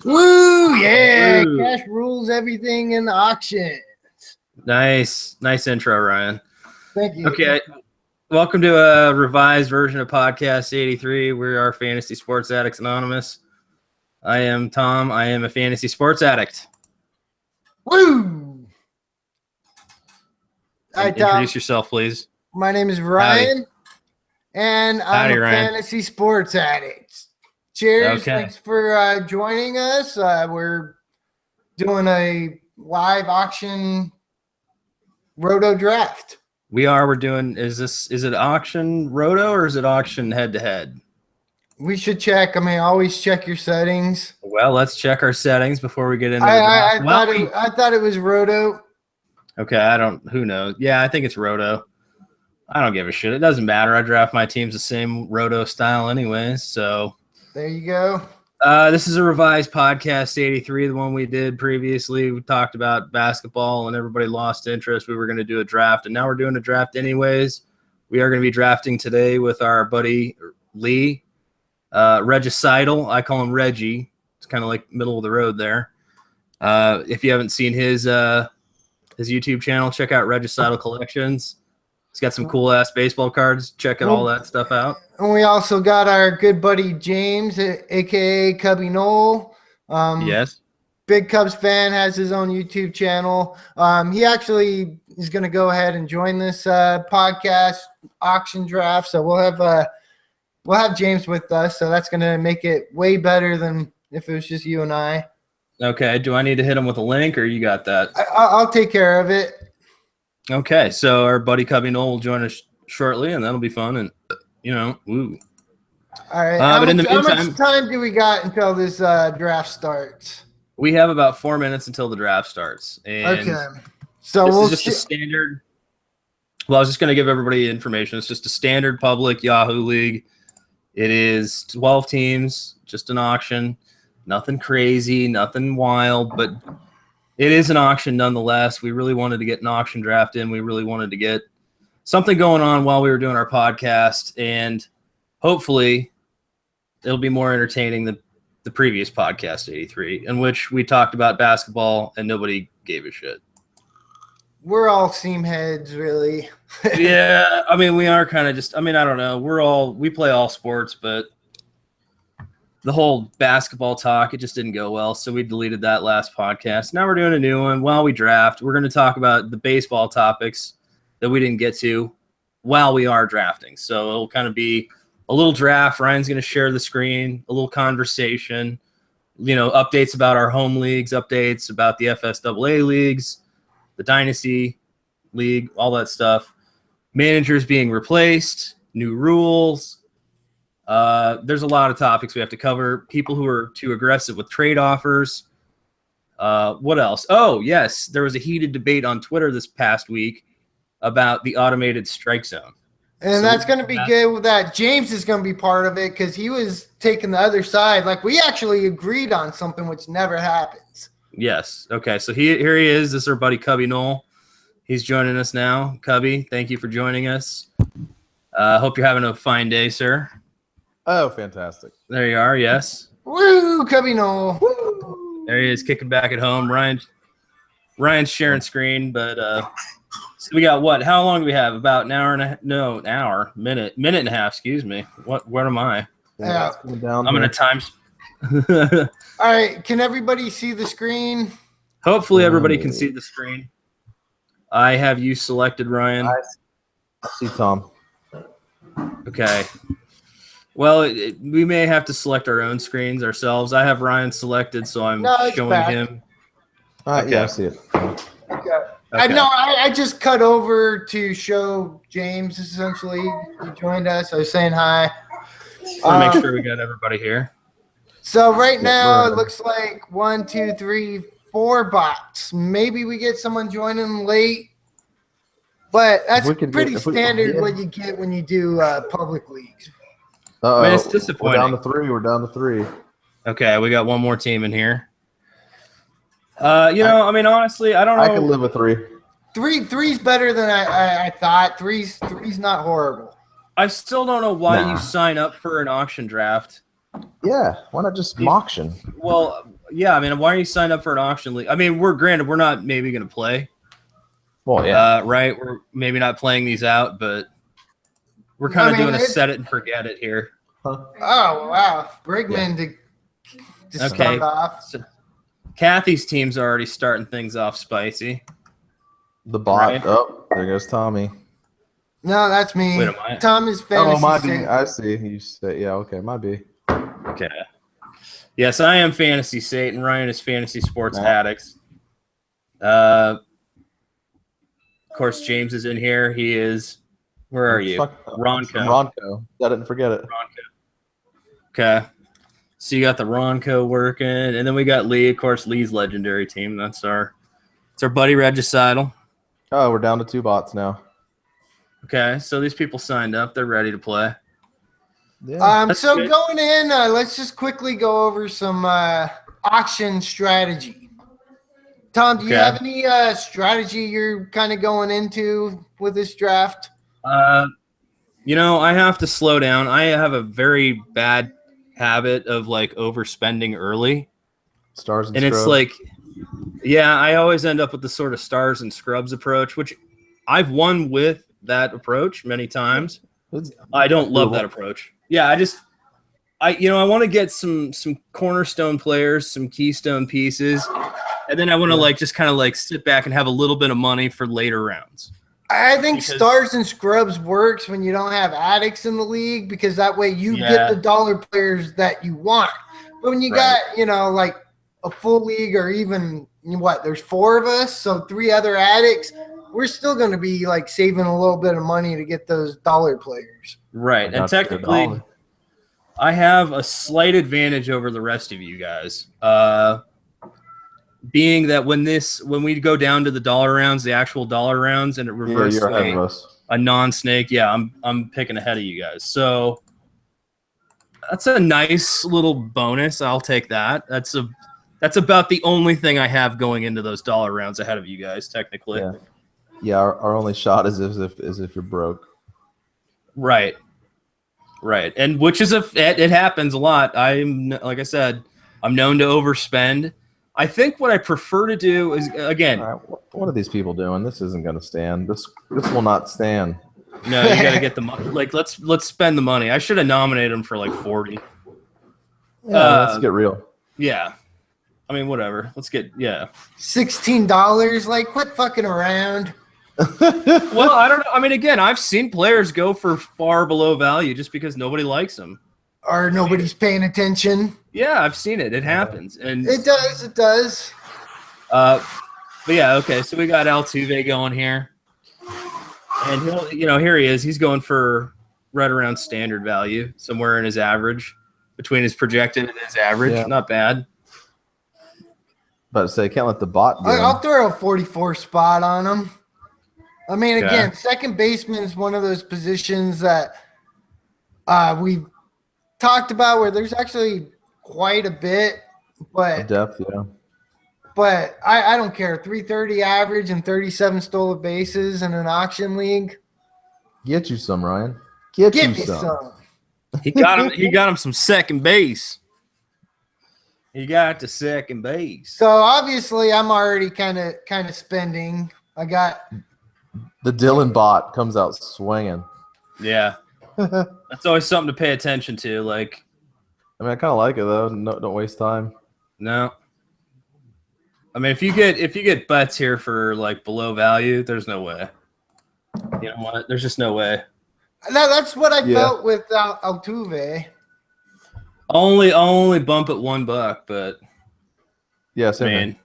Woo! Yeah, Woo. cash rules everything in the auction. Nice intro, Ryan. Thank you. Okay, welcome to a revised version of Podcast 83. We are Fantasy Sports Addicts Anonymous. I am Tom. I am a fantasy sports addict. Woo! Hi, Tom. Introduce yourself, please. My name is Ryan, and I'm Howdy, a Ryan. fantasy sports addict. Cheers. Okay. Thanks for joining us. We're doing a live auction roto draft. We're doing, is it auction roto or is it auction head-to-head? We should check. I mean, always check your settings. Well, let's check our settings before we get into the draft. I thought it was roto. Okay, who knows? Yeah, I think it's roto. I don't give a shit. It doesn't matter. I draft my teams the same roto style anyways, so. There you go. This is a revised Podcast 83, the one we did previously. We talked about basketball and everybody lost interest. We were going to do a draft, and now we're doing a draft anyways. We are going to be drafting today with our buddy Lee, Regicidal. I call him Reggie. It's kind of like middle of the road there. If you haven't seen his YouTube channel, check out Regicidal Collections. He's got some cool-ass baseball cards. Check all that stuff out. And we also got our good buddy James, a.k.a. Cubby Knoll. Yes. Big Cubs fan, has his own YouTube channel. He actually is going to go ahead and join this podcast auction draft. So we'll have James with us. So that's going to make it way better than if it was just you and I. Okay. Do I need to hit him with a link, or you got that? I'll take care of it. Okay, so our buddy Cubby Knoll will join us shortly, and that'll be fun. And woo. All right. How much time do we got until this draft starts? We have about 4 minutes until the draft starts. And okay. So this is just a standard. Well, I was just going to give everybody information. It's just a standard public Yahoo league. It is 12 teams, just an auction. Nothing crazy, nothing wild, but it is an auction nonetheless. We really wanted to get an auction draft in. We really wanted to get something going on while we were doing our podcast, and hopefully it'll be more entertaining than the previous Podcast 83, in which we talked about basketball and nobody gave a shit. We're all seam heads, really. Yeah, I mean, we are kind of just, I don't know. We play all sports, but the whole basketball talk, it just didn't go well, so we deleted that last podcast. Now we're doing a new one. While we draft, we're going to talk about the baseball topics that we didn't get to while we are drafting. So it'll kind of be a little draft. Ryan's going to share the screen, a little conversation, updates about our home leagues, updates about the FSAA leagues, the Dynasty League, all that stuff. Managers being replaced, new rules. There's a lot of topics we have to cover. People who are too aggressive with trade offers. What else? Oh, yes. There was a heated debate on Twitter this past week about the automated strike zone. And that's going to be good with that. James is going to be part of it because he was taking the other side. Like, we actually agreed on something which never happens. Yes. Okay, so here he is. This is our buddy Cubby Knoll. He's joining us now. Cubby, thank you for joining us. Hope you're having a fine day, sir. Oh, fantastic. There you are, yes. Woo, Cubby Knoll. Woo. There he is, kicking back at home. Ryan's sharing screen, but so we got what? How long do we have? About an hour and a minute and a half, excuse me. Where am I? Yeah. I'm in a time. All right, can everybody see the screen? Hopefully everybody can see the screen. I have you selected, Ryan. I see Tom. Okay. Well, we may have to select our own screens ourselves. I have Ryan selected, so I'm showing him. Okay. Yeah, I see it. Okay. I just cut over to show James, essentially. He joined us. I was saying hi. Just want to make sure we got everybody here. So right now it looks like 1, 2, 3, 4 bots. Maybe we get someone joining late. But that's pretty standard what you get when you do public leagues. It's disappointing. We're down to three. Okay, we got one more team in here. Honestly, I don't know. I can live with three. Three's better than I thought. Three's not horrible. I still don't know why you sign up for an auction draft. Yeah, why not just auction? Well, Yeah, I mean, why are you signed up for an auction league? I mean, we're not maybe going to play. Well, yeah. Right? We're maybe not playing these out, but we're kind of doing a set it and forget it here. Huh? Oh, wow. Brigman to Okay. start off. So, Kathy's team's already starting things off spicy. The bot. Right. Oh, there goes Tommy. No, that's me. Wait, am I? Tom is Oh, fantasy. might be. I see. You say, yeah, okay, might be. Okay. Yes, I am Fantasy Satan. Ryan is Fantasy Sports Addicts. Of course, James is in here. He is. Where are you? Ronco. Ronco. I didn't forget it. Ronco. Okay. So you got the Ronco working, and then we got Lee. Of course, Lee's legendary team. It's our buddy Regicidal. Oh, we're down to 2 bots now. Okay, so these people signed up. They're ready to play. Yeah. So good. going in, let's just quickly go over some auction strategy. Tom, do you have any strategy you're kind of going into with this draft? You know, I have to slow down. I have a very bad habit of like overspending early. Stars and It's scrubs. like, yeah, I always end up with the sort of stars and scrubs approach, which I've won with that approach many times. I don't love that approach. Yeah, I want to get some cornerstone players, some keystone pieces, and then I want to like just kind of like sit back and have a little bit of money for later rounds. I think stars and scrubs works when you don't have addicts in the league, because that way you get the dollar players that you want. But when you got, like a full league, or even there's 4 of us, so 3 other addicts, we're still going to be like saving a little bit of money to get those dollar players. Right. And technically I have a slight advantage over the rest of you guys. Being that when we go down to the dollar rounds, the actual dollar rounds, and it reverses you're ahead of us. A non-snake, I'm picking ahead of you guys. So that's a nice little bonus. I'll take that. That's about the only thing I have going into those dollar rounds ahead of you guys, technically. Yeah. Our only shot is if you're broke. Right. And which is it happens a lot. Like I said, I'm known to overspend. I think what I prefer to do is, again, All right, what are these people doing? This isn't going to stand. This will not stand. No, you got to get the money. Like, let's spend the money. I should have nominated him for like 40. Yeah, let's get real. Yeah. I mean, whatever. Let's get, $16. Like, quit fucking around. Well, I don't know. I mean, again, I've seen players go for far below value just because nobody likes them. Or nobody's paying attention. Yeah, I've seen it. It happens. And it does. But yeah, okay. So we got Altuve going here. And here he is. He's going for right around standard value, somewhere in his average, between his projected and his average. Yeah. Not bad. But say, can't let the bot get him. I'll throw a 44 spot on him. I mean, again, second baseman is one of those positions that we've talked about where there's actually quite a bit, but depth, yeah. But I don't care. 330 average and 37 stolen bases in an auction league. Get you some, Ryan. Get me you some. He got him some second base. He got to second base. So obviously, I'm already kind of spending. I got the Dylan bot comes out swinging. Yeah, that's always something to pay attention to. Like, I mean, I kind of like it though. No, don't waste time. No. I mean, if you get bets here for like below value, there's no way. You know what? There's just no way. That's what I felt with Altuve. I'll only bump it $1, but yeah, same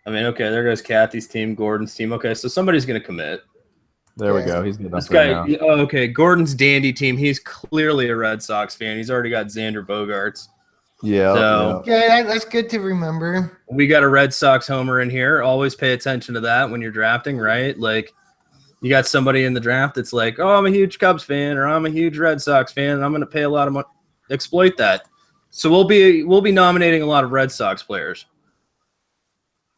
I mean, okay, there goes Kathy's team, Gordon's team. Okay, so somebody's gonna commit. There we go. He's good. This guy. Right now. Okay, Gordon's dandy team. He's clearly a Red Sox fan. He's already got Xander Bogaerts. Yeah. So, okay, that's good to remember. We got a Red Sox homer in here. Always pay attention to that when you're drafting, right? Like, you got somebody in the draft that's like, oh, I'm a huge Cubs fan, or I'm a huge Red Sox fan, and I'm going to pay a lot of money. Exploit that. So we'll be nominating a lot of Red Sox players.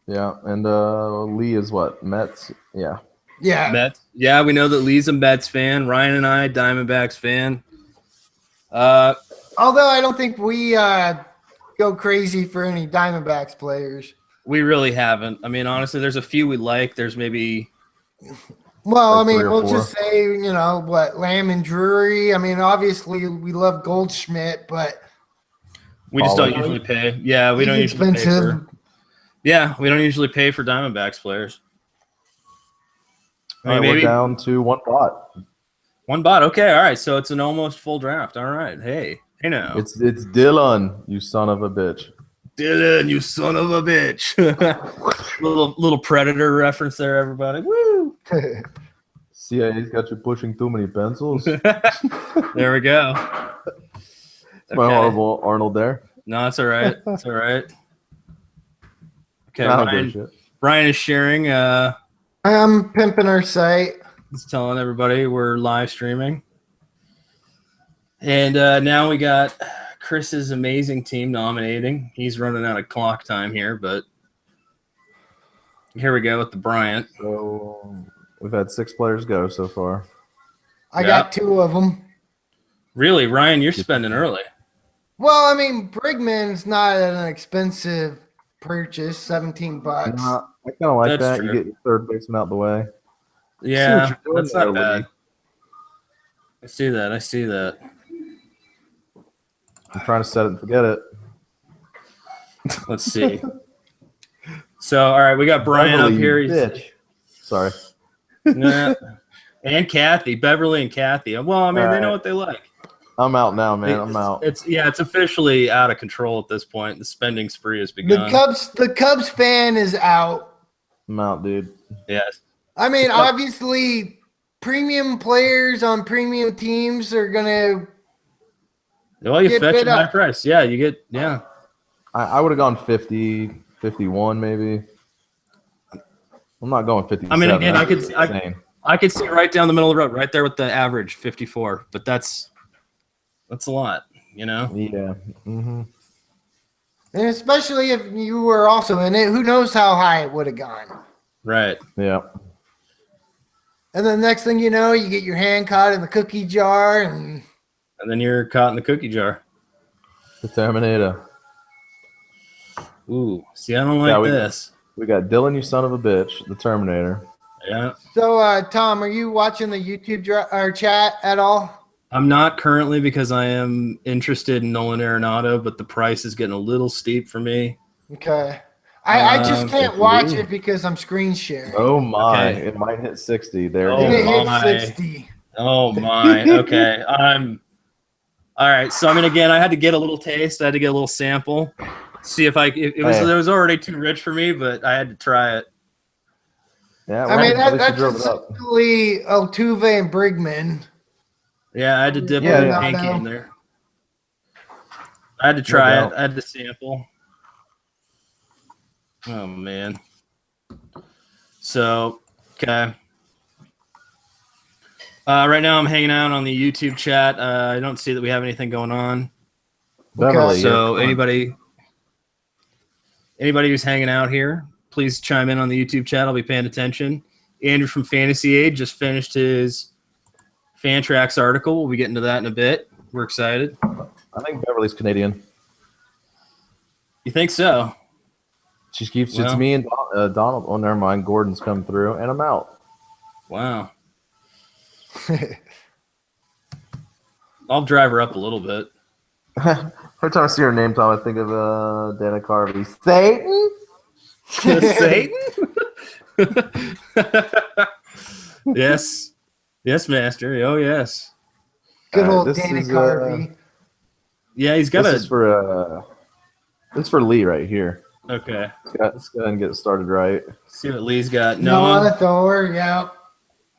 Yeah, and Lee is what? Mets? Yeah. Yeah. Mets. Yeah, we know that Lee's a Mets fan. Ryan and I, Diamondbacks fan. Although I don't think we go crazy for any Diamondbacks players. We really haven't. I mean, honestly, there's a few we like. There's maybe Well, Like I mean, 3 or we'll 4. just say, Lamb and Drury. I mean, obviously we love Goldschmidt, but we just don't Pollard. usually pay. Yeah, we he's don't usually pay expensive. for. Yeah, we don't usually pay for Diamondbacks players. All right, we're down to 1 bot. 1 bot. Okay, all right. So it's an almost full draft. All right. Hey now. It's Dylan, you son of a bitch. Dylan, you son of a bitch. little Predator reference there, everybody. Woo! CIA's got you pushing too many pencils. There we go. My horrible Arnold there. No, it's all right. It's all right. Okay, I don't give a shit. Ryan is sharing. I'm pimping our site. He's telling everybody we're live streaming. And now we got Chris's amazing team nominating. He's running out of clock time here, but here we go with the Bryant. So we've had 6 players go so far. I got 2 of them. Really, Ryan, you're spending early. Well, I mean, Brigman's not an expensive purchase, $17. I kind of like That's that. true. You get your third baseman out the way. Yeah, you're doing that's not there, bad. Lee. I see that. I'm trying to set it and forget it. Let's see. So, all right, we got Brian up Beverly, here. you bitch. Sorry. Yeah. And Kathy, Beverly and Kathy. Well, I mean, All they know right. what they like. I'm out now, man. I'm out. It's officially out of control at this point. The spending spree has begun. The Cubs fan is out. I'm out, dude. Yes. I mean, obviously, premium players on premium teams are gonna. Well, you Get fetch bid a high up. price. Yeah, you get I would have gone 50, 51 maybe. I'm not going 57. I mean, again, That's insane. I could see right down the middle of the road, right there with the average 54. But that's a lot, you know. Yeah. Mm-hmm. And especially if you were also in it, who knows how high it would have gone. Right. Yeah. And then next thing you know, you get your hand caught in the cookie jar, and And then you're caught in the cookie jar. The Terminator. Ooh, see, I don't like this. We got Dylan, you son of a bitch, the Terminator. Yeah. so Tom, are you watching the YouTube or chat at all? I'm not currently because I am interested in Nolan Arenado, but the price is getting a little steep for me. Okay. I just can't if watch you- it because I'm screen sharing. Oh my! Okay. It might hit 60. There Oh, it it is. my. hit 60. Oh my. Okay. All right. So I mean, again, I had to get a little taste. I had to get a little sample. See if it was already too rich for me, but I had to try it. Yeah, I mean, at least you that's drove it up. essentially Altuve and Brigman. Yeah, I had to dip Yeah, a yeah. pinky in there. I had to try No it. I had to sample. Oh man. So, okay. Right now I'm hanging out on the YouTube chat. I don't see that we have anything going on. Beverly, So yeah, anybody who's hanging out here, please chime in on the YouTube chat. I'll be paying attention. Andrew from Fantasy Aid just finished his Fantrax article. We'll be getting to that in a bit. We're excited. I think Beverly's Canadian. You think so? She keeps Well. it's me and Donald. Oh, never mind. Gordon's come through, and I'm out. Wow. I'll drive her up a little bit. Every time I see her name, Tom, I think of Dana Carvey. Satan? Satan? Yes. Yes, Master. Oh, yes. Good old this Danny is, Carvey. Yeah, he's got This is for Lee right here. Okay. Let's go ahead and get it started right. See what Lee's got. Noah Noah. Thor, yeah.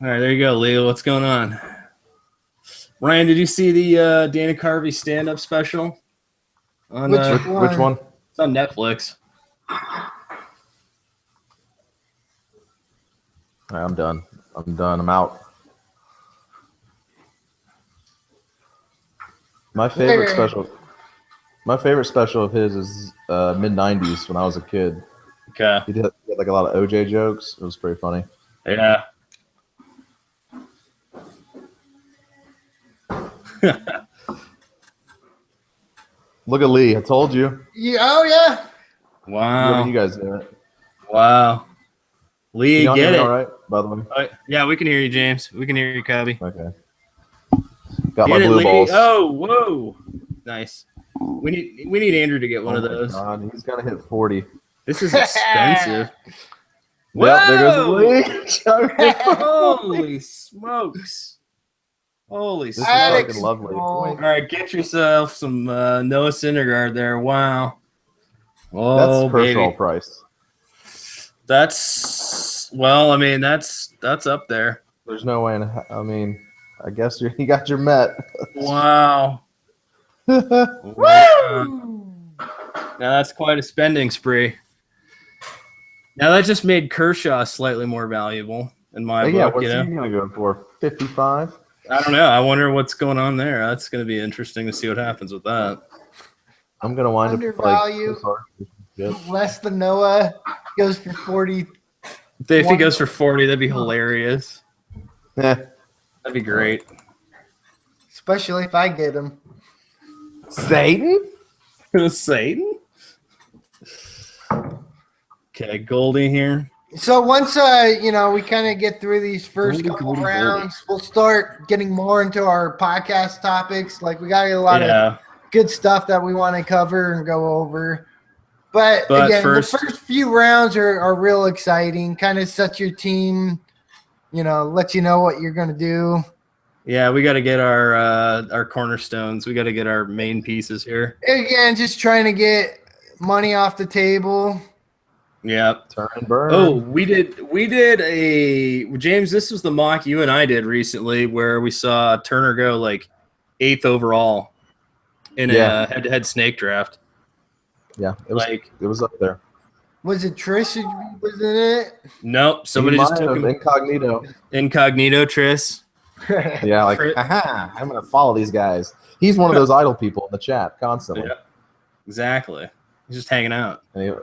All right, there you go, Lee. What's going on? Ryan, did you see the Dana Carvey stand-up special? On, Which Which one? It's on Netflix. All right, I'm done. I'm out. My favorite special of his is mid '90s when I was a kid. Okay. He did like a lot of OJ jokes. It was pretty funny. Yeah. Look at Lee. I told you. Yeah, oh yeah. Wow. You guys do it. Wow. Lee, Can y'all get hear me it. all right, by the way? Yeah, we can hear you, James. We can hear you, Cubby. Okay. Got Get my it, blue Lee. balls. Oh, whoa. Nice. We need Andrew to get one of Oh my those. God, he's gonna hit 40. This is expensive. Yep, there goes Whoa! Lee. Holy smokes. Holy This is smokes. fucking lovely. All right, get yourself some Noah Syndergaard there. Wow. Oh, That's Kershaw baby. price. That's well, I mean, that's up there. There's no way. I mean, I guess you got your Met. Wow. Woo! Now that's quite a spending spree. Now that just made Kershaw slightly more valuable in my Yeah, book. what's You know, he gonna go for? 55. I don't know. I wonder what's going on there. That's going to be interesting to see what happens with that. I'm gonna wind up Undervalue. like Less than Noah goes for 40. If he goes for 40, that'd be hilarious. Yeah. That'd be great. Especially if I get him. Satan? Satan? Okay, Goldie here. So once we kind of get through these first couple rounds, we'll start getting more into our podcast topics. Like we got a lot of good stuff that we want to cover and go over. But again, the first few rounds are real exciting. Kind of sets your team, let you know what you're going to do. Yeah, we got to get our cornerstones. We got to get our main pieces here. Again, just trying to get money off the table. Yeah. Turn and burn. Oh, we did a James. This was the mock you and I did recently, where we saw Turner go like 8th overall in a head-to-head snake draft. Yeah, it was up there. Was it Trish was in it? Nope, somebody just took him. Incognito. Trish. Yeah, like, I'm gonna follow these guys. He's one of those idle people in the chat constantly. Yeah, exactly. He's just hanging out. And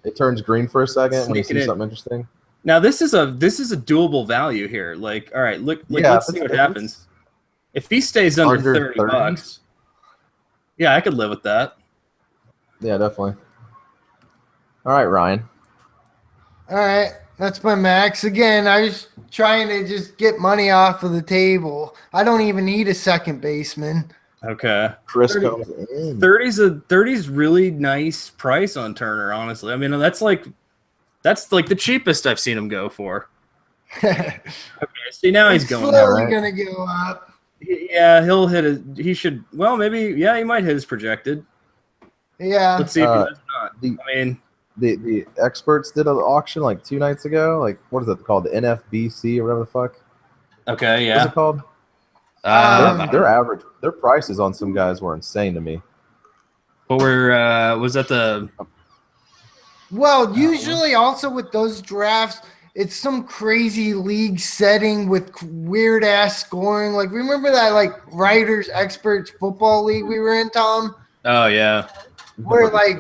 it turns green for a second when you Sneaking see in. something interesting. Now this is a doable value here. Like, all right, look, let's see what happens. If he stays under $30, yeah, I could live with that. Yeah, definitely. All right, Ryan. All right, that's my max. Again, I was trying to just get money off of the table. I don't even need a second baseman. Okay. Chris comes in. 30's really nice price on Turner, honestly. I mean, that's like the cheapest I've seen him go for. Okay, see now he's going slowly gonna go up. Yeah, he'll hit it. He should. Well, maybe. Yeah, he might hit his projected. Yeah. Let's see if he does not. I mean, the experts did an auction like 2 nights ago. Like, what is it called? The NFBC or whatever the fuck. Okay, yeah. What's it called? Their average, their prices on some guys were insane to me. But was that the? Well, usually also with those drafts, it's some crazy league setting with weird ass scoring. Like, remember that like writers experts football league we were in, Tom? Oh yeah. Where like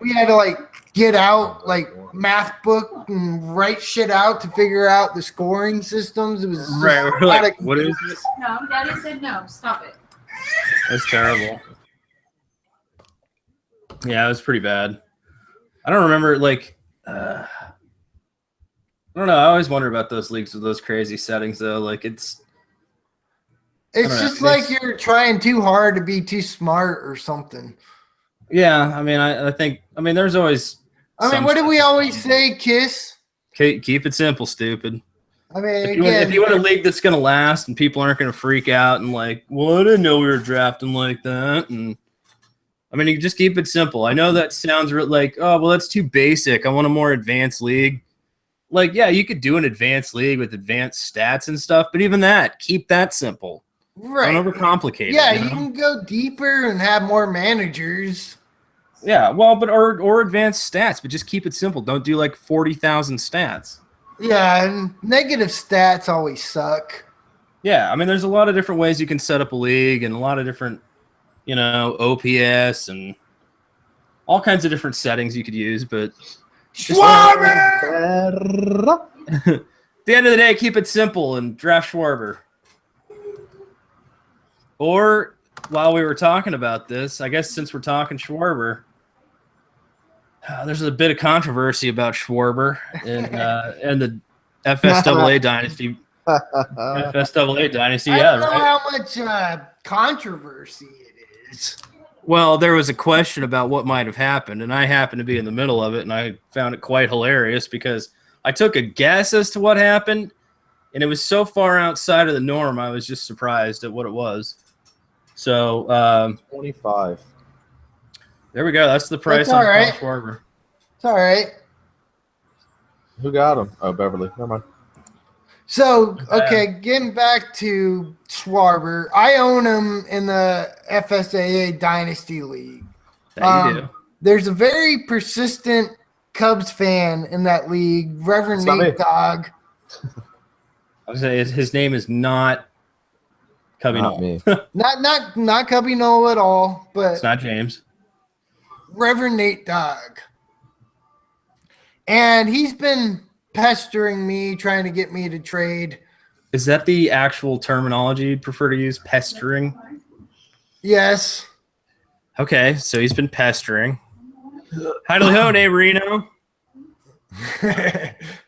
we had to like get out like math book and write shit out to figure out the scoring systems. It was right. We're like, what is this? No, Daddy said no. Stop it. That's terrible. Yeah, it was pretty bad. I don't remember I don't know. I always wonder about those leagues with those crazy settings though. Like it's just like you're trying too hard to be too smart or something. Yeah, I mean, I think there's always. I mean, what do we always say, Kiss? Keep it simple, stupid. I mean, if you want a league that's going to last and people aren't going to freak out and like, well, I didn't know we were drafting like that. And I mean, you just keep it simple. I know that sounds like, oh, well, that's too basic. I want a more advanced league. Like, yeah, you could do an advanced league with advanced stats and stuff, but even that, keep that simple. Right. Don't overcomplicate it. Yeah, you can go deeper and have more managers. Yeah, well, but or advanced stats, but just keep it simple. Don't do like 40,000 stats. Yeah, and negative stats always suck. Yeah, I mean, there's a lot of different ways you can set up a league and a lot of different, OPS and all kinds of different settings you could use, but Schwarber! At the end of the day, keep it simple and draft Schwarber. Or while we were talking about this, I guess since we're talking Schwarber, there's a bit of controversy about Schwarber and the FSAA dynasty. FSAA dynasty, I don't know right? how much controversy it is. Well, there was a question about what might have happened, and I happened to be in the middle of it, and I found it quite hilarious because I took a guess as to what happened, and it was so far outside of the norm, I was just surprised at what it was. So 25. there we go. That's the price That's on all right. Kyle Schwarber. It's all right. Who got him? Oh, Beverly. Never mind. So, okay, getting back to Schwarber, I own him in the FSAA Dynasty League. That you do. There's a very persistent Cubs fan in that league, Reverend It's not Nate me. Dogg. I was saying his name is not Cubby Not Noel. me. Not Cubby Noel at all, but It's not James. Reverend Nate Dogg. And he's been pestering me, trying to get me to trade. Is that the actual terminology you'd prefer to use? Pestering? Yes. Okay, so he's been pestering. Hi-do-ho, Reno.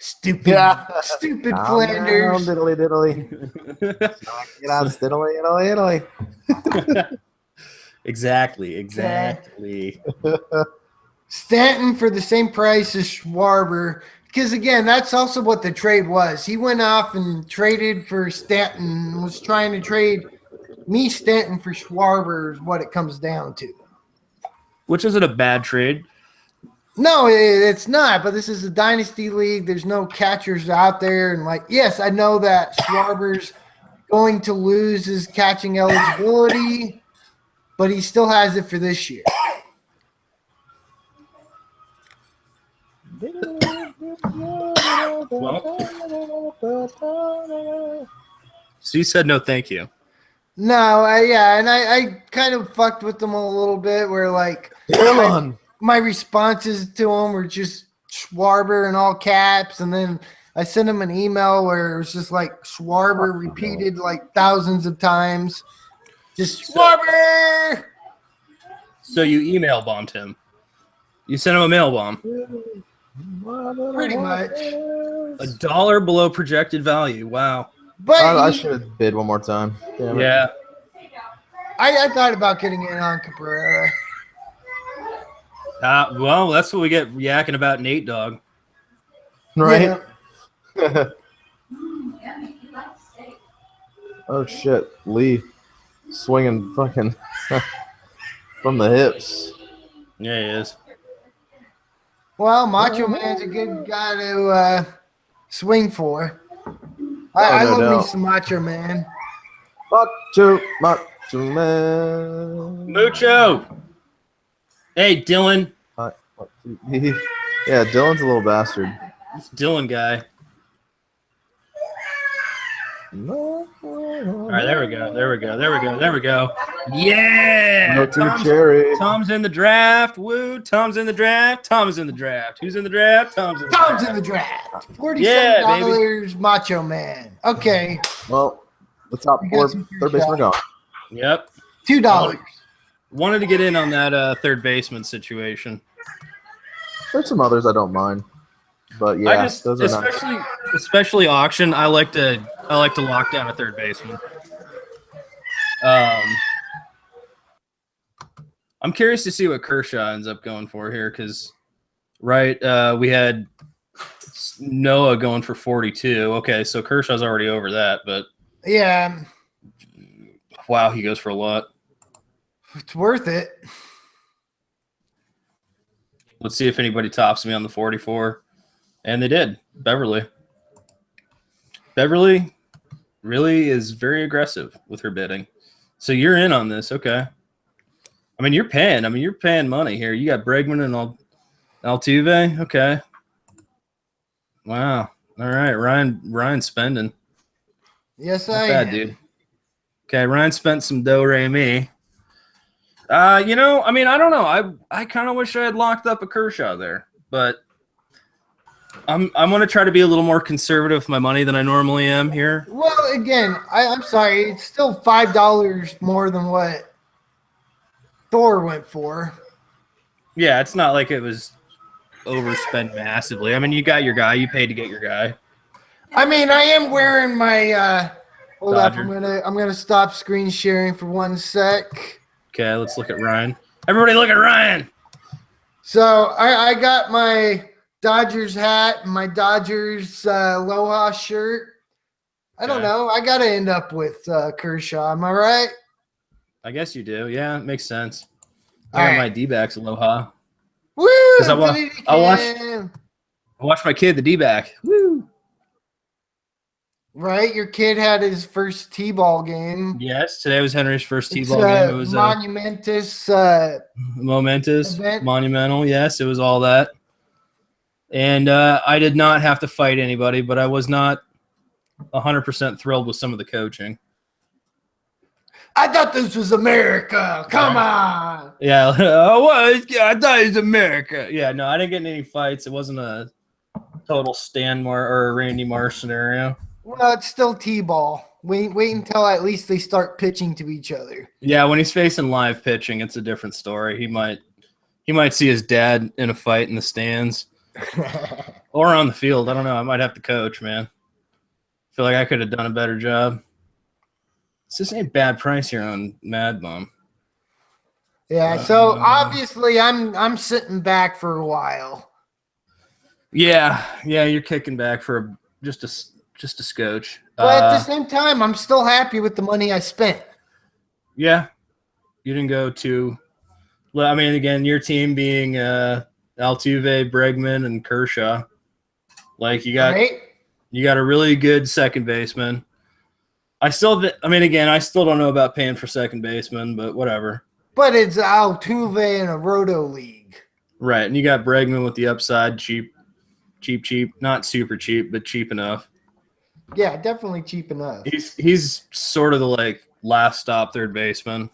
Stupid Calm Flanders. down, diddly diddly. Knock it out, diddly diddly diddly. Exactly. Stanton for the same price as Schwarber. Because, again, that's also what the trade was. He went off and traded for Stanton, was trying to trade me Stanton for Schwarber is what it comes down to. Which isn't a bad trade. No, it's not, but this is a dynasty league. There's no catchers out there. And, yes, I know that Schwarber's going to lose his catching eligibility, but he still has it for this year. So you said no thank you. No, I kind of fucked with them a little bit where, my responses to him were just Schwarber in all caps, and then I sent him an email where it was just Schwarber repeated thousands of times. Just Schwarber! So you email bombed him. You sent him a mail bomb. Pretty much. $1 below projected value. Wow. But I should have bid one more time. Damn it. Yeah. I thought about getting in on Cabrera. Well, that's what we get yakking about Nate Dogg. Right? Yeah. Oh, shit. Lee swinging fucking from the hips. Yeah, he is. Well, Macho Man's a good guy to swing for. I no love doubt. me some Macho Man. Macho Man. Mucho. Hey, Dylan. Yeah, Dylan's a little bastard. This Dylan guy. All right, there we go. Yeah. No too cherry. Tom's in the draft. Woo. Tom's in the draft. Who's in the draft? Tom's in the Tom's draft. in the draft. $47 Yeah, Macho Man. Okay. Well, the top You four got some third basemen are gone. Yep. $2. Wanted to get in on that third baseman situation. There's some others I don't mind, but yeah, those are nice. especially auction. I like to lock down a third baseman. I'm curious to see what Kershaw ends up going for here because, we had Noah going for 42. Okay, so Kershaw's already over that, but Yeah, wow, he goes for a lot. it's worth it. Let's see if anybody tops me on the 44. And they did. Beverly really is very aggressive with her bidding. So you're in on this. Okay. You're paying money here. You got Bregman and Altuve. Okay. Wow. All right. Ryan spending. Yes, Not I bad, am. dude. Okay. Ryan spent some do-re-mi. I don't know. I kind of wish I had locked up a Kershaw there, but I'm going to try to be a little more conservative with my money than I normally am here. Well, again, I'm sorry. It's still $5 more than what Thor went for. Yeah, it's not like it was overspent massively. I mean, you got your guy. You paid to get your guy. I mean, I am wearing my. Hold up, Dodger. I'm gonna stop screen sharing for 1 sec. Okay, let's look at Ryan. Everybody, look at Ryan. So I got my Dodgers hat and my Dodgers Aloha shirt. I don't Okay. know. I gotta end up with Kershaw. Am I right? I guess you do. Yeah, it makes sense. I All got right. my D-backs Aloha. Woo! 'Cause Infinity I watched- Cam. I watched my kid, the D-back. Woo! Right, your kid had his first T-ball game. Yes, today was Henry's first It's T-ball game. It was monumentous. momentous, Event. monumental. Yes, it was all that. And I did not have to fight anybody, but I was not 100% thrilled with some of the coaching. I thought this was America. Come on. Yeah, I thought it was America. Yeah, no, I didn't get in any fights. It wasn't a total Stan Mar or a Randy Marsh scenario. Well, it's still T-ball. Wait until at least they start pitching to each other. Yeah, when he's facing live pitching, it's a different story. He might see his dad in a fight in the stands or on the field. I don't know. I might have to coach, man. I feel like I could have done a better job. This ain't bad price here on Mad Bum. Yeah, so obviously I'm sitting back for a while. Yeah, you're kicking back for just a scotch. But at the same time, I'm still happy with the money I spent. Yeah, you didn't go too. Well, I mean, again, your team being Altuve, Bregman, and Kershaw. Like you got a really good second baseman. I still don't know about paying for second baseman, but whatever. But it's Altuve in a roto league. Right, and you got Bregman with the upside, cheap, not super cheap, but cheap enough. Yeah, definitely cheap enough. He's sort of the like last stop third baseman.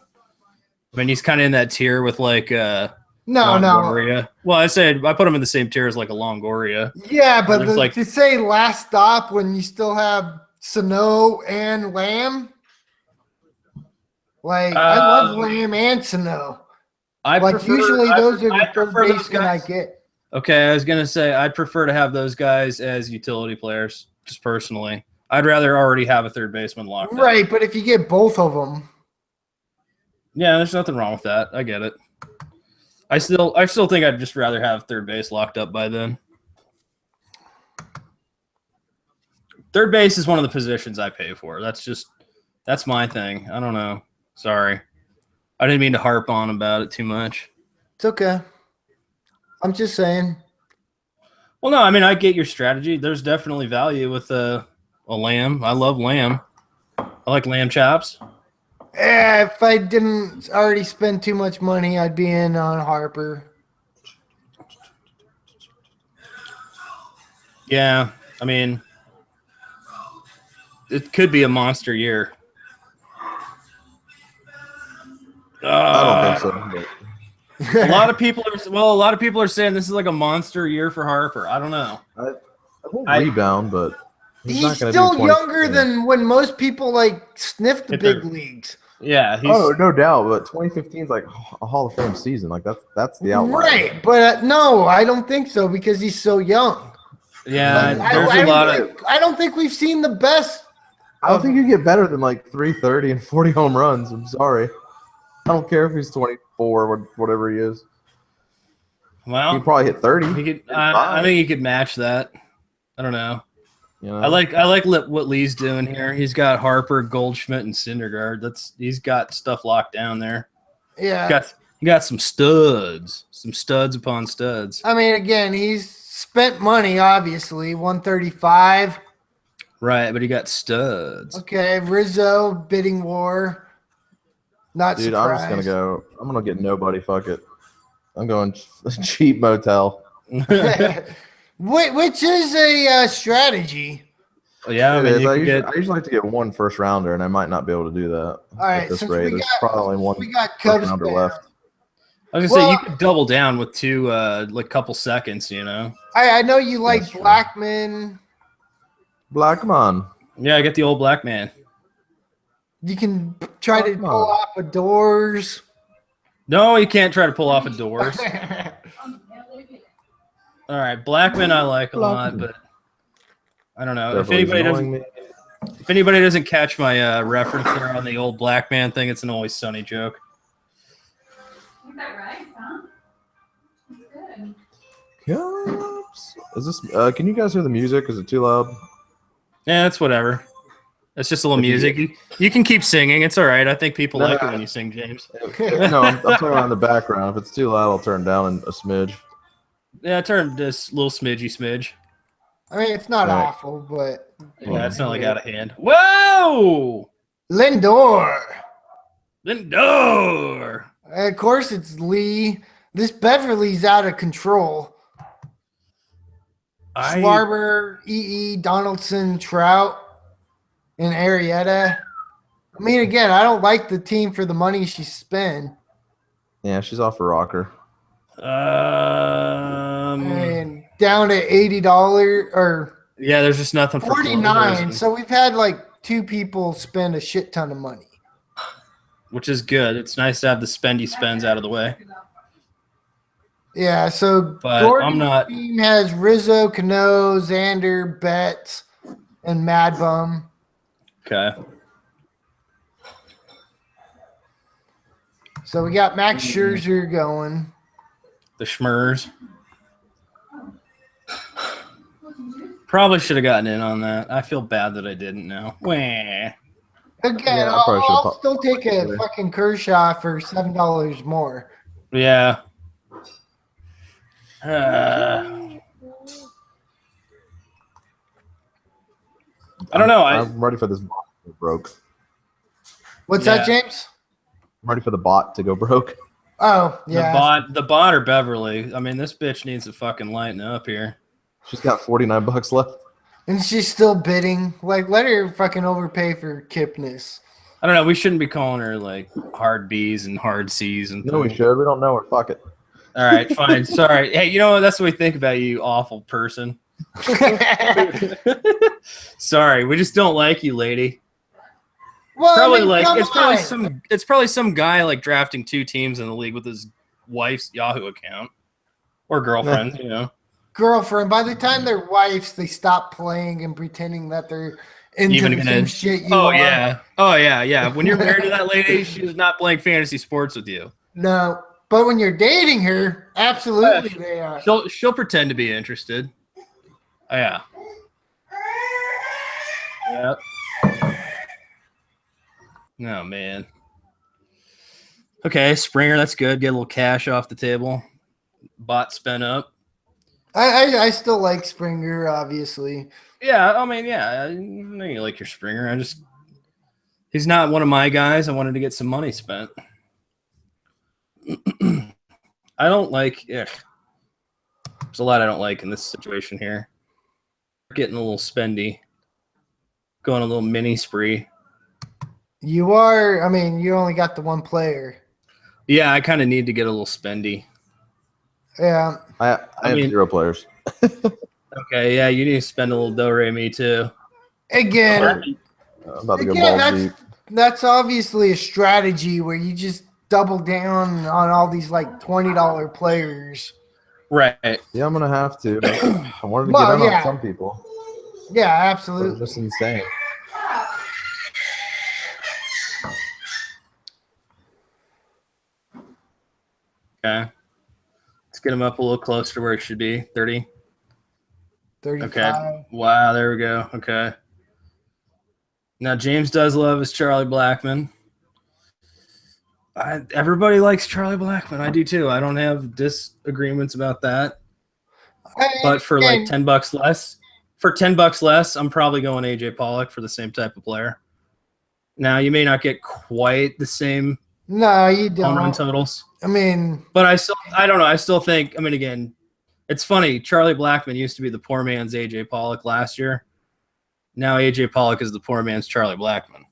I mean, he's kind of in that tier with like Longoria. Well, I put him in the same tier as like a Longoria. Yeah, but like, to say last stop when you still have Sano and Lamb, like I love Lamb and Sano. Usually those are the third basemen I get. Okay, I was gonna say I'd prefer to have those guys as utility players, just personally. I'd rather already have a third baseman locked up. Right, but if you get both of them, yeah, there's nothing wrong with that. I get it. I still think I'd just rather have third base locked up by then. Third base is one of the positions I pay for. That's my thing. I don't know. Sorry. I didn't mean to harp on about it too much. it's okay. I'm just saying. Well, no, I mean, I get your strategy. There's definitely value with a lamb. I love lamb. I like lamb chops. Yeah, if I didn't already spend too much money, I'd be in on Harper. Yeah, I mean, it could be a monster year. I don't think so. A lot of people are saying this is like a monster year for Harper. I don't know. He'll rebound, but He's not gonna still do 20 younger than when most people like sniff the Hit big their- leagues. Yeah, no doubt. But 2015 is like a Hall of Fame season. Like that's the outlier. Right, but no, I don't think so because he's so young. yeah. Like, There's a lot of. I don't think we've seen the best. I don't think you get better than like 330 and 40 home runs. I'm sorry. I don't care if he's 24 or whatever he is. Well, He could probably hit 30. he could. I think he could match that. I don't know. You know? I like what Lee's doing here. He's got Harper, Goldschmidt, and Syndergaard. He's got stuff locked down there. Yeah. He got some studs upon studs. I mean, again, he's spent money, obviously, 135. Right, but he got studs. Okay, Rizzo, bidding war. Not Dude, surprised. I'm just gonna get nobody. Fuck it. I'm going cheap motel. Which is a strategy. Yeah, I mean, I you usually like to get one first rounder, and I might not be able to do that. All right, at this since rate. we There's got- probably only one We got first Cubs rounder fan. left. I was gonna say Well- you could double down with two, like couple seconds. You know. I know you like That's true. Blackman. Blackmon. Yeah, I get the old black man. You can try to Come pull on. off a Doors. No, you can't try to pull off a doors. All right, Blackman I like a lot, but I don't know. If anybody doesn't catch my reference there on the old Blackman thing, it's an Always Sunny joke. Is that right, huh? That's good. Cups. Is this? Can you guys hear the music? Is it too loud? Yeah, it's whatever. It's just a little If you- music. You can keep singing. It's all right. I think people No, like no. it when you sing, James. No, I'm talking about in the background. If it's too loud, I'll turn it down a smidge. Yeah, turn this little smidge. I mean, it's not Right. awful, but Yeah, it's not like out of hand. Whoa! Lindor. Lindor! Of course, it's Lee. This Beverly's out of control. Schwarber, Donaldson, Trout, and Arrieta. I mean, again, I don't like the team for the money she spent. Yeah, she's off a rocker. And down to $80 or yeah, there's just nothing for 49. So we've had like two people spend a shit ton of money. which is good. It's nice to have the spendy spends out of the way. Yeah, so But Gordon's I'm not. team has Rizzo, Cano, Xander, Betts, and Mad Bum. Okay. So we got Max Scherzer going. The Schmurs. Probably should have gotten in on that. I feel bad that I didn't now. Wah. Again, Yeah, I probably I'll should've still take a fucking Kershaw for $7 more. Yeah. I don't know. I'm ready for this bot to go broke. What's that, James? I'm ready for the bot to go broke. Oh, yeah. The bot or Beverly. I mean, this bitch needs to fucking lighten up here. She's got $49 left. And she's still bidding. Like, let her fucking overpay for Kipnis. I don't know. We shouldn't be calling her like hard B's and hard C's and No, we things. should. We don't know her. Fuck it. All right, fine. Sorry. Hey, you know what? That's what we think about you, awful person. Sorry, we just don't like you, lady. Well, Probably I mean, like come it's probably some guy like drafting two teams in the league with his wife's Yahoo account or girlfriend, you know. girlfriend. By the time they're wives, they stop playing and pretending that they're into the same shit you are. Oh yeah. When you're married to that lady, she's not playing fantasy sports with you. No, but when you're dating her, absolutely they are. She'll pretend to be interested. Oh, yeah. Yep. Oh man. Okay, Springer, that's good. Get a little cash off the table. Bot spent up. I still like Springer, obviously. Yeah, I mean, yeah, I know you like your Springer. He's not one of my guys. I wanted to get some money spent. I don't like. There's a lot I don't like in this situation here. Getting a little spendy, going a little mini spree. You are. I mean, you only got the one player. Yeah, I kind of need to get a little spendy. Yeah. I have 0 players. Okay, yeah, you need to spend a little do-re me too. Again, I'm about to go again, balls deep. that's obviously a strategy where you just double down on all these like $20 players. Right. Yeah, I'm gonna have to. I wanted to Well, get in yeah. on some people. Yeah, But absolutely. it's just insane. Okay. Let's get him up a little closer to where it should be. 30. 35. Okay. Wow, there we go. Okay. Now James does love his Charlie Blackman. Everybody likes Charlie Blackman. I do too. I don't have disagreements about that. But for like $10 less, I'm probably going AJ Pollock for the same type of player. Now you may not get quite the same No, you home run don't. totals, I mean, but I don't know. I still think. I mean, again, it's funny. Charlie Blackman used to be the poor man's AJ Pollock last year. Now AJ Pollock is the poor man's Charlie Blackman.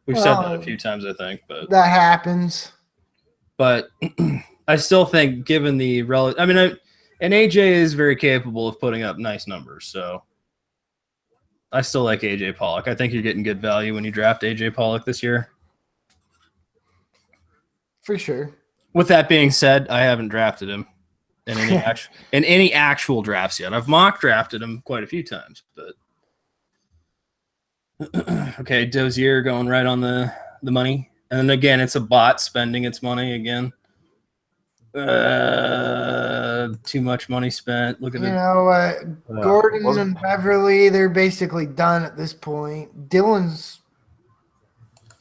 We've said that a few times, I think, that happens. but I still think, given the relative, I mean, and AJ is very capable of putting up nice numbers, so I still like AJ Pollock. I think you're getting good value when you draft AJ Pollock this year. For sure. With that being said, I haven't drafted him in any actual drafts yet. I've mock drafted him quite a few times, but okay, Dozier going right on the money. And then again, it's a bot spending its money again. Too much money spent. Look at Gordon and Beverly, they're basically done at this point. Dylan's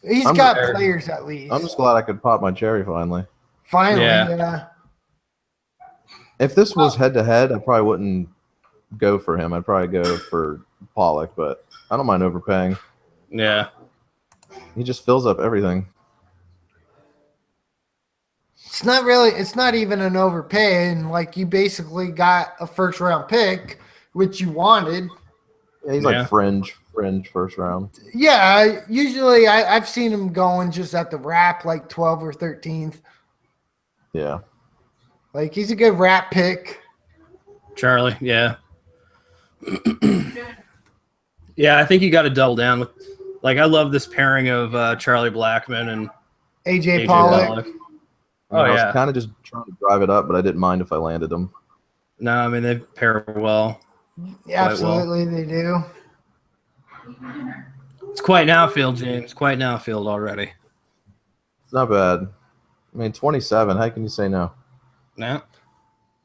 he's got players at least. I'm just glad I could pop my cherry finally. Finally, Yeah. yeah. If this was head-to-head, I probably wouldn't go for him. I'd probably go for Pollock, but I don't mind overpaying. Yeah. He just fills up everything. It's not even an overpay, and like you basically got a first round pick, which you wanted. Yeah, he's like fringe first round. Yeah, usually I've seen him going just at the wrap, like 12th or 13th. Yeah. Like he's a good wrap pick. Charlie, yeah. Yeah, I think you got to double down with. Like, I love this pairing of Charlie Blackmon and AJ Pollock. I was kind of just trying to drive it up, but I didn't mind if I landed them. No, I mean, they pair well. Yeah, absolutely, they do. It's quite an outfield, James. Quite an outfield already. It's not bad. I mean, 27. How can you say no? No.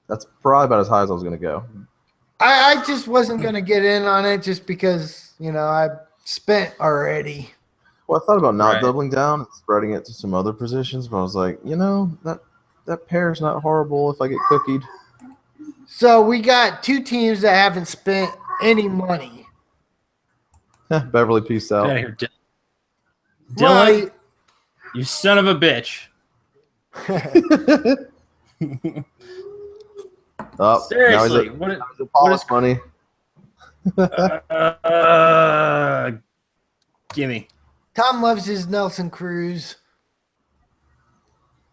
That's probably about as high as I was going to go. I just wasn't going to get in on it just because, I spent already. Well, I thought about not doubling down and spreading it to some other positions, but I was like, that pair's not horrible if I get cookied. So we got two teams that haven't spent any money. Beverly, peace out. Get out of here, Dylan. You son of a bitch. Seriously, what is money? Gimme. Tom loves his Nelson Cruz.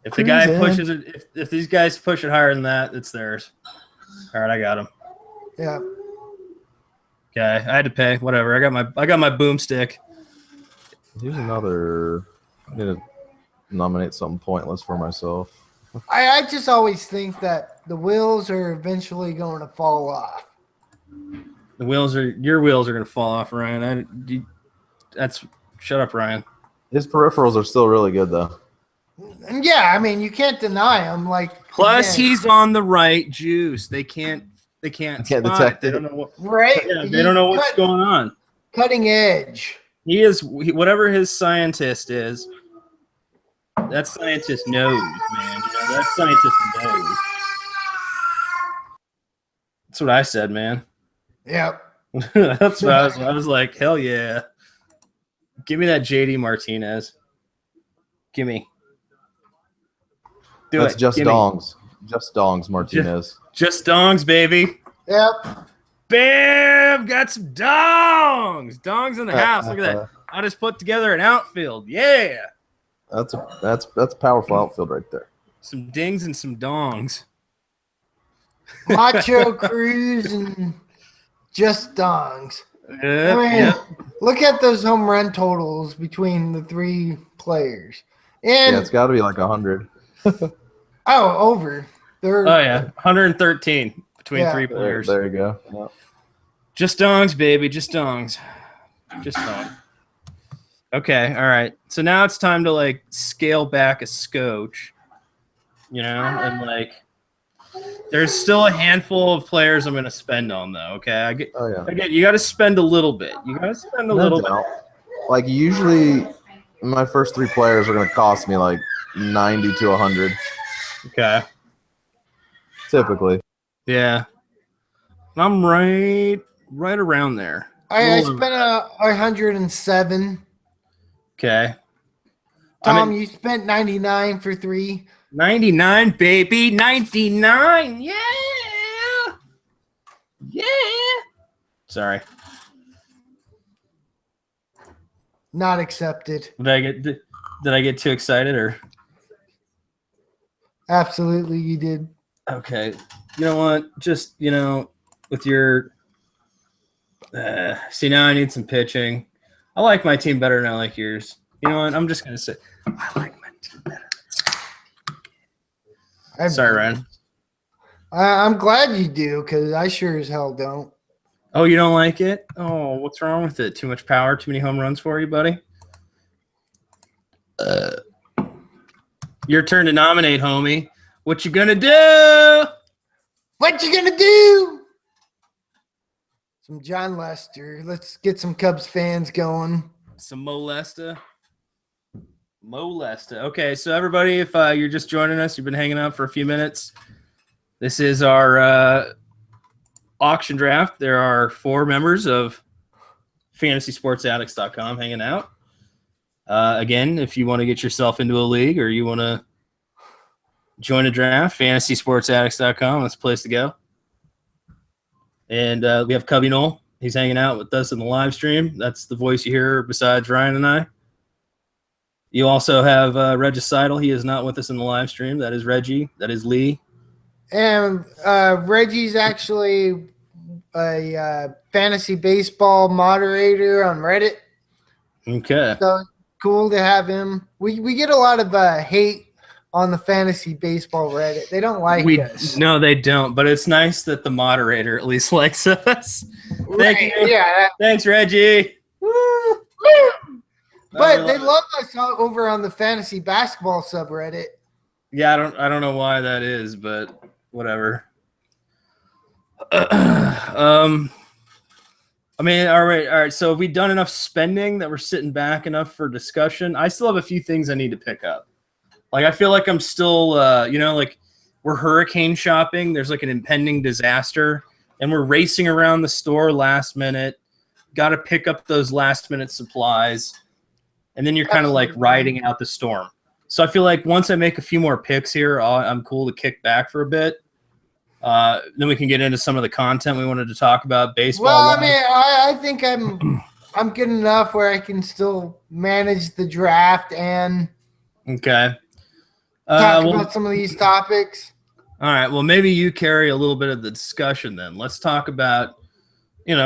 If the guy pushes it, if these guys push it higher than that, it's theirs. All right, I got him. Yeah. Okay, I had to pay. Whatever. I got my boomstick. Here's another. I need to nominate something pointless for myself. I just always think that the wheels are eventually going to fall off. Your wheels are going to fall off, Ryan. Shut up, Ryan. His peripherals are still really good, though. Yeah, I mean, you can't deny him. Plus, he's on the right juice. They can't detect it. They don't know what. Right? Yeah, they don't know what's going on. Cutting edge. He is whatever his scientist is. That scientist knows, man. That scientist knows. That's what I said, man. Yep. That's what I was like, hell yeah. Give me that JD Martinez. Give me. That's just dongs. Just dongs, Martinez. Just dongs, baby. Yep. Bam! Got some dongs. Dongs in the house. Look at that. I just put together an outfield. Yeah. That's a powerful outfield right there. Some dings and some dongs. Macho Cruz and just dongs. Look at those home run totals between the three players. And it's got to be like 100. over. 113 between three players. There you go. Yeah. Just dongs, baby. Just dongs. Just dongs. Okay, all right. So now it's time to scale back a scotch, and there's still a handful of players I'm going to spend on though. Okay, Again, you got to spend a little bit. You got to spend a little bit. Usually, my first three players are going to cost me 90 to 100. Okay. Typically. Yeah. I'm right around there. I spent 107. Okay. Tom, you spent 99 for three. 99, baby. 99. Yeah. Yeah. Sorry. Not accepted. Did I get too excited or? Absolutely, you did. Okay. You know what? Just, with your see, now I need some pitching. I like my team better than I like yours. You know what? I'm just going to say I like my team better. Sorry, Ryan. I'm glad you do, because I sure as hell don't. Oh, you don't like it? Oh, what's wrong with it? Too much power? Too many home runs for you, buddy? Your turn to nominate, homie. What you gonna do? What you gonna do? Some John Lester. Let's get some Cubs fans going. Some Molesta. Okay, so everybody, if you're just joining us, you've been hanging out for a few minutes. This is our auction draft. There are 4 members of FantasySportsAddicts.com hanging out. Again, if you want to get yourself into a league or you want to join a draft, FantasySportsAddicts.com. That's the place to go. And we have Cubby Knoll. He's hanging out with us in the live stream. That's the voice you hear besides Ryan and I. You also have Regis Seidel. He is not with us in the live stream. That is Reggie. That is Lee. And Reggie's actually a fantasy baseball moderator on Reddit. Okay. So cool to have him. We get a lot of hate on the fantasy baseball Reddit. They don't like us. No, they don't. But it's nice that the moderator at least likes us. Thank you. Yeah. Thanks, Reggie. Woo! But they love us over on the fantasy basketball subreddit. Yeah, I don't know why that is, but whatever. I mean, all right. So have we done enough spending that we're sitting back enough for discussion? I still have a few things I need to pick up. Like, I feel like I'm still, like we're hurricane shopping. There's like an impending disaster, and we're racing around the store last minute. Got to pick up those last minute supplies, and then you're kind of like riding out the storm. So I feel like once I make a few more picks here, I'm cool to kick back for a bit. Then we can get into some of the content we wanted to talk about. Baseball. Well, I mean, I think I'm good enough where I can still manage the draft and okay. Talk about some of these topics. All right. Well, maybe you carry a little bit of the discussion then. Let's talk about,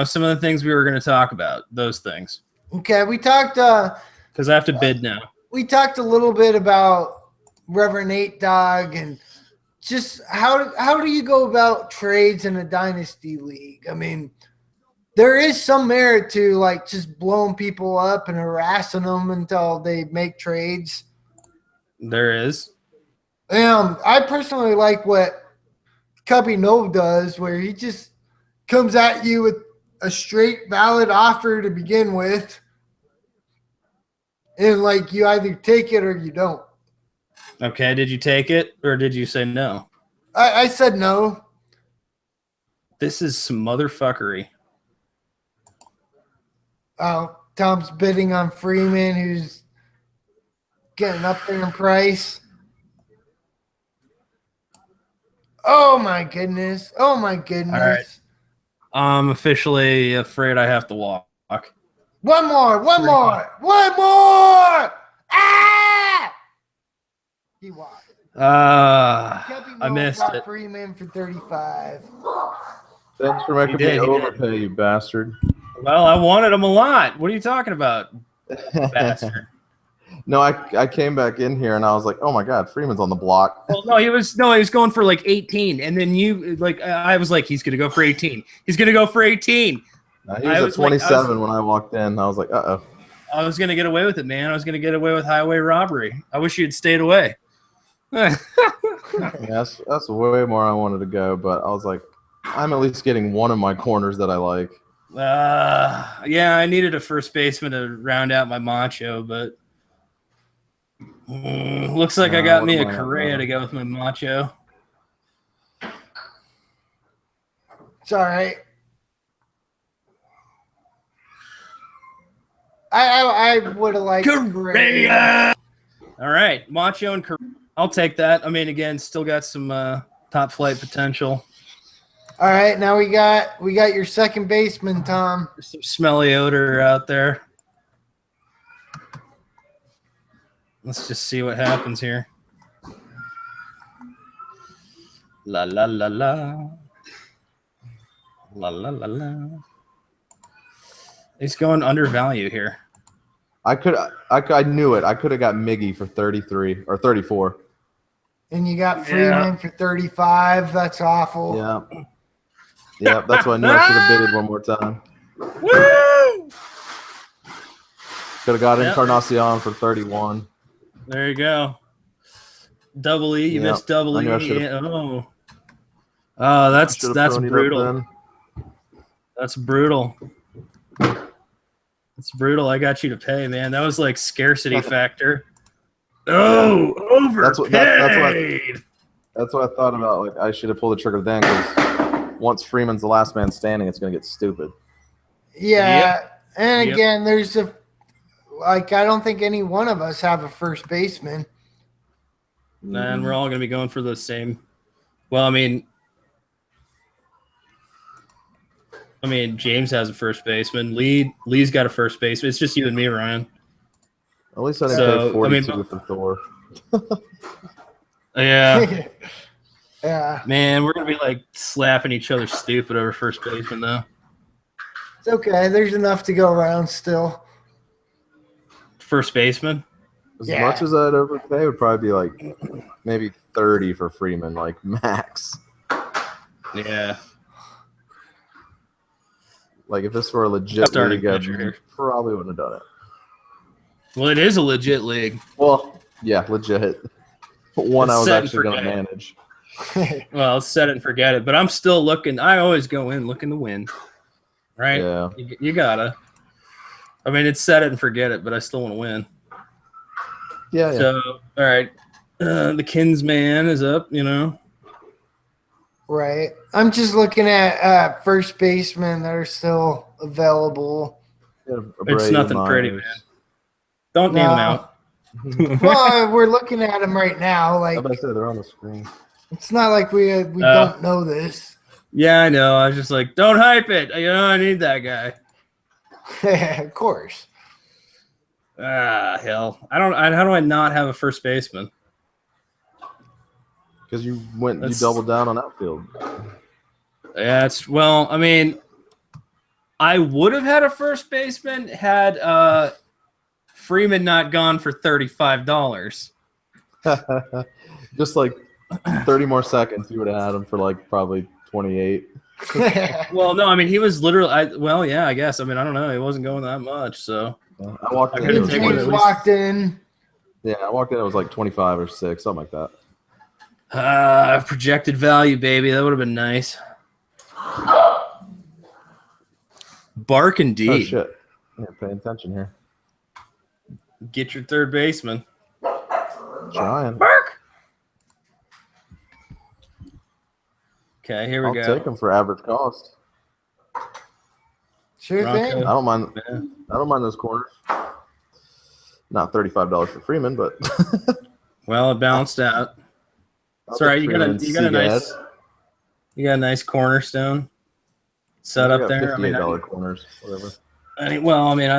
some of the things we were going to talk about, those things. Okay. We talked because I have to bid now. We talked a little bit about Reverend Nate Dogg and just how do you go about trades in a dynasty league? I mean, there is some merit to like just blowing people up and harassing them until they make trades. There is. I personally like what Cubby No does, where he just comes at you with a straight valid offer to begin with. And like you either take it or you don't. Okay. Did you take it or did you say no? I said no. This is some motherfuckery. Oh, Tom's bidding on Freeman, who's getting up there in price. Oh my goodness. Oh my goodness. All right. I'm officially afraid I have to walk. One more. Ah! He walked. I missed it. Freeman for 35. Thanks for making me overpay, you bastard. Well, I wanted him a lot. What are you talking about, bastard? No, I came back in here and I was like, oh my God, Freeman's on the block. Well, no, he was going for like 18, and then I was like, he's gonna go for 18. He's gonna go for 18. He was at 27 when I walked in. I was like, uh-oh. I was gonna get away with it, man. I was gonna get away with highway robbery. I wish you had stayed away. Yeah, that's way more I wanted to go, but I was like, I'm at least getting one of my corners that I like. Yeah, I needed a first baseman to round out my macho, but looks like I got me a Correa to go with my macho. It's all right. I would have liked Correa. All right, macho and Correa. I'll take that. I mean, again, still got some top flight potential. All right, now we got your second baseman, Tom. There's some smelly odor out there. Let's just see what happens here. La la la la. La la la la. He's going undervalue here. I knew it. I could have got Miggy for 33 or 34. And you got Freeman for 35. That's awful. Yeah. Yeah, that's why I knew I should have bidded one more time. Woo! Could have got Encarnacion for 31. There you go. Double E. You Yep. missed double I knew I E. should've- Oh, that's ponied up brutal. then. That's brutal. That's brutal. I got you to pay, man. That was like scarcity factor. Oh, overpaid. That's what I thought about. Like, I should have pulled the trigger then, because once Freeman's the last man standing, it's going to get stupid. Yeah. Yep. And again, I don't think any one of us have a first baseman. And we're all going to be going for the same. Well, I mean, James has a first baseman. Lee's got a first baseman. It's just you and me, Ryan. At least I didn't pay 42 for Thor. Yeah. Yeah. Man, we're going to be like slapping each other stupid over first baseman, though. It's okay. There's enough to go around still. First baseman? As much as I'd overpay, it would probably be like maybe 30 for Freeman, like max. Yeah. Like, if this were a legit Starting league, I pitcher here. probably wouldn't have done it. Well, it is a legit league. Well, yeah, legit. But one It's I was set and actually going to forget. manage. Well, set it and forget it. But I'm still looking. I always go in looking to win. Right? Yeah. You gotta. I mean, it's set it and forget it, but I still want to win. Yeah, yeah. So, all right. The Kinsman is up, Right. I'm just looking at first basemen that are still available. Yeah, It's Abreu, nothing pretty, Myers. man. Don't name them out. Well, we're looking at them right now. Like, How about I say they're on the screen? it's not like we don't know this. Yeah, I know. I was just like, don't hype it. I need that guy. Of course. Ah, hell. How do I not have a first baseman? Because you That's- doubled down on outfield. Yeah, I would have had a first baseman had Freeman not gone for $35. Just like 30 more seconds, you would have had him for like probably 28. Well, no, he was literally. I guess. I don't know. He wasn't going that much, so. I walked I in. could've It was taken James it like, at least. walked in. yeah, I walked in. It was like 25 or 6, something like that. Projected value, baby. That would have been nice. Bark Oh indeed. shit! Yeah, paying attention here. Get your third baseman. Trying. Bark. Okay, here we I'll go. take him for average cost. Sure Bronco. thing. I don't mind. Yeah. I don't mind those corners. Not $35 for Freeman, but Well, it balanced out. I'll It's all right. take You got Freeman a nice cornerstone set up there. $58 corners, whatever. I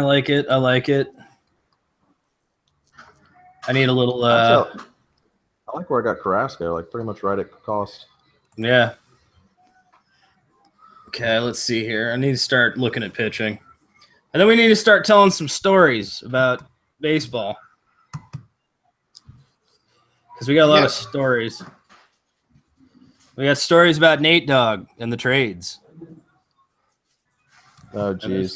like it. I like it. I need a little. I like where I got Carrasco, like pretty much right at cost. Yeah. Okay, let's see here. I need to start looking at pitching. And then we need to start telling some stories about baseball. Because we got a lot of stories. We got stories about Nate Dogg and the trades. Oh, jeez.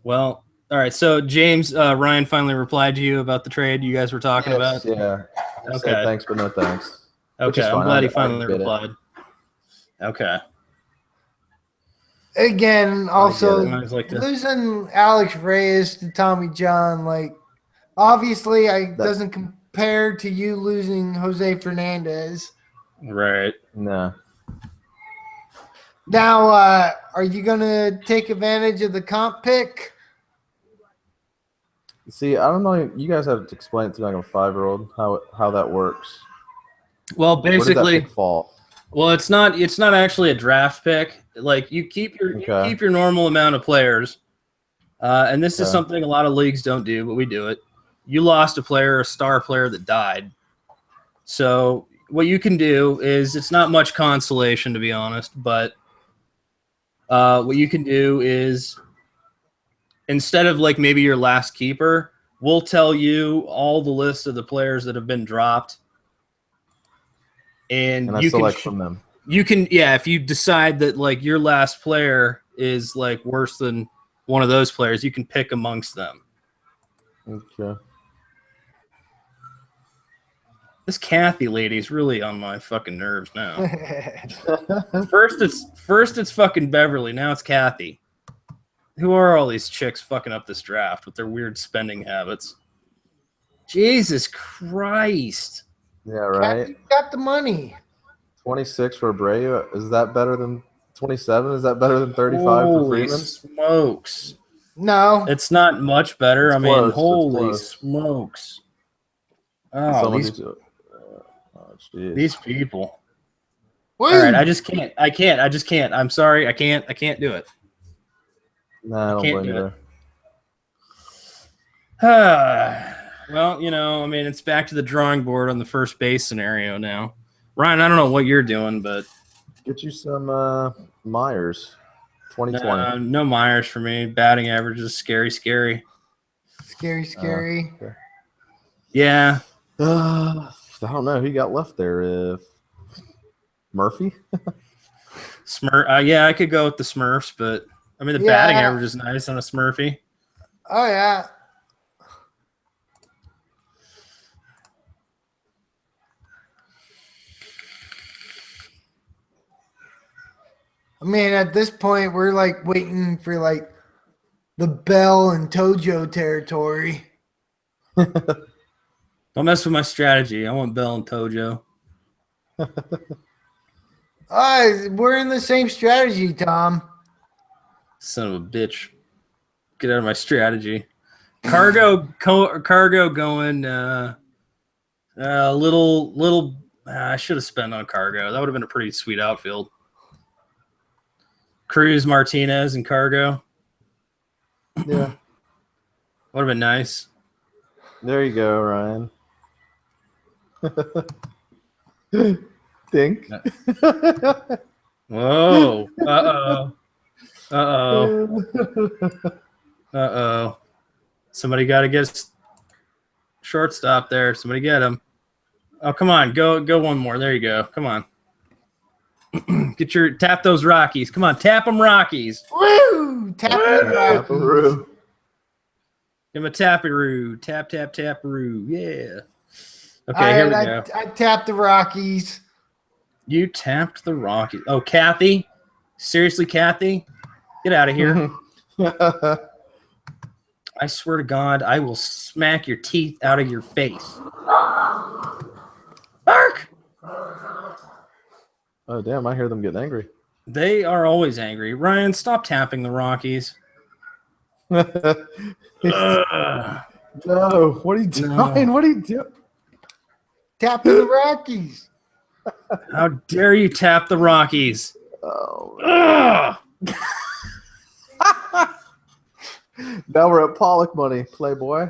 Well, all right. So, James, Ryan finally replied to you about the trade you guys were talking about. Yeah. I Okay. said thanks, but no thanks. Which Okay, is I'm fine. glad he I finally get it. replied. Okay. Again, also I always like to- losing Alex Reyes to Tommy John, like obviously, doesn't compare to you losing Jose Fernandez. Right. No. Now, are you gonna take advantage of the comp pick? See, I don't know. You guys have to explain it to like a 5-year-old how that works. Well, Where does that basically, pick fall? well, it's not actually a draft pick. Like you keep your normal amount of players, and this is Okay. something a lot of leagues don't do, but we do it. You lost a star player that died. So what you can do is, it's not much consolation, to be honest, but what you can do is, instead of like maybe your last keeper, we'll tell you all the list of the players that have been dropped and I you can select from them. You can, yeah, if you decide that like your last player is like worse than one of those players, you can pick amongst them. Okay. This Kathy lady's really on my fucking nerves now. First it's fucking Beverly, now it's Kathy. Who are all these chicks fucking up this draft with their weird spending habits? Jesus Christ. Yeah, right. Kathy's got the money. 26 for Abreu. Is that better than 27? Is that better than 35 for Holy Freeman? smokes. No. It's not much better. It's I mean, close, it's holy close. smokes. Oh, Someone these, needs to- jeez. these people. Woo! All right, I just can't. I'm sorry. I can't do it. Nah, I don't can't blame do you it. there. Well, you know, I mean, it's back to the drawing board on the first base scenario now. Ryan, I don't know what you're doing, but Get you some Myers. 2020. no Myers for me. Batting average is scary. Scary. Okay. Yeah. I don't know. Who got left there? Murphy? Smurf. Yeah, I could go with the Smurfs, but I mean, the batting average is nice on a Smurfy. Oh, yeah. I mean, at this point, we're like waiting for like the Bell and Tojo territory. Don't mess with my strategy. I want Bell and Tojo. We're in the same strategy, Tom. Son of a bitch. Get out of my strategy. Cargo going little I should have spent on Cargo. That would have been a pretty sweet outfield. Cruz, Martinez, and Cargo. Yeah. Would have been nice. There you go, Ryan. Think. Whoa. Uh-oh. Somebody got to get shortstop there. Somebody get him. Oh, come on. Go one more. There you go. Come on. Tap those Rockies. Come on. Tap them Rockies. Woo! Tap the Rockies. Give him a taparoo. Tap, tap, taparoo. Yeah. Okay, All here we right, go. I tapped the Rockies. You tapped the Rockies. Oh, Kathy? Seriously, Kathy? Get out of here. I swear to God, I will smack your teeth out of your face. Bark! Oh, damn. I hear them getting angry. They are always angry. Ryan, stop tapping the Rockies. No. What are you doing? No. What are you doing? Tapping the Rockies. How dare you tap the Rockies? Oh, now we're at Pollock money, Playboy.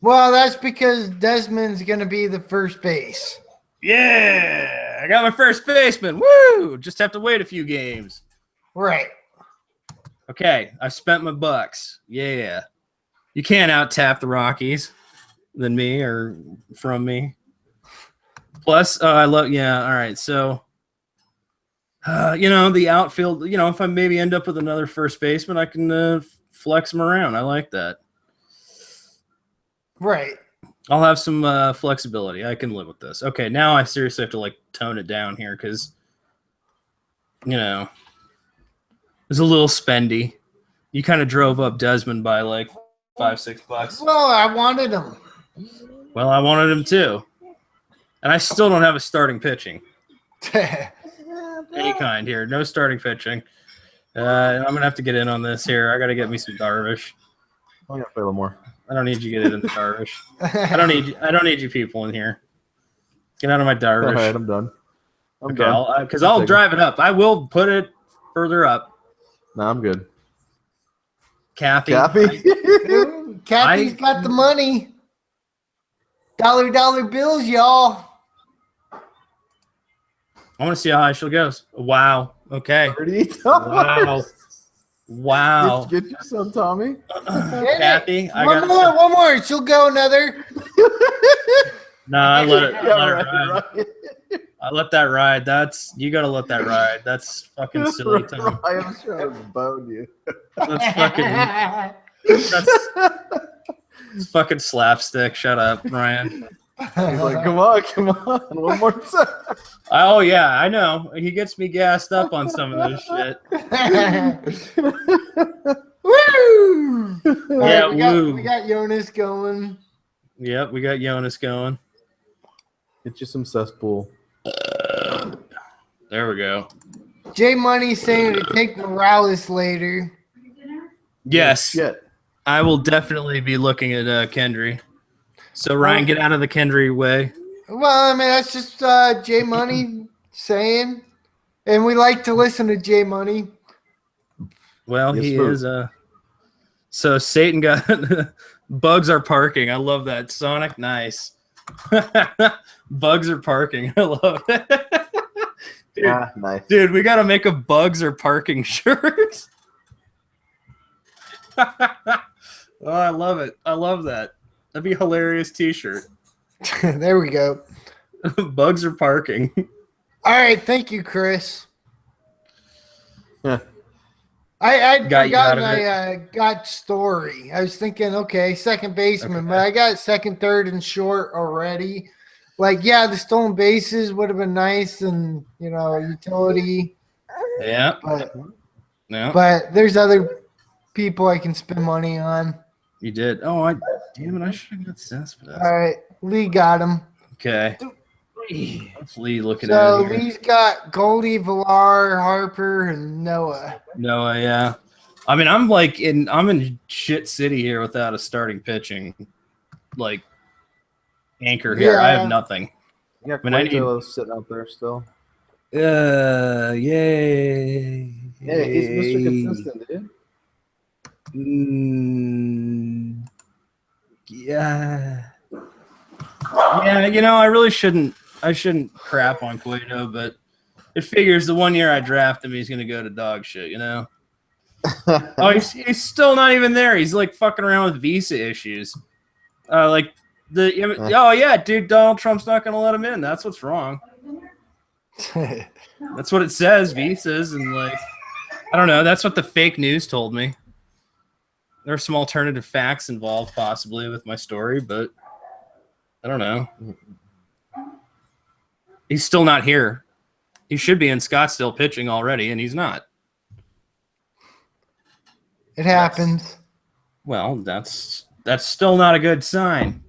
Well, that's because Desmond's going to be the first base. Yeah, I got my first baseman. Woo! Just have to wait a few games. Right. Okay, I've spent my bucks. Yeah. You can't out-tap the Rockies than me or from me. Plus, I love, yeah, all right. So, the outfield, if I maybe end up with another first baseman, I can flex them around. I like that. Right. I'll have some flexibility. I can live with this. Okay, now I seriously have to, tone it down here because, it's a little spendy. You kind of drove up Desmond by, $5-6. Well, I wanted him. Well, I wanted him too. And I still don't have a starting pitching. Any kind here. No starting pitching. I'm going to have to get in on this here. I got to get me some Darvish. I got to play a little more. I don't need you to get into Darvish. I don't need you people in here. Get out of my Darvish. All right, I'm done. I'm Okay, done. because I'll drive it up. I will put it further up. No, I'm good. Kathy. Kathy's got the money. Dollar bills, y'all. I want to see how high she goes. Wow. Okay. $30. Wow. Get you some, Tommy. Kathy, One more. She'll go another. No, I let it. Yeah, right. I let that ride. You gotta let that ride. That's fucking silly, Tom. I am trying to bone you. That's fucking slapstick. Shut up, Ryan. He's like, come on, one more time. Oh yeah, I know. He gets me gassed up on some of this shit. Woo! Yeah, All right, woo. we got Jonas going. Yep, we got Jonas going. Get you some cesspool. There we go. J Money saying to take Morales later. Yes, Shit. I will definitely be looking at Kendry. So Ryan, get out of the Kendry way. Well, I mean, that's just J Money saying. And we like to listen to J Money. Well, Yes, he sir. is. So Satan got bugs are parking. I love that. Sonic, nice. Bugs are parking. I love it. Nice. Dude, we got to make a bugs are parking shirt. Oh, I love it. I love that. That'd be a hilarious t-shirt. There we go. Bugs are parking. All right. Thank you, Chris. Yeah. I'd Got you out forgotten of it. I got Story. I was thinking, okay, second baseman, but I got second, third, and short already. Like, yeah, the stolen bases would have been nice and, utility. Yeah. But Yeah. but there's other people I can spend money on. You did. Oh, damn it. I should have got Cespedes. All right. Lee got him. Okay. What's Lee looking So at here? Lee's got Goldie, Villar, Harper, and Noah. Noah, yeah. I mean, I'm in shit city here without a starting pitching like anchor here. Yeah. I have nothing. Yeah, I mean, Cueto's sitting out there still. Yay. Yeah, he's Mr. Consistent, dude. Yeah. Yeah, I really shouldn't crap on Cueto, but it figures the 1 year I draft him, he's gonna go to dog shit, Oh, he's still not even there. He's like fucking around with visa issues. Oh yeah, dude, Donald Trump's not gonna let him in. That's what's wrong. That's what it says, visas, and like I don't know. That's what the fake news told me. There are some alternative facts involved, possibly, with my story, but I don't know. He's still not here. He should be in Scottsdale pitching already, and he's not. It happens. Well, that's still not a good sign.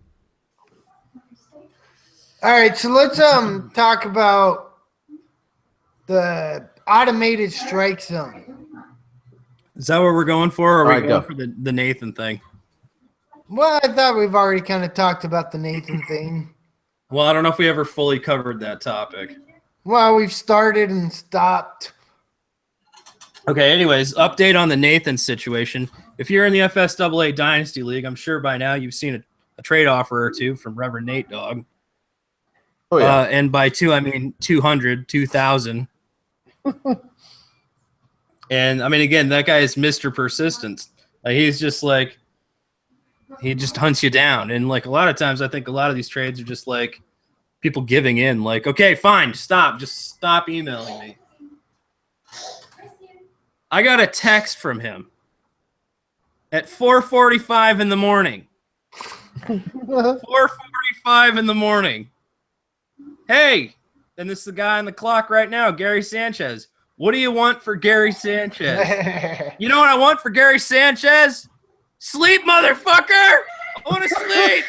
All right, so let's talk about the automated strike zone. Is that what we're going for, or are All we right, going go. for the Nathan thing? Well, I thought we've already kind of talked about the Nathan thing. Well, I don't know if we ever fully covered that topic. Well, we've started and stopped. Okay, anyways, update on the Nathan situation. If you're in the FSAA Dynasty League, I'm sure by now you've seen a trade offer or two from Reverend Nate Dogg. Oh, yeah. And by two, I mean 200, 2,000. And, I mean, again, that guy is Mr. Persistence. He's just like, he just hunts you down. And, like, a lot of times I think a lot of these trades are just, like, people giving in. Like, okay, fine, stop. Just stop emailing me. I got a text from him at 4:45 in the morning. 4:45 in the morning. Hey, and this is the guy on the clock right now, Gary Sanchez. What do you want for Gary Sanchez? You know what I want for Gary Sanchez? Sleep, motherfucker! I want to sleep!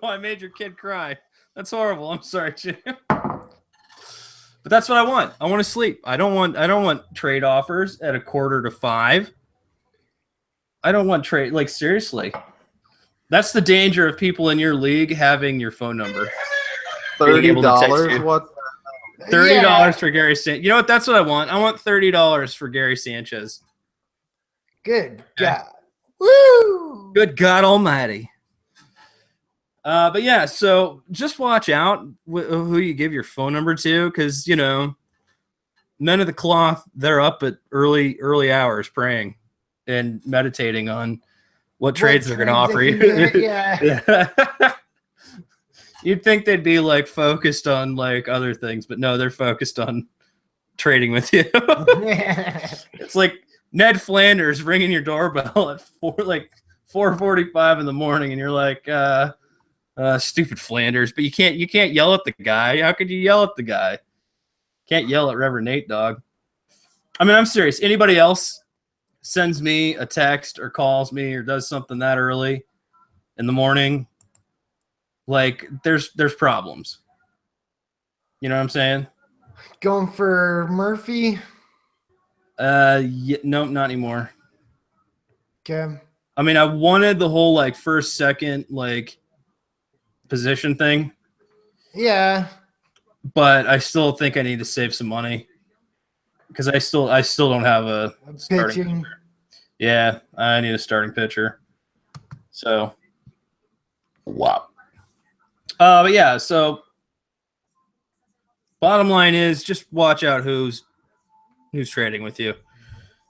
Oh, I made your kid cry. That's horrible. I'm sorry, Jim. But that's what I want. I want to sleep. I don't want trade offers at 4:45. I don't want trade. Like, seriously. That's the danger of people in your league having your phone number. Being able to text $30? you. What? $30 for Gary Sanchez. You know what? That's what I want. I want $30 for Gary Sanchez. Good God. Woo! Good God Almighty. But yeah, so just watch out who you give your phone number to, because men of the cloth, they're up at early hours praying and meditating on what trades they're going to offer you. Yeah. Yeah. You'd think they'd be like focused on like other things, but no, they're focused on trading with you. It's like Ned Flanders ringing your doorbell at 4:45 in the morning, and you're like, stupid Flanders. But you can't yell at the guy. How could you yell at the guy? Can't yell at Reverend Nate, dog. I mean, I'm serious. Anybody else sends me a text or calls me or does something that early in the morning, like there's problems. You know what I'm saying? Going for Murphy. Yeah, no, not anymore. Okay. I mean, I wanted the whole like first, second, like position thing, Yeah. but I still think I need to save some money because I still don't have a starting Pitching. pitcher. Yeah, I need a starting pitcher. So, wow. But yeah, so bottom line is just watch out who's trading with you.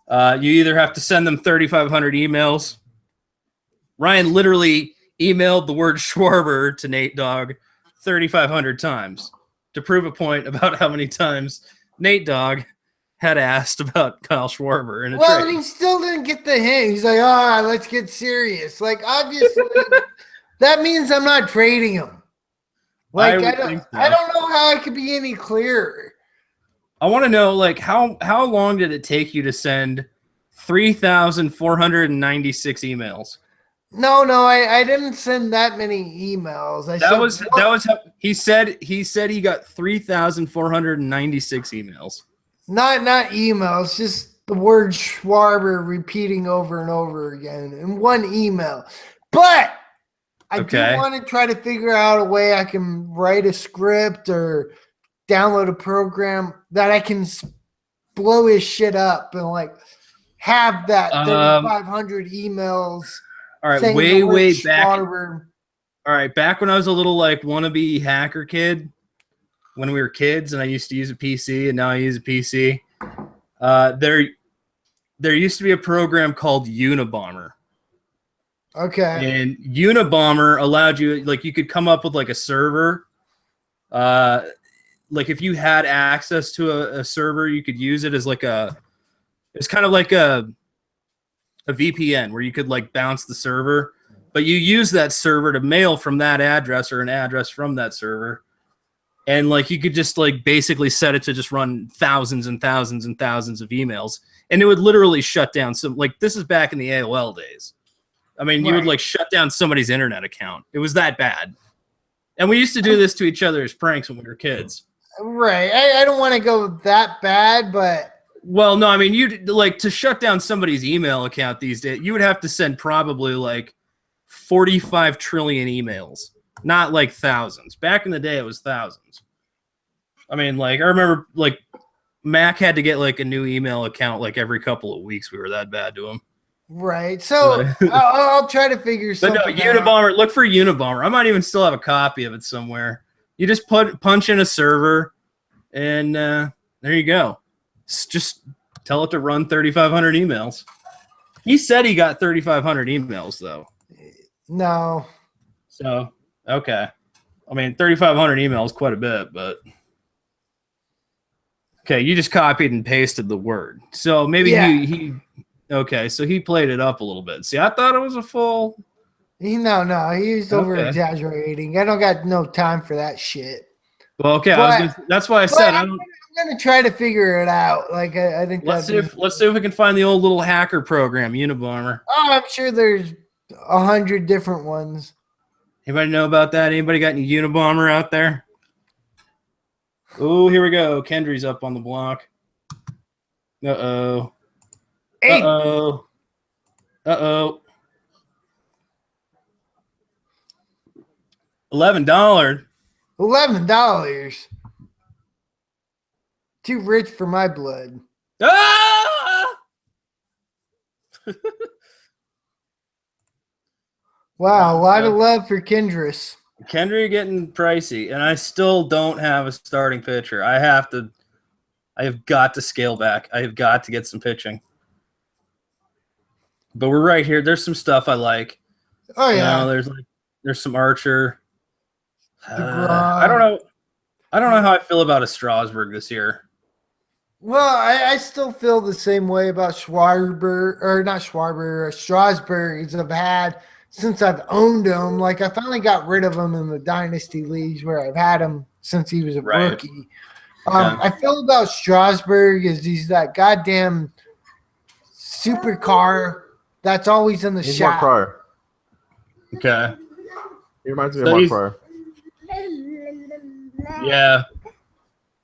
You either have to send them 3,500 emails. Ryan literally emailed the word Schwarber to Nate Dogg 3,500 times to prove a point about how many times Nate Dogg had asked about Kyle Schwarber in a Well, trade. he still didn't get the hint. He's like, all right, let's get serious. Like, obviously, that means I'm not trading him. Like, would I don't think so. know how I could be any clearer. I want to know, like, how long did it take you to send 3,496 emails? No, I didn't send that many emails. That was how he said he got 3,496 emails. Not emails, just the word Schwarber repeating over and over again in one email. But I do want to try to figure out a way I can write a script or download a program that I can blow his shit up and like have that 3,500 emails. All right, way back. Schwarber. All right, back when I was a little like wannabe hacker kid, when we were kids, and I used to use a PC, and now I use a PC. There used to be a program called Unabomber. Okay. And Unabomber allowed you, like, you could come up with like a server. Like if you had access to a server, you could use it as like it's kind of like a VPN where you could like bounce the server, but you use that server to mail from that address or an address from that server. And like you could just like basically set it to just run thousands and thousands and thousands of emails. And it would literally shut down some, like, this is back in the AOL days. I mean, you would like shut down somebody's internet account. It was that bad. And we used to do this to each other as pranks when we were kids. Right. I don't want to go that bad, but. Well, no, I mean, you'd like to shut down somebody's email account these days. You would have to send probably like 45 trillion emails, not like thousands. Back in the day, it was thousands. I mean, like, I remember like Mac had to get like a new email account like every couple of weeks. We were that bad to him. Right. So I'll try to figure something out. But no, Unabomber, look for Unabomber. I might even still have a copy of it somewhere. You just punch in a server, and there you go. Just tell it to run 3,500 emails. He said he got 3,500 emails, though. No. So, okay. I mean, 3,500 emails, quite a bit, but... Okay, you just copied and pasted the word. So maybe he okay, so he played it up a little bit. See, I thought it was a full... No, he's over-exaggerating. I don't got no time for that shit. Well, okay, that's why I said I'm gonna try to figure it out. Like I think let's see if we can find the old little hacker program, Unabomber. Oh, I'm sure there's 100 different ones. Anybody know about that? Anybody got any Unabomber out there? Oh, here we go. Kendry's up on the block. Uh-oh. Hey. Uh-oh. Uh-oh. $11. $11. Too rich for my blood. Ah! Wow, a lot of love for Kendris. Kendry getting pricey, and I still don't have a starting pitcher. I have got to scale back. I have got to get some pitching. But we're right here. There's some stuff I like. Oh yeah. There's some Archer. I don't know. I don't know how I feel about a Strasburg this year. Well, I still feel the same way about Strasburg as I've had since I've owned him. Like, I finally got rid of him in the dynasty leagues where I've had him since he was a Right. rookie. Yeah. I feel about Strasburg is he's that goddamn supercar that's always in the He's Mark shop. Pryor. Okay. He reminds me So of Mark he's- Pryor. Yeah.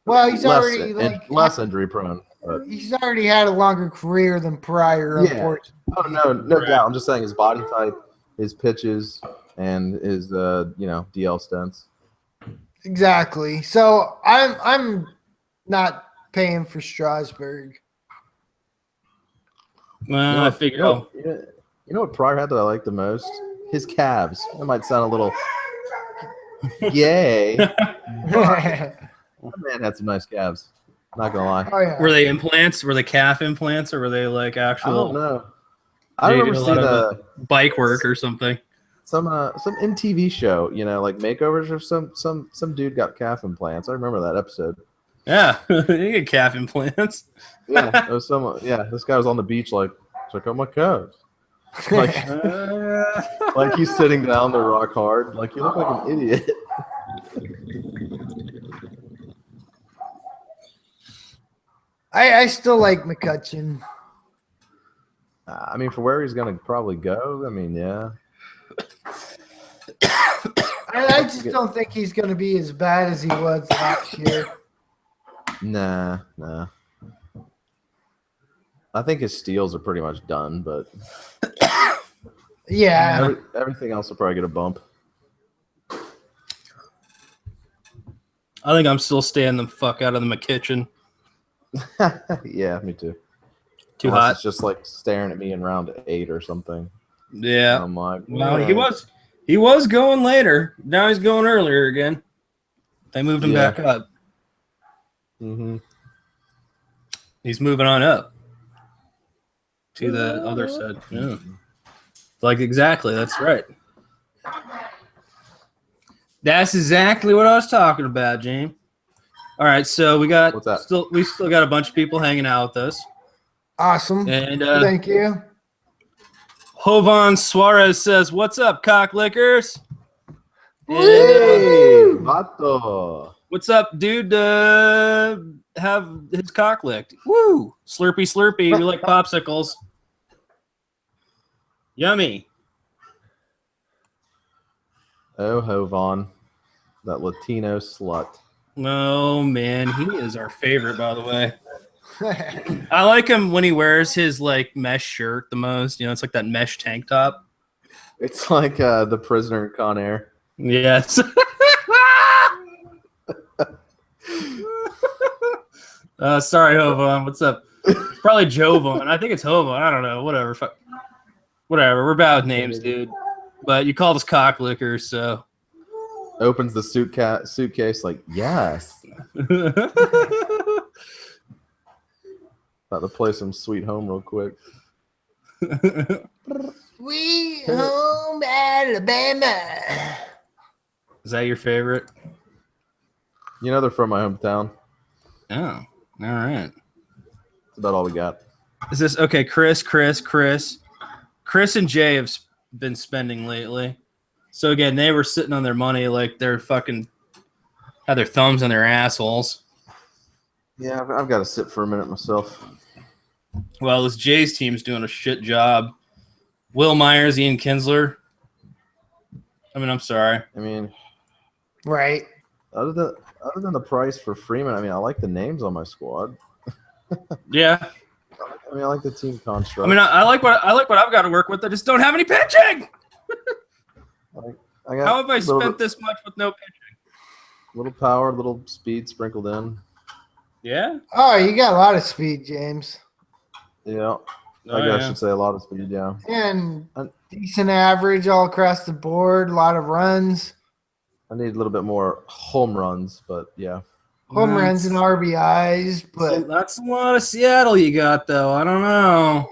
Well, he's already Less injury prone. But he's already had a longer career than Pryor, Yeah. unfortunately. oh no Right. doubt. I'm just saying his body type, his pitches, and his DL stints. Exactly. So I'm not paying for Strasburg. Well, I figured. You know what Pryor had that I like the most? His calves. That might sound a little yay. That man had some nice calves. Not gonna lie. Oh yeah. Were they implants? Were they calf implants, or were they like I don't actual know. I They remember did a seeing lot bike work or something? some MTV show, like makeovers or some dude got calf implants. I remember that episode. Yeah, you get calf implants. Yeah, it was this guy was on the beach like, check out my calves. Like, like he's sitting down to rock hard. Like, you look like an idiot. I still like McCutcheon. I mean, for where he's gonna probably go, I mean, yeah. I just don't think he's going to be as bad as he was last year. Nah. I think his steals are pretty much done, but Yeah. everything else will probably get a bump. I think I'm still staying the fuck out of the McKitchen. Yeah, me too. Too Unless hot. It's just like staring at me in round 8 or something. Yeah. I'm like, Well, yeah. he was going later. Now he's going earlier again. They moved him Yeah. back up. Mm-hmm. He's moving on up to the other side. Yeah. Like exactly. That's right. That's exactly what I was talking about, James. All right, so we got What's that? still got a bunch of people hanging out with us, Awesome. and Thank you. Jovan Suarez says, "What's up, cocklickers?" And, Hey, vato. what's up, dude? Have his cock licked. Woo! Slurpy, slurpy. We like popsicles. Yummy. Oh, Jovan, that Latino slut. Oh man, he is our favorite, by the way. I like him when he wears his like mesh shirt the most. It's like that mesh tank top. It's like the prisoner in Con Air. Yes. Sorry, Jovan. What's up? It's probably Jovan. I think it's Jovan. I don't know. Whatever. Whatever. We're bad with names, dude. But you called us cocklickers, so. Opens the suitcase like, yes. About to play some Sweet Home real quick. Sweet home Alabama. Is that your favorite? They're from my hometown. Oh, all right. That's about all we got. Is this okay? Chris and Jay have been spending lately. So again, they were sitting on their money like they're fucking had their thumbs in their assholes. Yeah, I've got to sit for a minute myself. Well, this Jay's team's doing a shit job. Will Myers, Ian Kinsler. I mean, I'm sorry. I mean, Right. other than the price for Freeman, I mean, I like the names on my squad. Yeah. I mean, I like the team construct. I mean, I like what I've got to work with. I just don't have any pitching. I got How have I little spent this much with no pitching? little power, little speed sprinkled in. Yeah. Oh, you got a lot of speed, James. Yeah, Oh, I yeah. should say a lot of speed. Yeah, And decent average all across the board. A lot of runs. I need a little bit more home runs, but yeah. Home runs and RBIs. But That's a lot of Seattle you got, though. I don't know.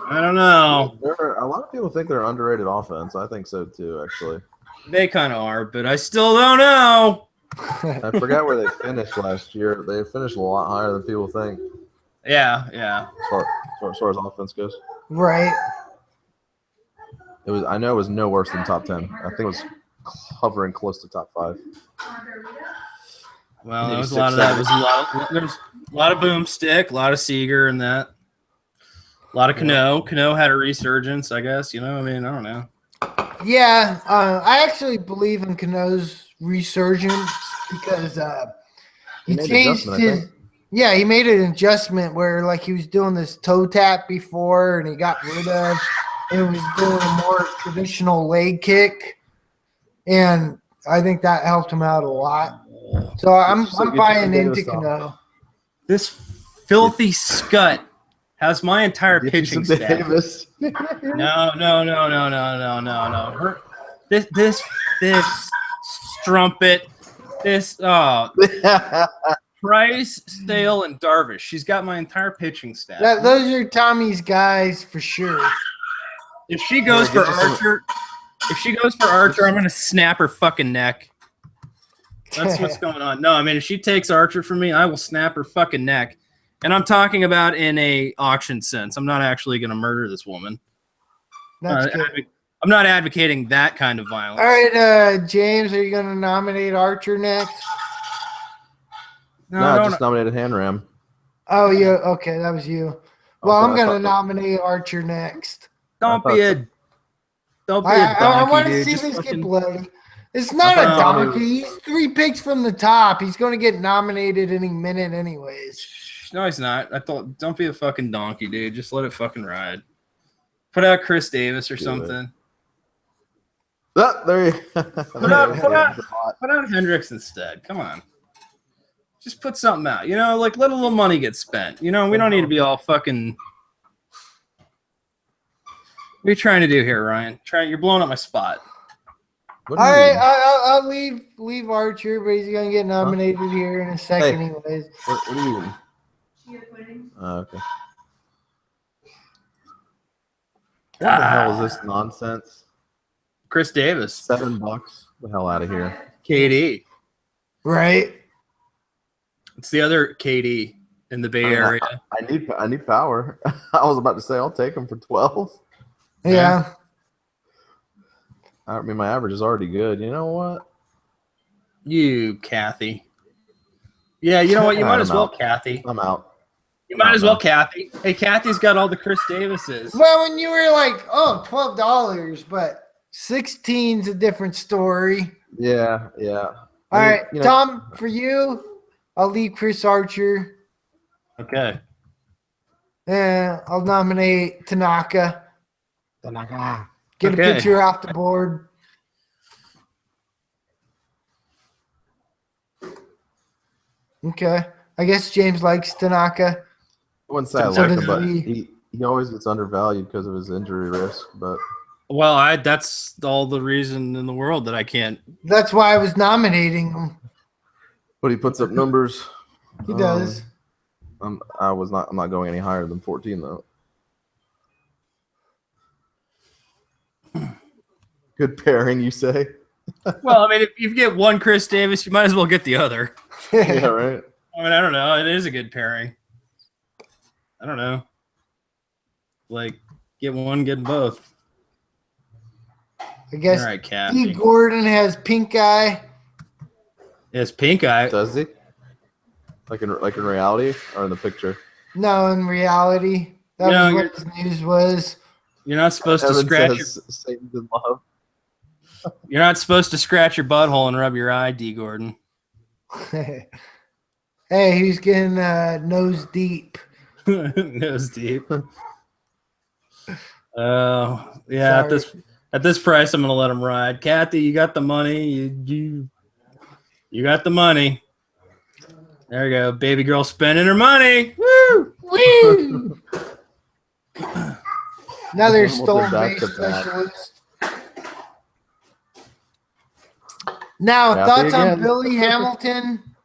A lot of people think they're underrated offense. I think so too, actually. They kind of are, but I still don't know. I forgot where they finished last year. They finished a lot higher than people think Yeah. as far as offense goes. Right. It was. I know it was no worse than top 10. I think it was hovering close to top 5. Well, there Maybe was a lot of 6, that. There's a lot of Boomstick, a lot of Seager, and that. A lot of Cano. Cano had a resurgence, I guess. I mean, I don't know. Yeah, I actually believe in Cano's resurgence because he He made an changed adjustment, I his. think. Yeah, he made an adjustment where like he was doing this toe tap before, and he got rid of. And was doing a more traditional leg kick, and I think that helped him out a lot. So I'm buying into Cano. This filthy scut has my entire pitching staff. Davis. No. This strumpet, this Price, Stale, and Darvish. She's got my entire pitching staff. Those are Tommy's guys for sure. If she goes for Archer, I'm gonna snap her fucking neck. That's what's going on. No, I mean if she takes Archer from me, I will snap her fucking neck. And I'm talking about in a auction sense. I'm not actually gonna murder this woman. That's good. I'm not advocating that kind of violence. All right, James, are you gonna nominate Archer next? No, I just nominated Handram. Oh, yeah. Okay, that was you. Well, I'm gonna nominate Archer next. Don't be a donkey, I want to dude. see this get bloody. It's not a donkey. He's 3 picks from the top. He's going to get nominated any minute anyways. No, he's not. Don't be a fucking donkey, dude. Just let it fucking ride. Put out Chris Davis or something. There you Put out Hendricks instead. Come on. Just put something out. Like let a little money get spent. We don't need to be all fucking. What are you trying to do here, Ryan? You're blowing up my spot. All right, I'll leave Archer, but he's gonna get nominated here in a second, anyways. What are you eating? Okay. What the hell is this nonsense? Chris Davis. $7. The hell out of here. KD. Right. It's the other KD in the Bay Area. I need power. I was about to say I'll take him for 12. Yeah. I mean, my average is already good. You know what? You, Kathy. Yeah, you know what? You might as well, Kathy. I'm out. You might as well, Kathy. Hey, Kathy's got all the Chris Davises. Well, when you were like, $12, but 16's a different story. Yeah. All right, Tom, for you, I'll leave Chris Archer. Okay. And I'll nominate Tanaka. Get a picture off the board. Okay. I guess James likes Tanaka. I wouldn't say I like him, but he always gets undervalued because of his injury risk. But that's all the reason in the world that I can't. That's why I was nominating him. But he puts up numbers. He does. I'm not going any higher than 14 though. Good pairing, you say? Well, I mean, if you get one Chris Davis, you might as well get the other. Yeah, right. I mean, I don't know. It is a good pairing. I don't know. Like, get one, get both. I guess all right, Kathy. Steve Gordon has pink eye. Yes, pink eye. Does he? Like in reality or in the picture? No, in reality. That was what his news was. You're not supposed to scratch Satan's in love. You're not supposed to scratch your butthole and rub your eye, D. Gordon. Hey, he's getting nose deep. Nose deep. Yeah. Sorry. At this price, I'm gonna let him ride. Kathy, you got the money. You got the money. There you go, baby girl spending her money. Woo! Woo! Another stolen base specialist. Now, thoughts on Billy Hamilton?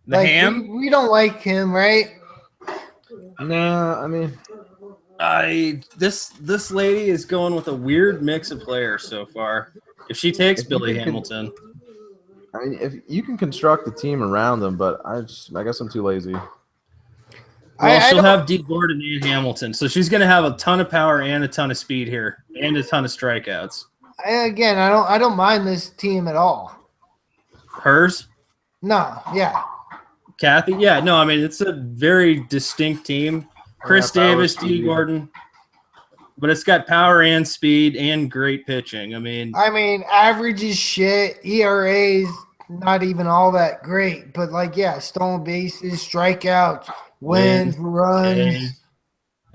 The Ham? We don't like him, right? Nah, I mean, This lady is going with a weird mix of players so far. If she takes If you Billy can- Hamilton, I mean, if you can construct a team around them, but I guess I'm too lazy. well, she'll don't- have D. Gordon and Hamilton, so she's going to have a ton of power and a ton of speed here, and a ton of strikeouts. I don't mind this team at all. Hers, No, yeah. Kathy, yeah, no, I mean it's a very distinct team. Chris Yeah, power, Davis, D. speed. Gordon, but it's got power and speed and great pitching. I mean, Average is shit. ERA's not even all that great, but stolen bases, strikeouts, wins, runs.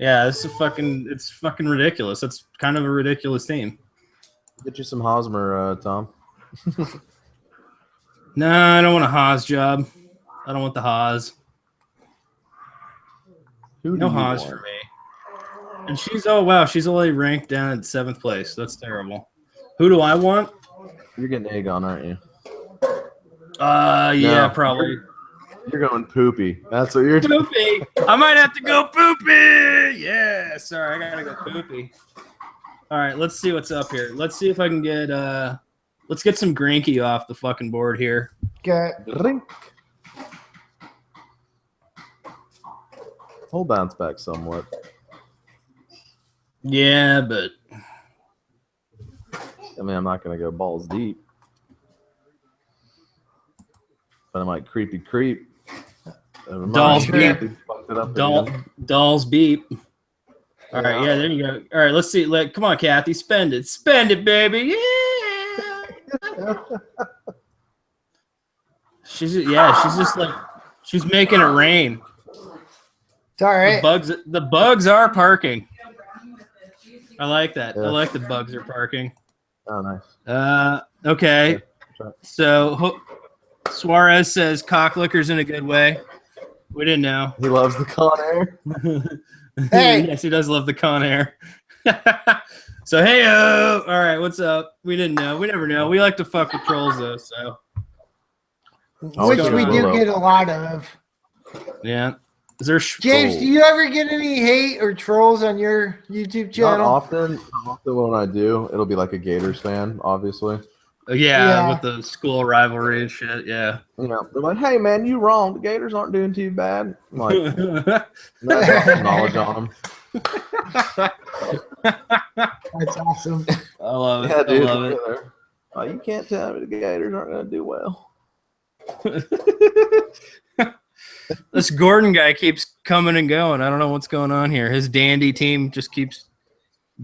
yeah, it's fucking ridiculous. That's kind of a ridiculous team. Get you some Hosmer, Tom. Nah, I don't want a Haas job. I don't want the Haas. Who No do you Haas want? for me. And she's only ranked down at 7th place. That's terrible. Who do I want? You're getting egg on, aren't you? Yeah, No, probably. You're going poopy. That's what you're doing. Poopy. I might have to go poopy. Yeah, sorry, I gotta go poopy. All right, let's see what's up here. Let's see if I can get let's get some Grinky off the fucking board here. Okay. Rink. He'll bounce back somewhat. Yeah, but I mean, I'm not going to go balls deep. But I might creepy creep. Never mind. Dolls beep. Fucked it up again. Dolls beep. All right, yeah, there you go. All right, let's see. Come on, Kathy, spend it, baby. Yeah. She's just like she's making it rain. It's all right. The bugs are parking. I like that. Yeah. I like the bugs are parking. Oh, nice. Okay. Yeah. So Suarez says cocklickers in a good way. We didn't know. He loves the Con Air. Hey. Yes, he does love the Con Air. So hey, all right, what's up? We didn't know. We never know. We like to fuck with trolls though. So Which we do get a lot of. yeah. Is there James, do you ever get any hate or trolls on your YouTube Not channel? often. When I do, it'll be like a Gators fan, obviously. Yeah, with the school rivalry and shit. Yeah. You know, they're like, "Hey, man, you wrong. The Gators aren't doing too bad." I'm like, no knowledge on them. That's awesome. I love it. Yeah, dude. I love it. Oh, you can't tell me the Gators aren't going to do well. This Gordon guy keeps coming and going. I don't know what's going on here. His dandy team just keeps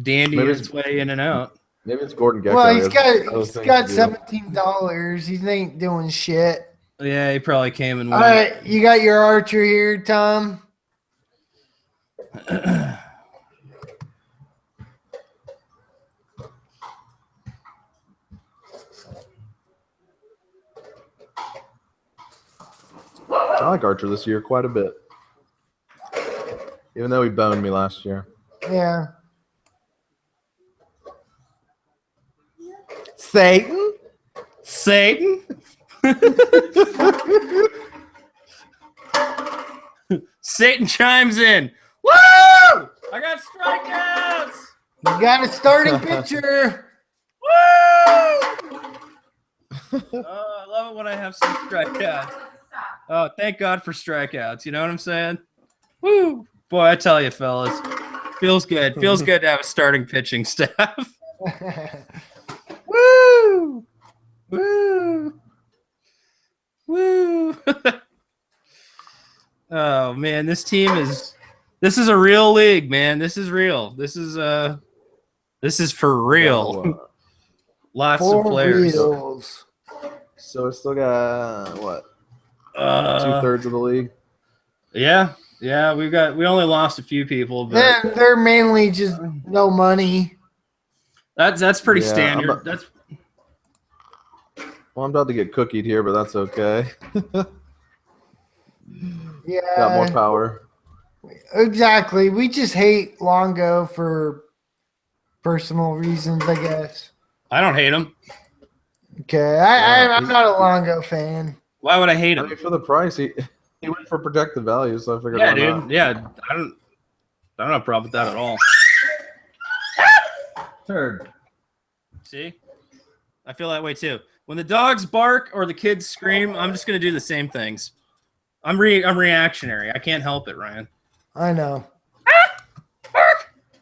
dandying its way in and out. Maybe it's Gordon Gecko. Well, He he's has other got things to do. $17. He ain't doing shit. Yeah, he probably came and All went. right, you got your Archer here, Tom. I like Archer this year quite a bit. Even though he boned me last year. Yeah. Satan? Satan? Satan chimes in. Woo! I got strikeouts! You got a starting pitcher. Woo! Oh, I love it when I have some strikeouts. Oh, thank God for strikeouts. You know what I'm saying? Woo! Boy, I tell you, fellas, feels good. Feels good to have a starting pitching staff. Woo! Woo! Woo! Oh man, this is a real league, man. This is real. This is for real. Lots of players. Reals. So it's still got what? 2/3 of the league. Yeah, we only lost a few people, but They're mainly just no money. that's pretty Yeah, standard. Well, I'm about to get cookied here, but that's okay. Yeah. Got more power. Exactly. We just hate Longo for personal reasons, I guess. I don't hate him. Okay. I'm not a Longo fan. Why would I hate I him? mean, for the price, he went for projected value, so I figured. Yeah, why dude. not? Yeah, I I don't have a problem with that at all. Third. See? I feel that way too. When the dogs bark or the kids scream, I'm just going to do the same things. I'm reactionary. I can't help it, Ryan. I know.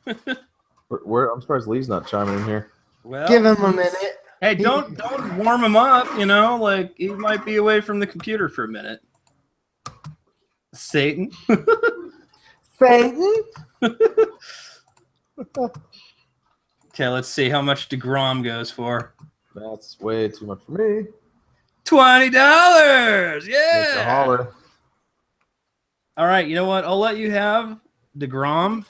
I'm surprised Lee's not chiming in here. Well, Give him a minute. hey, don't warm him up, you know? Like, he might be away from the computer for a minute. Satan. Satan? Okay, let's see how much DeGrom goes for. That's way too much for me. $20. Make a Yeah. holler. All right, you know what? I'll let you have DeGrom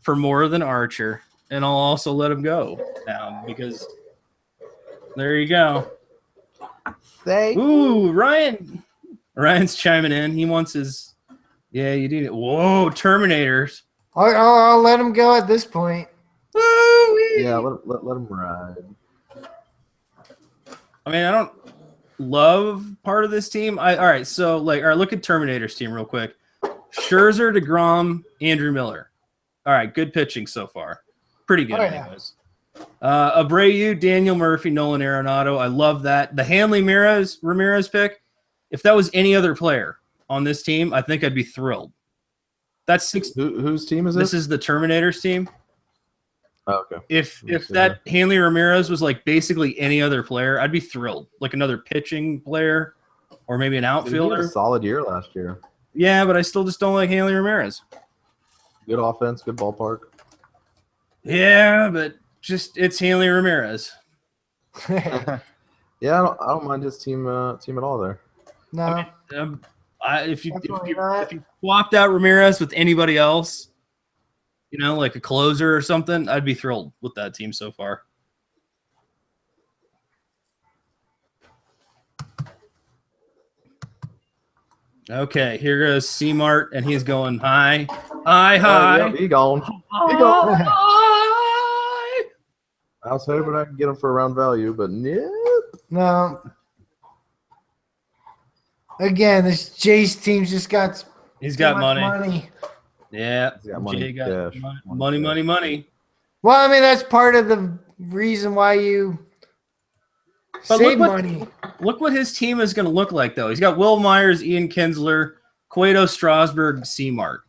for more than Archer, and I'll also let him go now because there you go. Satan? Ooh, Ryan's chiming in. He wants his. Yeah, you do. Whoa, Terminators. I'll let him go at this point. Woo-wee. Yeah, let him ride. I mean, I don't love part of this team. All right, so all right, look at Terminator's team real quick. Scherzer, DeGrom, Andrew Miller. All right, good pitching so far. Pretty good, anyways. Abreu, Daniel Murphy, Nolan Arenado. I love that. The Hanley Ramirez pick. If that was any other player on this team, I think I'd be thrilled. That's six. Whose team is this? This is the Terminators team. Oh, okay. If that Hanley Ramirez was like basically any other player, I'd be thrilled. Like another pitching player or maybe an He had outfielder. a solid year last year. Yeah, but I still just don't like Hanley Ramirez. Good offense, good ballpark. Yeah, but just it's Hanley Ramirez. Yeah, I don't mind his team at all there. No. If you Definitely not. if you swapped out Ramirez with anybody else, you know, like a closer or something, I'd be thrilled with that team so far. Okay, here goes C-Mart, and he's going high. High. Yeah, he gone. High. I was hoping I could get him for around value, but yeah. No. Again, this Jace team's just got He's too got much money. money. Yeah. He's got money, Jay got cash, money. Well, I mean, that's part of the reason why you But save look money. Look what his team is going to look like, though. He's got Will Myers, Ian Kinsler, Cueto, Strasburg, C-Mart.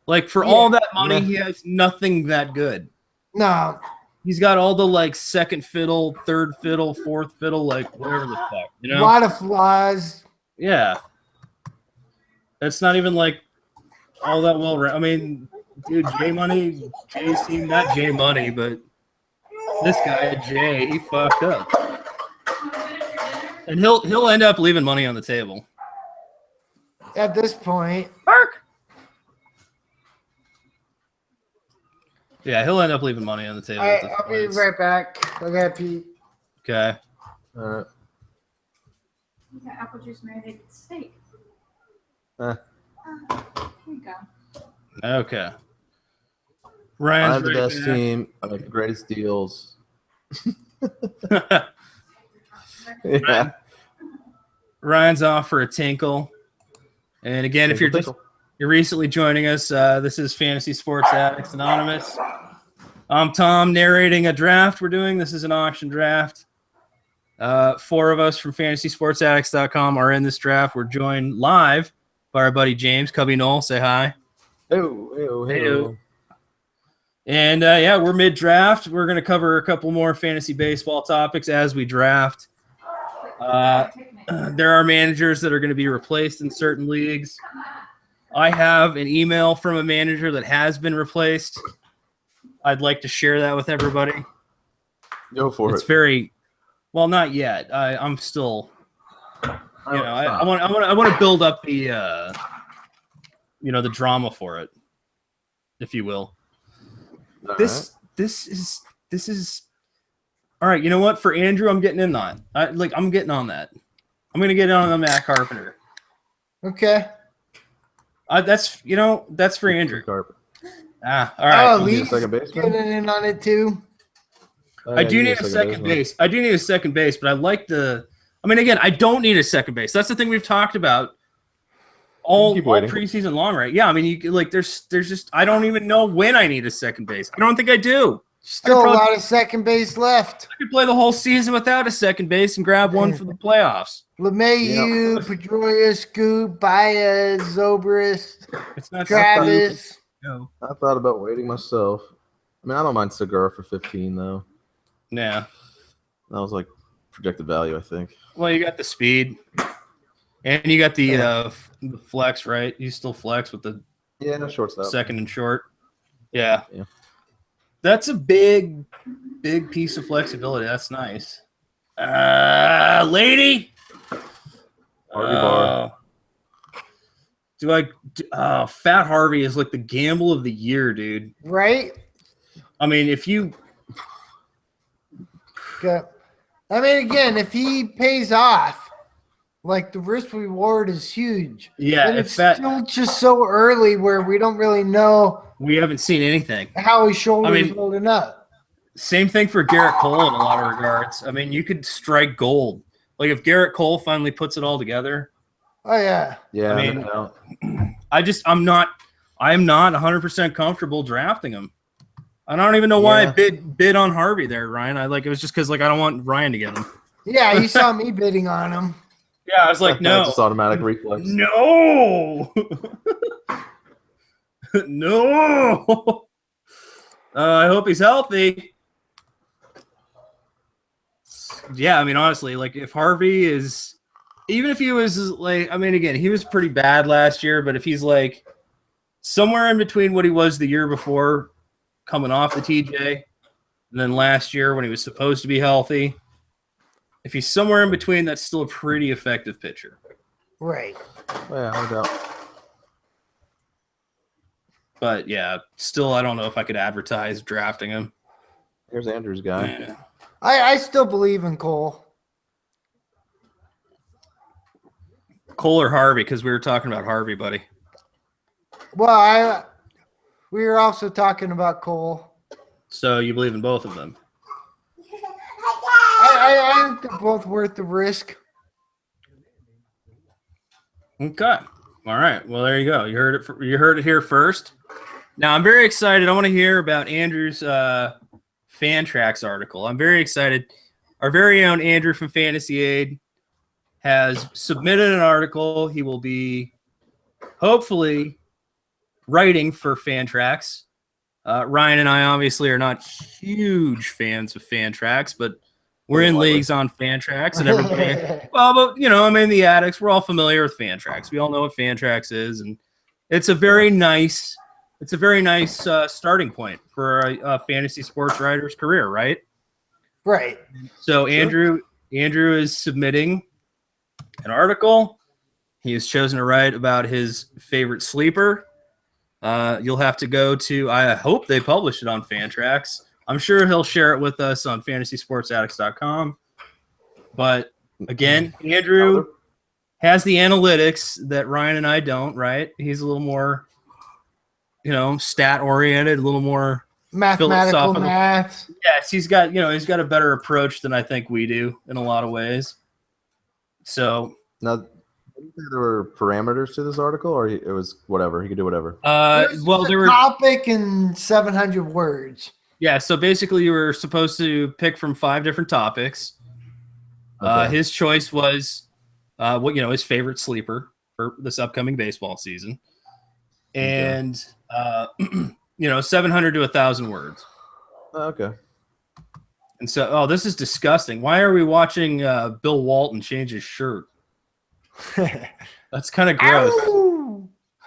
Like, for all that money, he has nothing that good. No. He's got all the, like, second fiddle, third fiddle, fourth fiddle, like, whatever the fuck, you A know? lot of flaws. Yeah. It's not even, like, all that well. I mean, dude, J-Money, Jay's team, not J-Money, but this guy, Jay, he fucked up. And he'll end up leaving money on the table. At this point. Bark. Yeah, he'll end up leaving money on the table. All at right, this I'll be point. right back. I got Pete. Okay. All right. You got apple juice marinated steak. Eh. Here you go. Okay. I Ryan's have the right best team. I make the greatest deals. back. Yeah. Ryan's off for a tinkle. And again, if you're recently joining us, this is Fantasy Sports Addicts Anonymous. I'm Tom narrating a draft we're doing. This is an auction draft. 4 of us from FantasySportsAddicts.com are in this draft. We're joined live by our buddy James. Cubby Knoll, say hi. Hey. And yeah, we're mid-draft. We're going to cover a couple more fantasy baseball topics as we draft. There are managers that are going to be replaced in certain leagues. I have an email from a manager that has been replaced. I'd like to share that with everybody. Go for It's it. very well, not yet. I'm still, I want to build up the, the drama for it, if you will. All This is all right. You know what? For Andrew, I'm getting in on. I'm getting on that. I'm gonna get on Matt Carpenter. Okay. That's for right. Andrew. Carpet. All right. Oh, You need a Lee's second baseman? getting in on it too. I do need a second base. I do need a second base, but I like again, I don't need a second base. That's the thing we've talked about all waiting. preseason long, right? Yeah, I mean, you like there's just I don't even know when I need a second base. I don't think I do. Still a lot of second base left. I could play the whole season without a second base and grab one for the playoffs. LeMahieu, Pedroia, Scoop, Baez, Zobrist, It's not Travis. No. I thought about waiting myself. I mean, I don't mind Segura for 15 though. Yeah. That was like projected value, I think. Well, you got the speed, and you got the flex, right? You still flex with the shortstop. second and short. Yeah. Yeah. That's a big piece of flexibility. That's nice. Lady. Harvey Bar. Fat Harvey is like the gamble of the year, dude. Right? I mean, if you I mean, again, if he pays off, like the risk reward is huge. Yeah, and it's still just so early where we don't really know. We haven't seen anything. How his shoulder's holding up. Same thing for Garrett Cole in a lot of regards. I mean, you could strike gold. Like if Garrett Cole finally puts it all together. Oh yeah. Yeah. I mean, I'm not 100% comfortable drafting him. I don't even know why I bid on Harvey there, Ryan. It was just because I don't want Ryan to get him. Yeah, you saw me bidding on him. Yeah, I was like, no. Just automatic reflex. No. No. I hope he's healthy. Yeah, I mean, honestly, like if Harvey is, even if he was like, I mean, again, he was pretty bad last year, but if he's like somewhere in between what he was the year before, coming off the TJ, and then last year when he was supposed to be healthy, if he's somewhere in between, that's still a pretty effective pitcher. Right. Yeah, no doubt. But yeah, still, I don't know if I could advertise drafting him. Here's Andrew's guy. Yeah. I still believe in Cole. Cole or Harvey, because we were talking about Harvey, buddy. Well, we were also talking about Cole. So you believe in both of them? I think they're both worth the risk. Okay. All right. Well, there you go. You heard it here first. Now I'm very excited. I want to hear about Andrew's Fantrax article. I'm very excited. Our very own Andrew from Fantasy Aid has submitted an article. He will be hopefully writing for Fantrax. Ryan and I obviously are not huge fans of Fantrax, but we're in leagues on Fantrax and everybody. Well, but I mean, the addicts, we're all familiar with Fantrax. We all know what Fantrax is, and it's a very nice starting point for a fantasy sports writer's career, right? Right. So Andrew is submitting an article. He has chosen to write about his favorite sleeper. You'll have to go to, I hope they publish it on Fantrax. I'm sure he'll share it with us on fantasysportsaddicts.com. But again, Andrew has the analytics that Ryan and I don't, right? He's a little more, stat oriented, a little more mathematical math. Yes, he's got a better approach than I think we do in a lot of ways. So now, there were parameters to this article, or it was whatever he could do whatever. There were topic and 700 words. Yeah, so basically you were supposed to pick from 5 different topics. Okay. His choice was his favorite sleeper for this upcoming baseball season. And 700 to 1,000 words. Okay. And so, this is disgusting. Why are we watching Bill Walton change his shirt? That's kind of gross.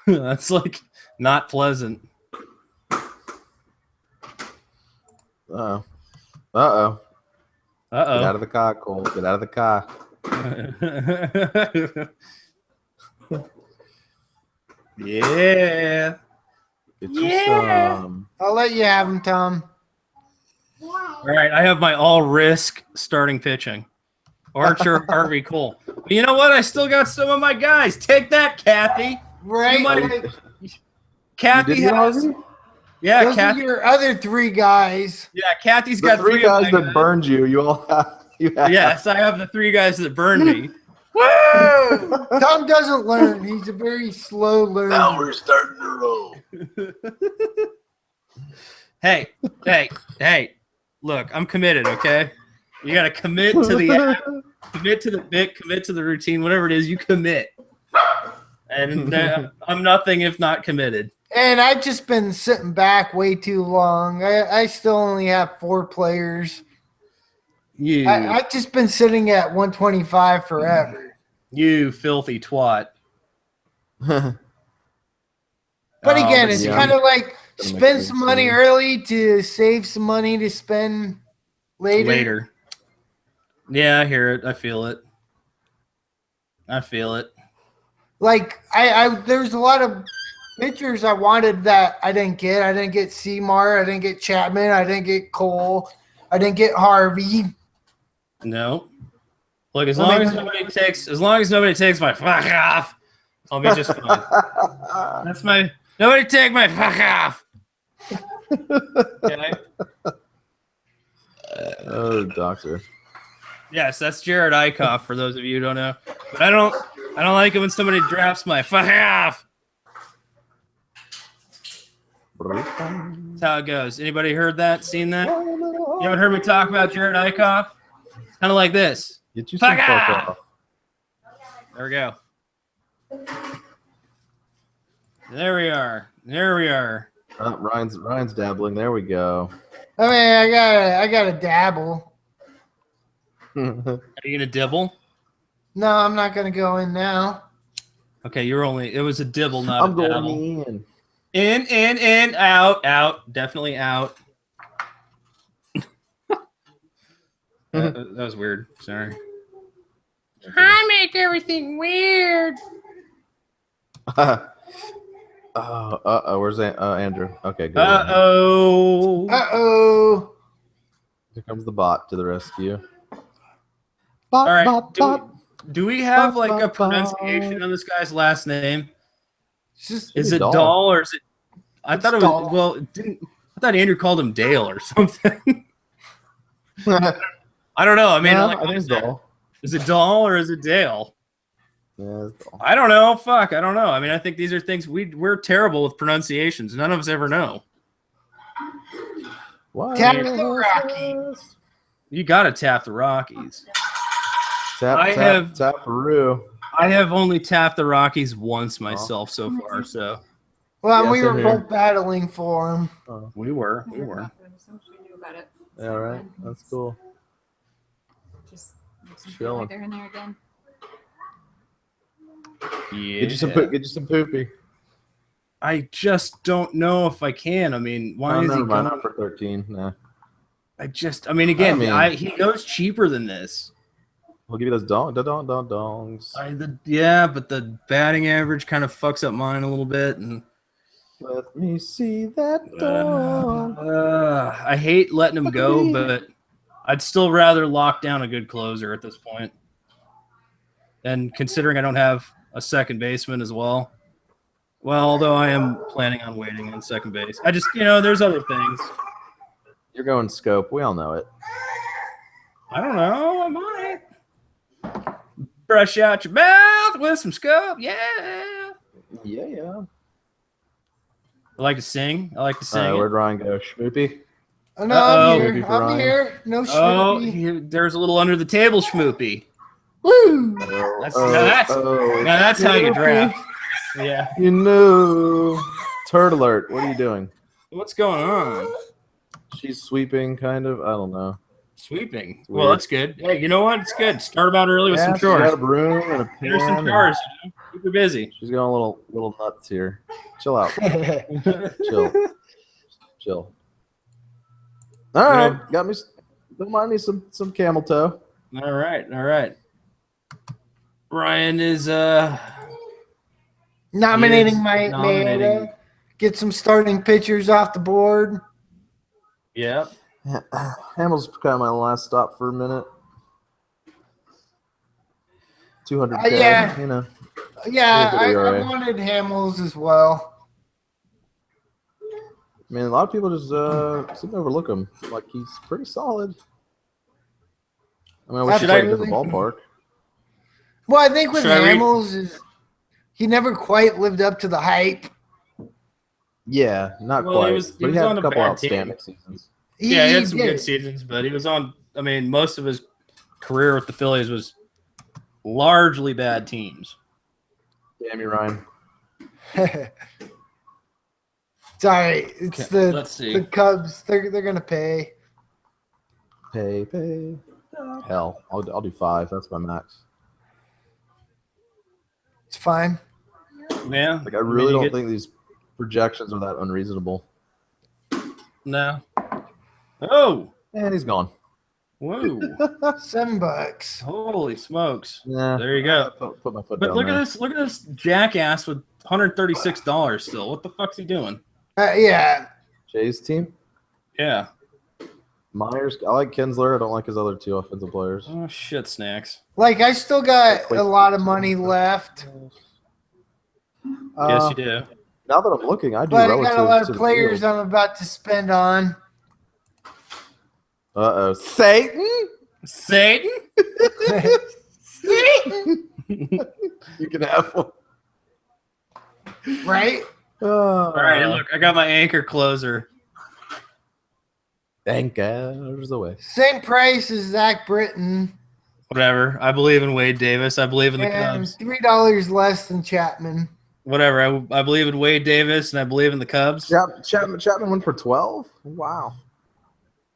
That's like not pleasant. Uh-oh. Get out of the car, Cole. Get out of the car. Yeah. I'll let you have him, Tom. All right, I have my all-risk starting pitching. Archer, Harvey, Cole. But you know what? I still got some of my guys. Take that, Kathy. Right. Kathy has... Yeah, those Kathy. Are your other 3 guys. Yeah, Kathy's got 3 guys that burned you. You all have. Yes, I have the 3 guys that burned me. Woo! Tom doesn't learn. He's a very slow learner. Now we're starting to roll. Hey. Look, I'm committed, okay? You got to commit to the app, commit to the bit, commit to the routine, whatever it is, you commit. And I'm nothing if not committed. And I've just been sitting back way too long. I still only have 4 players. I've just been sitting at 125 forever. You filthy twat. But again, it's yeah. kind of like Gonna make spend me some money insane. early to save some money to spend later. Yeah, I hear it. I feel it. Like there's a lot of pitchers I wanted that I didn't get. I didn't get Seymour. I didn't get Chapman. I didn't get Cole. I didn't get Harvey. No. Look, as long as nobody takes my fuck off, I'll be just fine. That's my nobody take my fuck off. Okay? Oh, doctor. Yes, that's Jared Eichhoff for those of you who don't know. But I don't like it when somebody drafts my fuck off. That's how it goes. Anybody heard that? Seen that? You haven't heard me talk about Jared Eichhoff? It's kind of like this. Get you some Fuck fuck off. off. There we go. There we are. Oh, Ryan's dabbling. There we go. I mean, I gotta dabble. Are you gonna dibble? No, I'm not gonna go in now. Okay, it was a dibble, not I'm a going dabble. in. In, out, definitely out. That was weird. Sorry. I make everything weird. Where's Andrew? Okay, good. Uh-oh. Here comes the bot to the rescue. All right. Do we have like a pronunciation on this guy's last name? Is it Dahl or is it? I thought it was. Dahl. Well, it didn't. I thought Andrew called him Dale or something. I don't know. I mean, I think it's Dahl. Is it Dahl or is it Dale? Yeah, it's Dahl. I don't know. Fuck, I don't know. I mean, I think these are things we're terrible with pronunciations. None of us ever know. Why? Tap the Rockies. You gotta tap the Rockies. Tap Peru. I have only tapped the Rockies once myself so far. So Well, Yeah, we were same here. both battling for him. we were. So much we knew about it. Yeah, right. That's cool. Just Chilling. like they're in there again. Yeah. Get you some poopy. I just don't know if I can. I mean, why is he never mind. going? Not for 13. Nah. I mean, again, he goes cheaper than this. We'll give you those dongs. But the batting average kind of fucks up mine a little bit, and Let me see that dong. I hate letting him go, but I'd still rather lock down a good closer at this point. And considering I don't have a second baseman as well, although I am planning on waiting on second base, I just there's other things. You're going scope. We all know it. I don't know. I might brush out your mouth with some scope. Yeah. Yeah. I like to sing. Where'd Ryan go? Schmoopy? Oh, no, Uh-oh. I'm Maybe here. for I'm Ryan. here. No Oh, shit. there's a little under the table schmoopy. Woo! Now that's how you draft. Yeah. You know. Turd alert. What are you doing? What's going on? She's sweeping, kind of. I don't know. Sweeping. Weird. Well, that's good. Hey, you know what? It's good. Start about early with some She's got chores. a broom and a pen. There's some and chores. Keep her busy. She's going a little nuts here. Chill out. Chill. All right. Got me. Don't mind me some camel toe. All right. Ryan is Nominating Yes, my nominating. Maeda. Get some starting pitchers off the board. yeah. Hamill's kind of my last stop for a minute. 200K, Yeah. you know. Yeah, Pretty I alright. wanted Hamels as well. I mean, a lot of people just seem to overlook him. Like, he's pretty solid. I mean, I wish he played in the Absolutely. ballpark. Well, I think with Should I read- Hamels is he never quite lived up to the hype. Yeah, not Well, he quite. was- he but he was had on a a couple bad outstanding team. seasons. He had some did. good seasons, but he was on. I mean, most of his career with the Phillies was largely bad teams. Damn you, Ryan. Sorry, it's Okay, let's see. the Cubs. They're gonna pay. Pay. Hell, I'll do 5. That's my max. It's fine. Yeah, Like I really mean, you don't think these projections are that unreasonable. No. Oh, And he's gone. whoa! $7. Holy smokes! Yeah. There you go. Put my foot But down look there. at this! Look at this jackass with $136 still. What the fuck's he doing? Yeah. Jay's team. Yeah. Myers. I like Kinsler. I don't like his other 2 offensive players. Oh shit, snacks. Like I still got a lot of money left. Yes, you do. Now that I'm looking, I do But I relative got a lot to of the players field. I'm about to spend on. Uh-oh. Satan? Satan. You can have one. Right? All right, look, I got my anchor closer. Anchors away. Same price as Zach Britton. Whatever. I believe in Wade Davis. I believe in the And Cubs. $3 less than Chapman. Whatever. I believe in Wade Davis, and I believe in the Cubs. Chapman went for 12? Wow.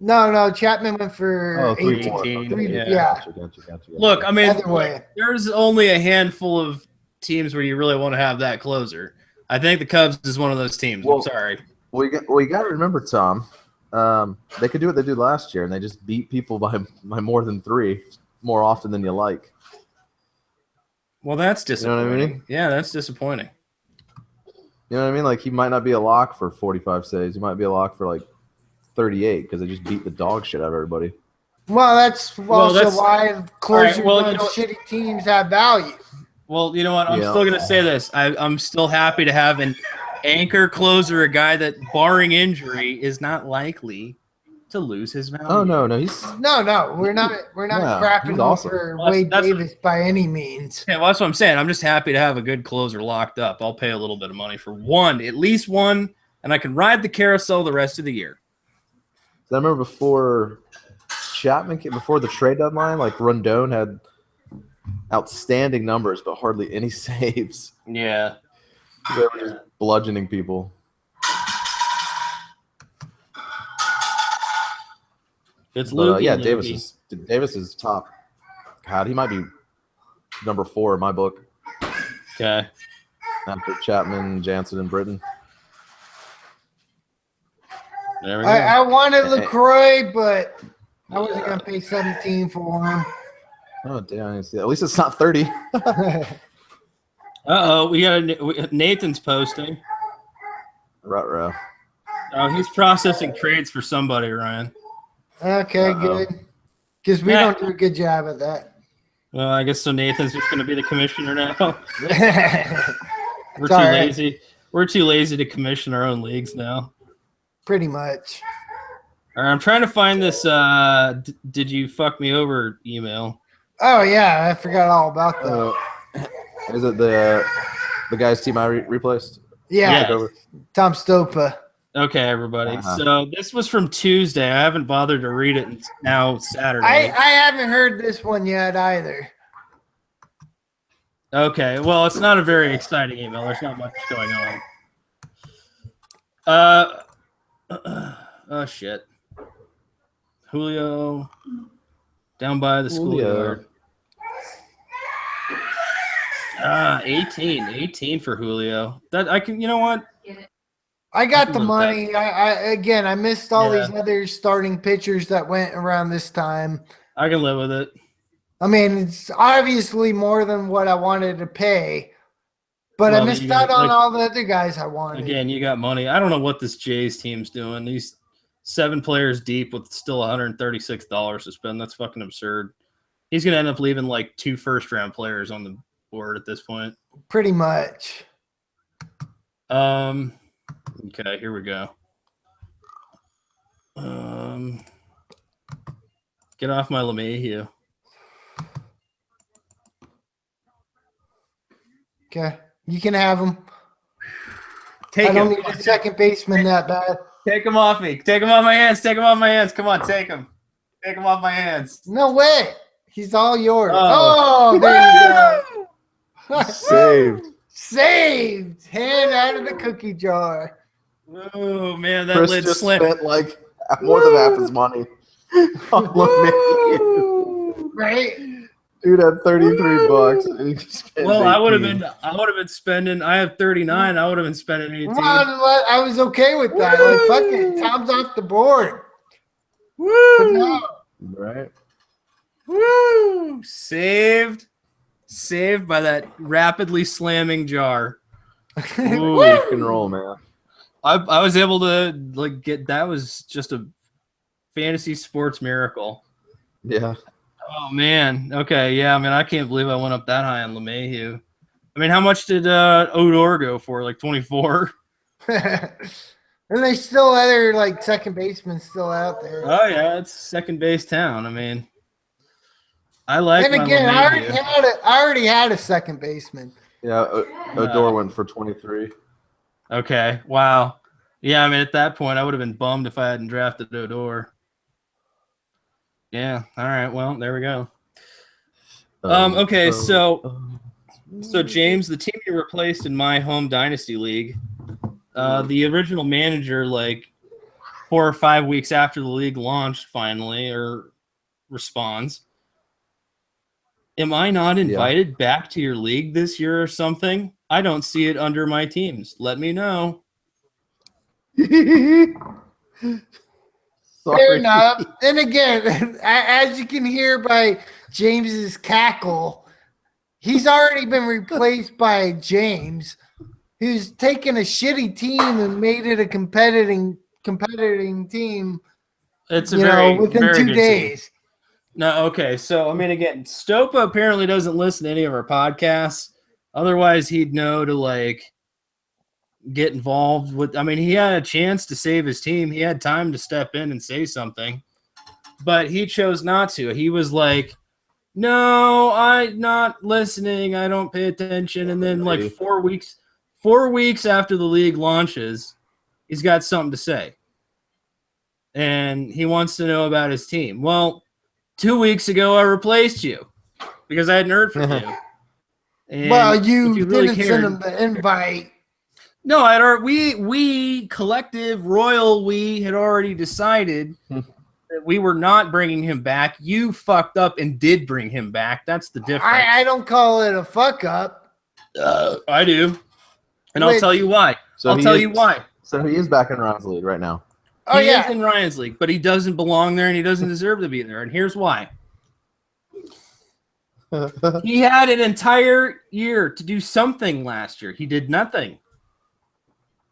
No, Chapman went for Oh, 3 18. more. 18, Okay, yeah. Gotcha. Look, I mean, Either way. there's only a handful of teams where you really want to have that closer. I think the Cubs is one of those teams. Well- I'm sorry. Well, you got to remember, Tom, they could do what they did last year, and they just beat people by more than 3 more often than you like. Well, that's know disappointing. what I mean? Yeah, that's disappointing. You know what I mean? Like, he might not be a lock for 45 saves. He might be a lock for, like, 38 because they just beat the dog shit out of everybody. Well, that's why closers well, on you know- shitty teams have value. Well, you know what? I'm Yeah. still going to say this. I'm still happy to have an anchor closer, a guy that, barring injury, is not likely to lose his value. Oh, no. He's No, we're not Yeah, crapping he's awesome. over Well, Wade that's- Davis by any means. Yeah, well, that's what I'm saying. I'm just happy to have a good closer locked up. I'll pay a little bit of money for one, at least one, and I can ride the carousel the rest of the year. I remember before Chapman came, before the trade deadline, like Rondon had outstanding numbers, but hardly any saves. Yeah. They were just bludgeoning people. It's But, Lukey. yeah, Lukey. Davis is top. God, he might be number 4 in my book Okay. after Chapman, Jansen, and Britton. There we go. I wanted LaCroix, but I wasn't going to pay 17 for him. Oh, damn. I didn't see that. At least it's not 30. Uh-oh. Nathan's posting. Ruh-roh. Oh, he's processing trades for somebody, Ryan. Okay, Uh-oh. good. Because we don't do a good job at that. Well, I guess so Nathan's just going to be the commissioner now. We're It's too all right. lazy. We're too lazy to commission our own leagues now. Pretty much. All right, I'm trying to find this did you fuck me over email. Oh, yeah, I forgot all about that. Is it the guy's team I replaced? Yeah, Took over? Tom Stopa. Okay, everybody. Uh-huh. So this was from Tuesday. I haven't bothered to read it. It's now Saturday. I haven't heard this one yet either. Okay, well, it's not a very exciting email. There's not much going on. Oh shit. Julio down by the schoolyard. 18 for Julio. That I can. You know what? I got the Look money. I missed all Yeah. these other starting pitchers that went around this time. I can live with it. I mean, it's obviously more than what I wanted to pay, but Well, I missed you got, out on like- all the other guys I wanted. Again, you got money. I don't know what this Jays team's doing. These 7 players deep with still $136 to spend. That's fucking absurd. He's gonna end up leaving like 2 first-round players on the board at this point. Pretty much. Okay, here we go. Get off my LeMahieu. Okay, you can have him. Take I don't him. need a second baseman that bad. Take him off me. Take him off my hands. Take him off my hands. Come on, take him. Take him off my hands. No way. He's all yours. Oh. Oh, there you go. Saved. Saved. Hand out of the cookie jar. Oh man, that Chris lid just slammed. spent like more than half his money on LeMahieu. Right? Dude had $33. And he spent Well, I would have 18. been spending. I have 39. I would have been spending 18. Come on, I was okay with that. Like, fuck it. Tom's off the board. But Woo! no. Right? Woo! Saved by that rapidly slamming jar. Ooh. Rock and roll, man. I was able to like get that was just a fantasy sports miracle. Yeah. Oh man. Okay, yeah. I mean, I can't believe I went up that high on LeMahieu. I mean, how much did Odor go for? Like 24? And there's still other like second basemen still out there. Oh yeah, it's second base town. I mean, I like. And my again, LeMahieu. I already had a second baseman. Yeah. Odor went for 23. Okay. Wow. Yeah, I mean, at that point, I would have been bummed if I hadn't drafted Odor. Yeah. All right. Well, there we go. Okay. So James, the team you replaced in my home dynasty league, the original manager, like 4 or 5 weeks after the league launched, finally or responds. Am I not invited back to your league this year or something? I don't see it under my teams. Let me know. Fair enough. And again, as you can hear by James's cackle, he's already been replaced by James, who's taken a shitty team and made it a competing team. It's a within very 2 good days. team. No, okay. So I mean, again, Stopa apparently doesn't listen to any of our podcasts. Otherwise, he'd know to like get involved with. I mean, he had a chance to save his team. He had time to step in and say something, but he chose not to. He was like, "No, I'm not listening. I don't pay attention." And then, like 4 weeks after the league launches, he's got something to say, and he wants to know about his team. Well, 2 weeks ago, I replaced you because I hadn't heard from you. And well, you really didn't send him the invite. No, we collective royal we had already decided that we were not bringing him back. You fucked up and did bring him back. That's the difference. I don't call it a fuck up. I do, and I'll tell you why. So he is back in Ryan's league right now. Oh, He yeah. is in Ryan's league, but he doesn't belong there, and he doesn't deserve to be there. And here's why. He had an entire year to do something last year. He did nothing.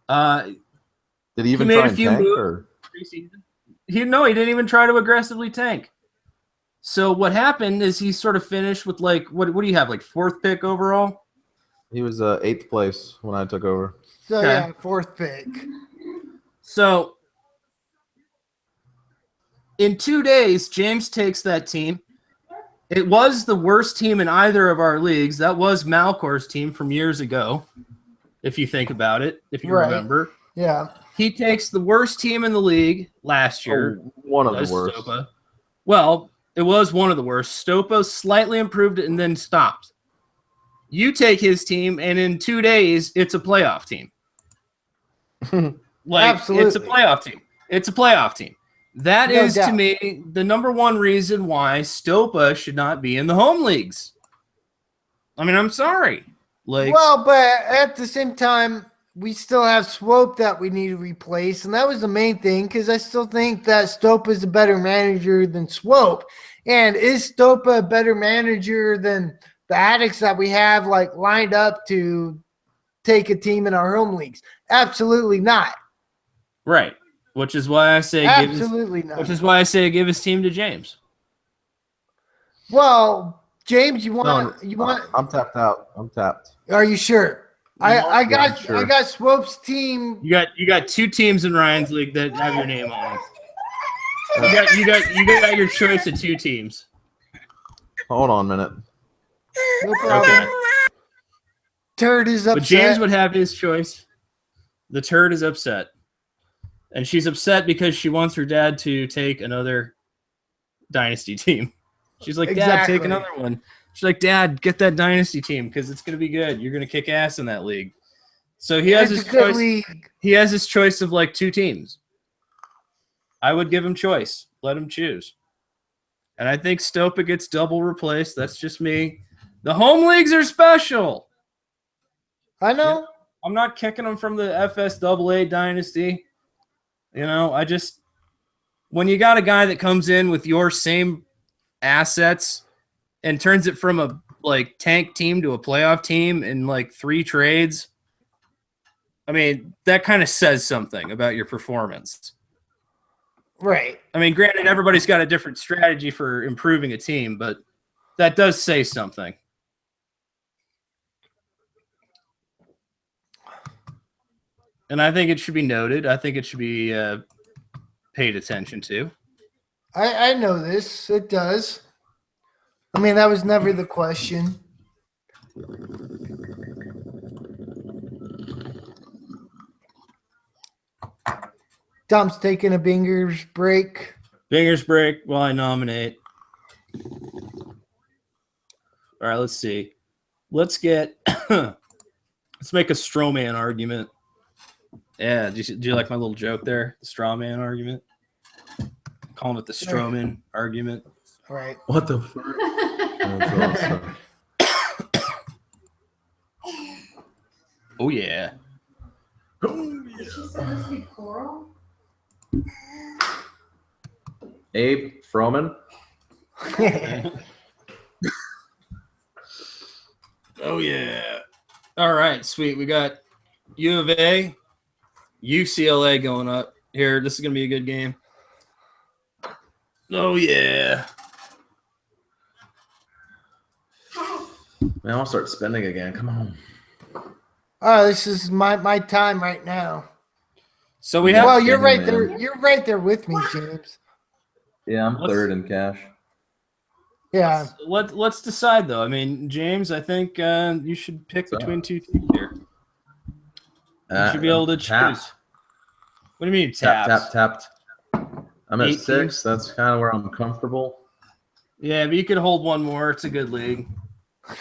Did he even made try a and few tank? moves Or? preseason. He didn't even try to aggressively tank. So what happened is he sort of finished with like what do you have, like 4th pick overall? He was 8th place when I took over. So, Okay. yeah, 4th pick. So in 2 days, James takes that team. It was the worst team in either of our leagues. That was Malcor's team from years ago, if you think about it, if you remember. Yeah. He takes the worst team in the league last year. One of Does the worst. Stopa. Well, it was one of the worst. Stopa slightly improved it and then stopped. You take his team, and in 2 days, it's a playoff team. Absolutely. It's a playoff team. It's a playoff team. That No is, doubt. to me, the number one reason why Stopa should not be in the home leagues. I mean, I'm sorry. Well, but at the same time, we still have Swope that we need to replace, and that was the main thing, because I still think that Stopa is a better manager than Swope. And is Stopa a better manager than the addicts that we have like lined up to take a team in our home leagues? Absolutely not. Right. Which is why I say not. Which is why I say give his team to James. Well, James, you want? I'm tapped out. I'm tapped. Are you sure? I got sure. I got Swope's team. You got 2 teams in Ryan's league that have your name on them. You got your choice of 2 teams. Hold on a minute. No problem. Okay. turd is upset. But James would have his choice. The turd is upset. And she's upset because she wants her dad to take another dynasty team. She's like, Dad, take another one. She's like, Dad, get that dynasty team because it's going to be good. You're going to kick ass in that league. So he has his choice. League. He has his choice of like 2 teams. I would give him choice. Let him choose. And I think Stopa gets double replaced. That's just me. The home leagues are special. I know. Yeah, I'm not kicking them from the FSAA dynasty. You know, when you got a guy that comes in with your same assets and turns it from a like tank team to a playoff team in like 3 trades, I mean, that kind of says something about your performance. Right. I mean, granted, everybody's got a different strategy for improving a team, but that does say something. And I think it should be noted. I think it should be paid attention to. I know this. It does. I mean, that was never the question. Dom's taking a Binger's break. Binger's break while I nominate. All right, let's see. Let's make a straw man argument. Yeah, do you like my little joke there? The straw man argument? Calling it the Strowman argument. All right. What the fuck? That's awesome. Oh, yeah. Did she say this be coral? Abe Froman. Oh, yeah. All right, sweet. We got U of A, UCLA going up here. This is going to be a good game. Oh, yeah. Man, I'll start spending again. Come on. Oh, this is my time right now. So we have. Well, you're right there. You're right there with me, James. Yeah, I'm third in cash. Yeah. Let's decide though. I mean, James, I think you should pick between 2 teams here. You should be able to choose. What do you mean tapped? Tapped. I'm at 6. That's kind of where I'm comfortable. Yeah, but you could hold one more. It's a good league.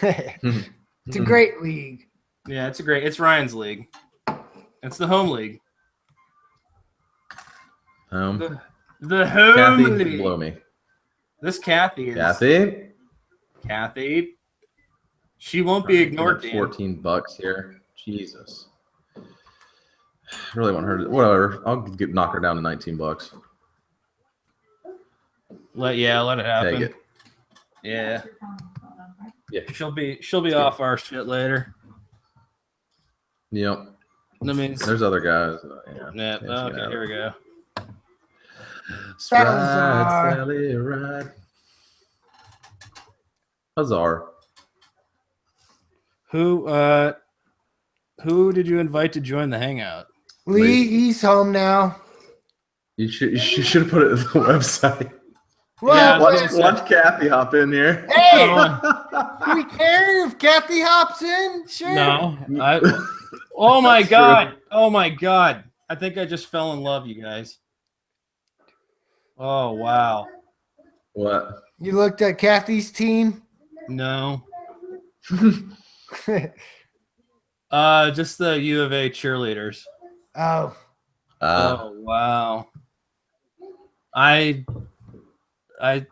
It's a great league. Yeah, it's Ryan's league. It's the home league. The home Kathy, league. blow me. This Kathy is Kathy. She won't be ignored. $14 here. Jesus. I really want her to. Whatever. I'll knock her down to $19. Let it happen. Take it. Yeah. Yeah. She'll be off our shit later. Yep. That means there's other guys. Yeah. Okay. Here we go. Sally, right. Hazar. Who did you invite to join the hangout? Lee, he's home now. You should have put it on the website. Well, watch Kathy hop in here. Hey, do we care if Kathy hops in? Sure. No. Oh my god. True. Oh my god. I think I just fell in love, you guys. Oh wow. What? You looked at Kathy's team? No. Just the U of A cheerleaders. Oh. Oh wow. I That's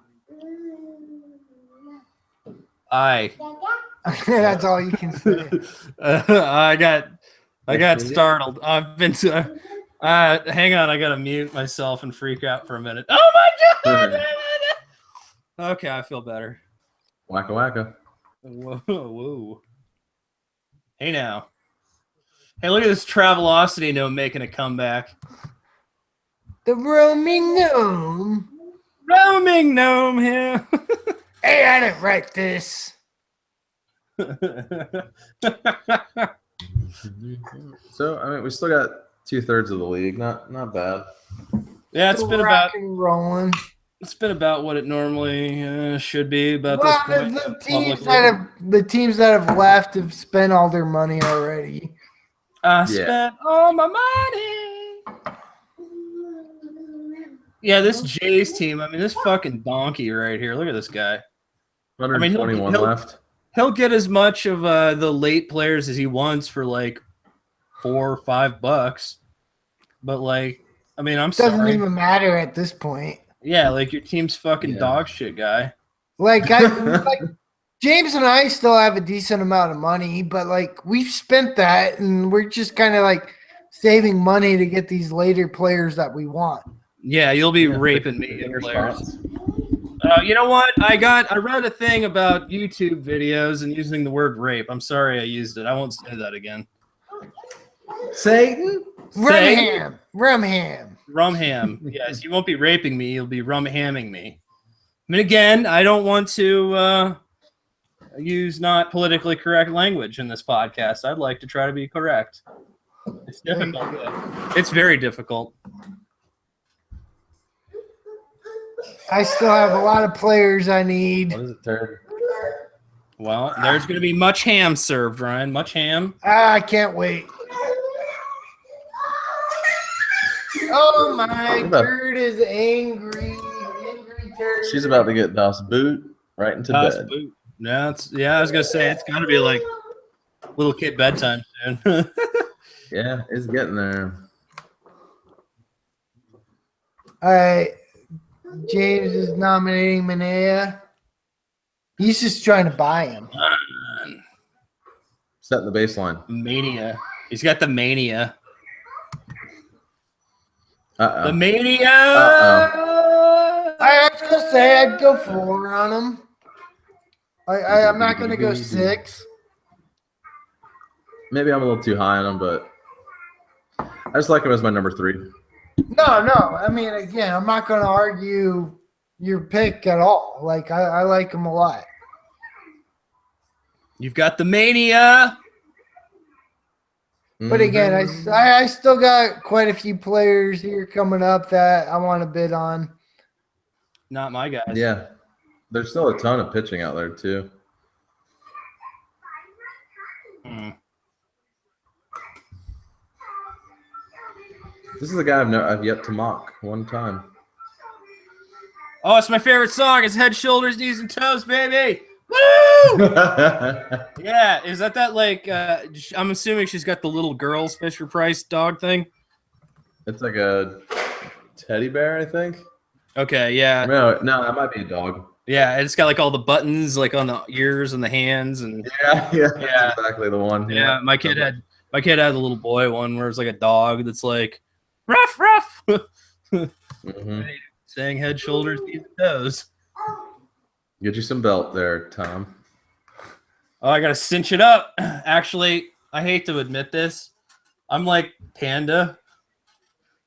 all you can say. I got startled. I've been to. Hang on, I gotta mute myself and freak out for a minute. Oh my god! Okay, I feel better. Wacka wacka. Whoa. Hey now. Hey, look at this Travelocity gnome making a comeback. The roaming gnome. Roaming gnome here. Hey, I didn't write this. So I mean, we still got 2/3 of the league. Not bad. Yeah, it's been about rolling. It's been about what it normally should be about Well, this point. the teams that have left have spent all their money already. I spent all my money. Yeah, this Jays team. I mean, this fucking donkey right here. Look at this guy. 121 left. He'll get as much of the late players as he wants for like $4 or $5. But like, I mean, I'm sorry. Doesn't even matter at this point. Yeah, like your team's fucking dog shit, guy. Like James and I still have a decent amount of money, but like we've spent that and we're just kind of like saving money to get these later players that we want. Yeah, you'll be raping me in players. You know what? I read a thing about YouTube videos and using the word rape. I'm sorry I used it. I won't say that again. Satan? Rumham. Yes, you won't be raping me. You'll be rumhamming me. I mean, again, I don't want to use not politically correct language in this podcast. I'd like to try to be correct. It's difficult. It's very difficult. I still have a lot of players I need. What is it, third? Well, there's going to be much ham served, Ryan. Much ham. I can't wait. Oh, my bird is angry. Angry turd. She's about to get Das Boot right into bed. Boot. No, I was going to say, it's got to be like little kid bedtime soon. Yeah, it's getting there. All right. James is nominating Manea. He's just trying to buy him. Setting the baseline. Mania. He's got the mania. Uh-oh. The mania. I was gonna say I'd go 4 on him. I'm not gonna go 6. Maybe I'm a little too high on him, but I just like him as my number 3. No. I mean, again, I'm not gonna argue your pick at all. Like I like him a lot. You've got the mania. But again, I still got quite a few players here coming up that I want to bid on. Not my guys. Yeah. There's still a ton of pitching out there, too. This is a guy I've yet to mock one time. Oh, it's my favorite song. It's Head, Shoulders, Knees, and Toes, baby. Woo! Yeah, is that like? I'm assuming she's got the little girls Fisher Price dog thing. It's like a teddy bear, I think. Okay, yeah. No, that might be a dog. Yeah, it's got like all the buttons like on the ears and the hands and yeah. That's exactly the one. Yeah, my kid had a little boy one where it's like a dog that's like ruff. Saying head, shoulders, knees, and toes. Get you some belt there, Tom. Oh, I gotta cinch it up. Actually, I hate to admit this. I'm like Panda.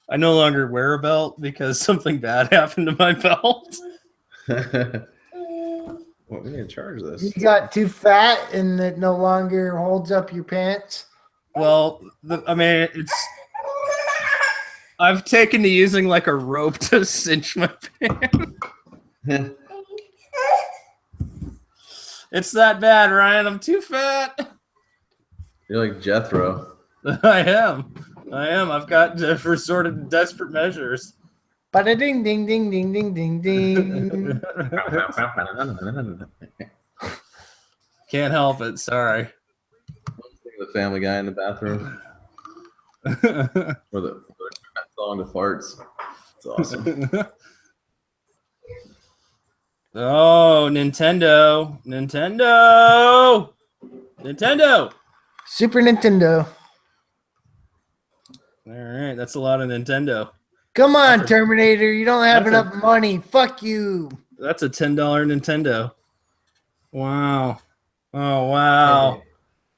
I no longer wear a belt because something bad happened to my belt. Well, we need to charge this. You got too fat and it no longer holds up your pants. Well, I've taken to using like a rope to cinch my pants. It's that bad, Ryan. I'm too fat. You're like Jethro. I am. I've got resorted to desperate measures. Bada ding ding ding ding ding ding ding. Can't help it. Sorry. The Family Guy in the bathroom. Or the song to farts. It's awesome. Oh, Nintendo. Super Nintendo. All right, that's a lot of Nintendo. Come on, Terminator. You don't have enough money. Fuck you. That's a $10 Nintendo. Wow. Oh, wow.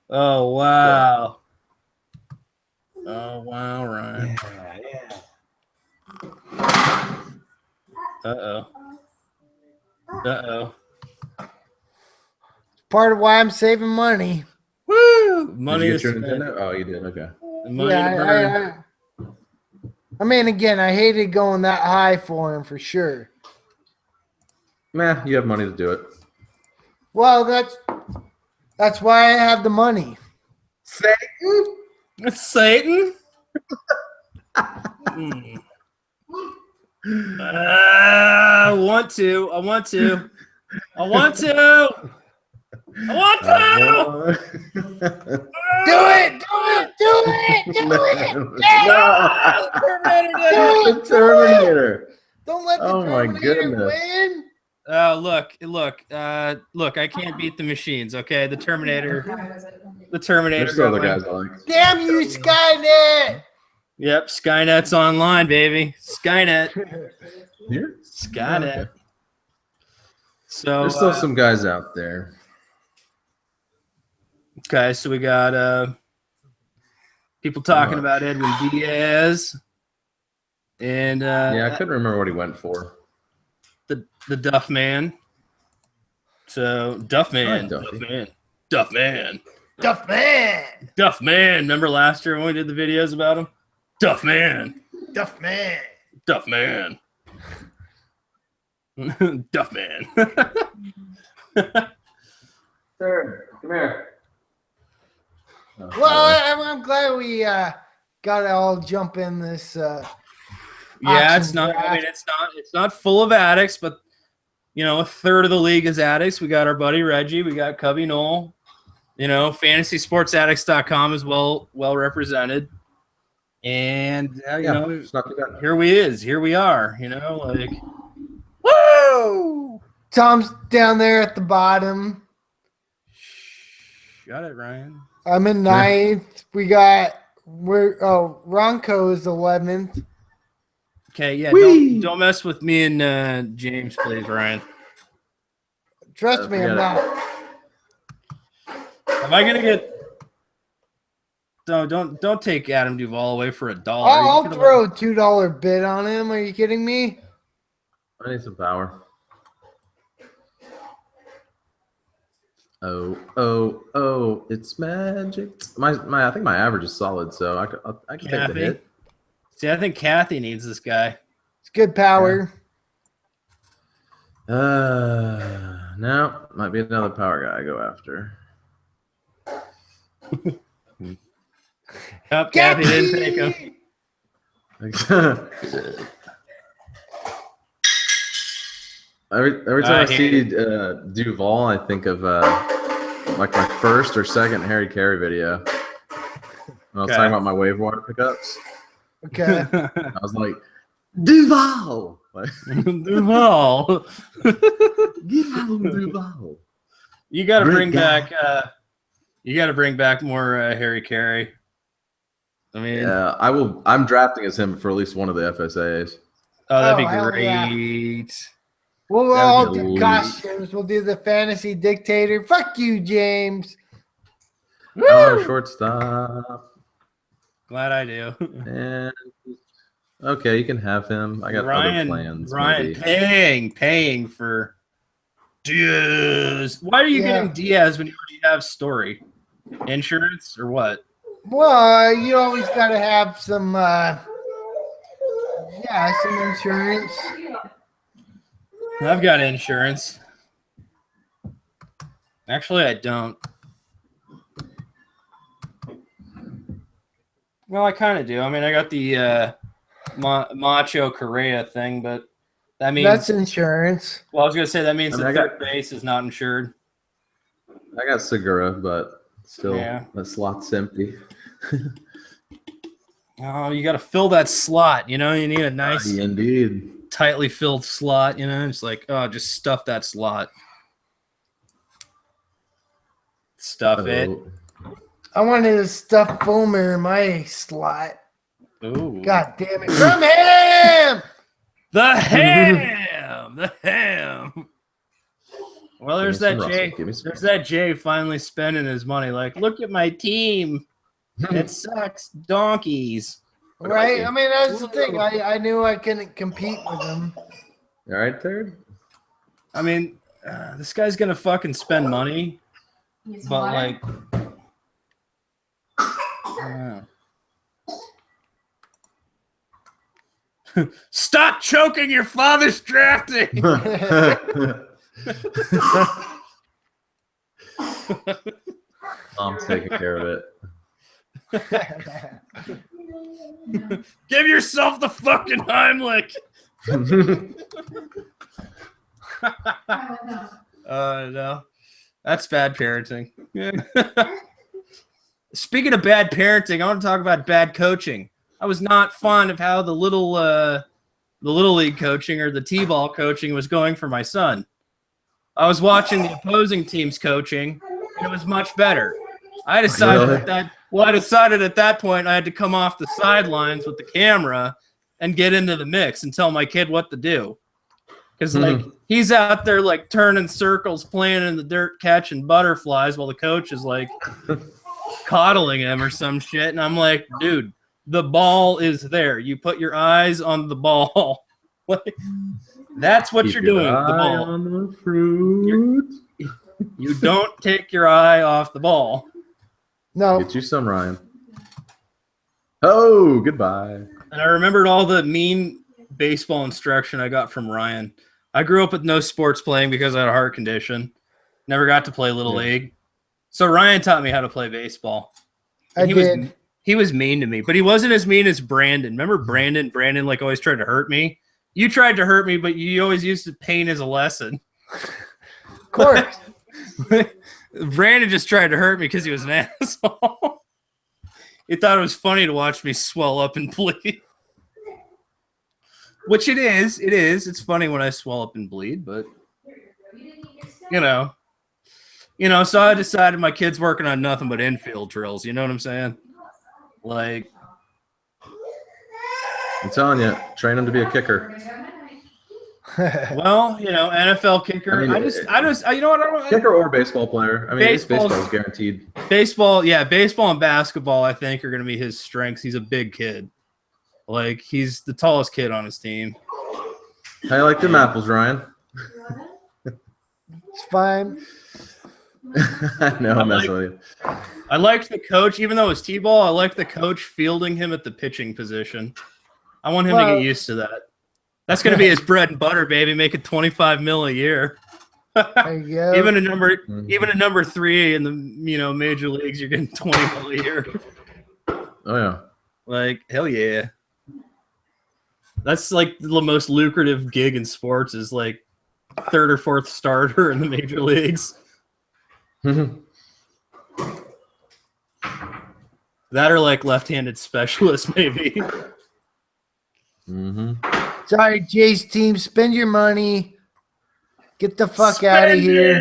Oh, wow. Oh, wow, Ryan. Yeah. Uh-oh. Part of why I'm saving money. Woo! Money Did is you get your Nintendo? Oh, you did. Okay. money to burn. I mean, again, I hated going that high for him for sure. Meh, you have money to do it. Well, that's why I have the money. Satan? It's Satan. Hmm. I want to. I want to. I want to. I want to. Do it! Do it! Do it! Do it! No. Terminator did it. The Terminator. Don't let the Oh my Terminator goodness. win. Look! I can't beat the machines. Okay, the Terminator. The There's Terminator. still got other my- guys I like. Damn you, Skynet! Yep, Skynet's online, baby. Skynet. Here? Skynet. Okay. So There's still some guys out there. okay, so we got people talking about Edwin Diaz and Yeah, I couldn't remember what he went for. the Duff Man. So Duff Man, Alright, Duff Duffy. Man, Duff Man, Duff man! Duff Man. Remember last year when we did the videos about him? Duff Man, Duff man! Duff Man, Duff Man. Sir, come here. Well, I'm glad we got to all jump in this. Yeah, it's Auction not. I mean, draft. it's not full of addicts, but a third of the league is addicts. We got our buddy Reggie. We got Cubby Knoll. FantasySportsAddicts.com is well represented, and it's not too bad. here we are. Like, woo! Tom's down there at the bottom. Shut it, Ryan. I'm in ninth. Ronco is 11th. Okay, yeah, Whee! don't mess with me and James, please, Ryan. Trust me, I'm forget not. Am I gonna get? No, don't take Adam Duvall away for $1. I'll throw a $2 bid on him. Are you kidding me? I need some power. Oh, it's magic. I think my average is solid, so I can take the Kathy? hit. See, I think Kathy needs this guy. It's good power. No, might be another power guy I go after. Nope, Kathy didn't take him. Every time I hear see Duval, I think of like my first or second Harry Carey video. When I was Okay. talking about my wave water pickups. Okay. I was like, Duval! Like, Duvall. give him Duval. You got to Great bring guy. back. You got to bring back more Harry Carey. I mean, Yeah, I will. I'm drafting as him for at least one of the FSAs. oh, that'd be Oh, hell great. yeah. We'll That all would do be elite. costumes. We'll do the fantasy dictator. Fuck you, James. I don't have a shortstop. Glad I do. And okay, you can have him. I got other plans. Ryan, maybe. paying for Diaz. Why are you Yeah. getting Diaz when you already have Story? Insurance or what? Well, you always got to have some, some insurance. I've got insurance. Actually, I don't. Well, I kind of do. I mean, I got the Macho Correa thing, but that means That's insurance. well, I was gonna say that means I mean, the I got- third base is not insured. I got Segura, but still, Yeah. that slot's empty. Oh, you got to fill that slot. You need a nice, Indeed. tightly filled slot. It's like, oh, just stuff that slot. Stuff it. Oh. I wanted to stuff Fulmer in my slot. Ooh. God damn it. From him! The ham. The ham. Well, there's Give me that some Jay. Russell, give me some There's that Jay finally spending his money. Like, look at my team. It sucks. Donkeys. Right? I mean, that's the thing. I knew I couldn't compete with him. All right, third. I mean, this guy's gonna fucking spend money, but like, Stop choking your father's drafting. Mom's taking care of it. Give yourself the fucking Heimlich. No. That's bad parenting. Speaking of bad parenting, I want to talk about bad coaching. I was not fond of how the little league coaching or the t-ball coaching was going for my son. I was watching the opposing team's coaching, and it was much better. I decided I decided at that point I had to come off the sidelines with the camera and get into the mix and tell my kid what to do. Because like he's out there like turning circles, playing in the dirt, catching butterflies, while the coach is like coddling him or some shit. And I'm like, dude, the ball is there. You put your eyes on the ball. Like, that's what you're doing. The ball. On the fruit. You don't take your eye off the ball. No. Get you some, Ryan. Oh, goodbye. And I remembered all the mean baseball instruction I got from Ryan. I grew up with no sports playing because I had a heart condition. Never got to play Little League. So Ryan taught me how to play baseball. And he was mean to me, but he wasn't as mean as Brandon. Remember Brandon? Brandon like always tried to hurt me. You tried to hurt me, but you always used pain as a lesson. Of course. Brandon just tried to hurt me because he was an asshole. He thought it was funny to watch me swell up and bleed. Which it is. It is. It's funny when I swell up and bleed, but you know, so I decided my kid's working on nothing but infield drills. You know what I'm saying? Like, I'm telling you, train him to be a kicker. well, NFL kicker. I just, you know what? I don't, Kicker or baseball player. I mean, baseball is guaranteed. Baseball and basketball, I think, are going to be his strengths. He's a big kid. Like, he's the tallest kid on his team. How you like them apples, Ryan? It's fine. I know, I'm messing with you. I liked the coach, even though it was T-ball, I liked the coach fielding him at the pitching position. I want him to get used to that. That's going to be his bread and butter, baby, making $25 million a year. There you go. Even a number 3 in the major leagues, you're getting $20 million a year. Oh yeah. Like, hell yeah. That's like the most lucrative gig in sports is like 3rd or 4th starter in the major leagues. That or like left-handed specialist, maybe. Sorry, Jay's team. Spend your money. Get the fuck out of here.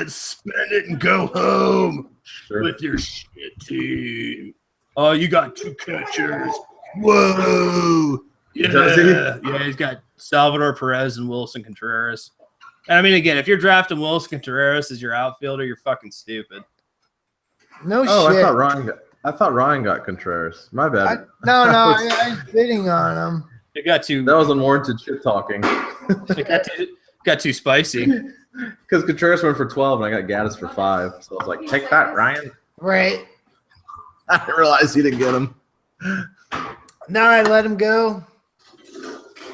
Spend it and go home with your shit team. Oh, you got 2 catchers. Whoa. Yeah. Does he? Yeah, he's got Salvador Perez and Wilson Contreras. And I mean, again, if you're drafting Wilson Contreras as your outfielder, you're fucking stupid. No shit. I thought Ryan got Contreras. My bad. I was bidding on him. It got too. That was unwarranted shit talking. It got too spicy. Because Contreras went for 12 and I got Gaddis for 5. So I was like, take that, Ryan. Right. I didn't realize he didn't get him. No, I let him go.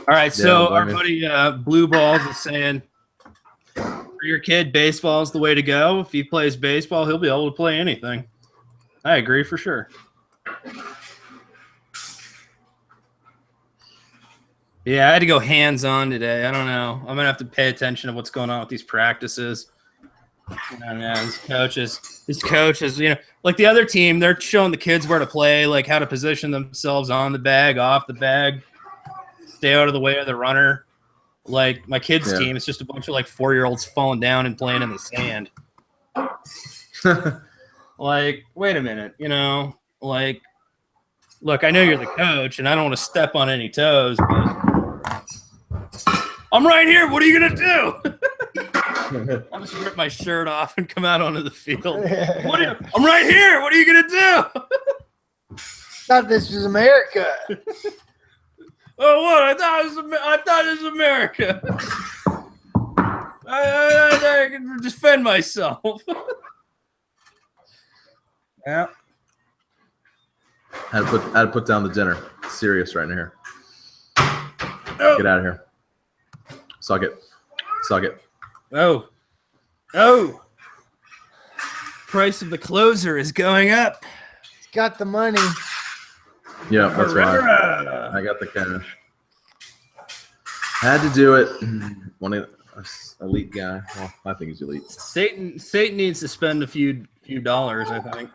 All right, so our buddy Blue Balls is saying, for your kid, baseball is the way to go. If he plays baseball, he'll be able to play anything. I agree for sure. Yeah, I had to go hands-on today. I don't know. I'm going to have to pay attention to what's going on with these practices. This coach is, like the other team, they're showing the kids where to play, like how to position themselves on the bag, off the bag, stay out of the way of the runner. Like my kids' team, it's just a bunch of like 4-year-olds falling down and playing in the sand. Like, wait a minute, like, look, I know you're the coach and I don't want to step on any toes, but I'm right here. What are you going to do? I'll just rip my shirt off and come out onto the field. I'm right here. What are you going to do? Thought this was America. Oh, what? I thought it was America. I can defend myself. Yeah. I had to put down the dinner. It's serious right in here. No. Get out of here. Suck it. Suck it. Oh. Oh. Price of the closer is going up. He's got the money. Yeah, that's right. I got the cash. Had to do it. One of elite guy. Well, I think he's elite. Satan needs to spend a few dollars, I think.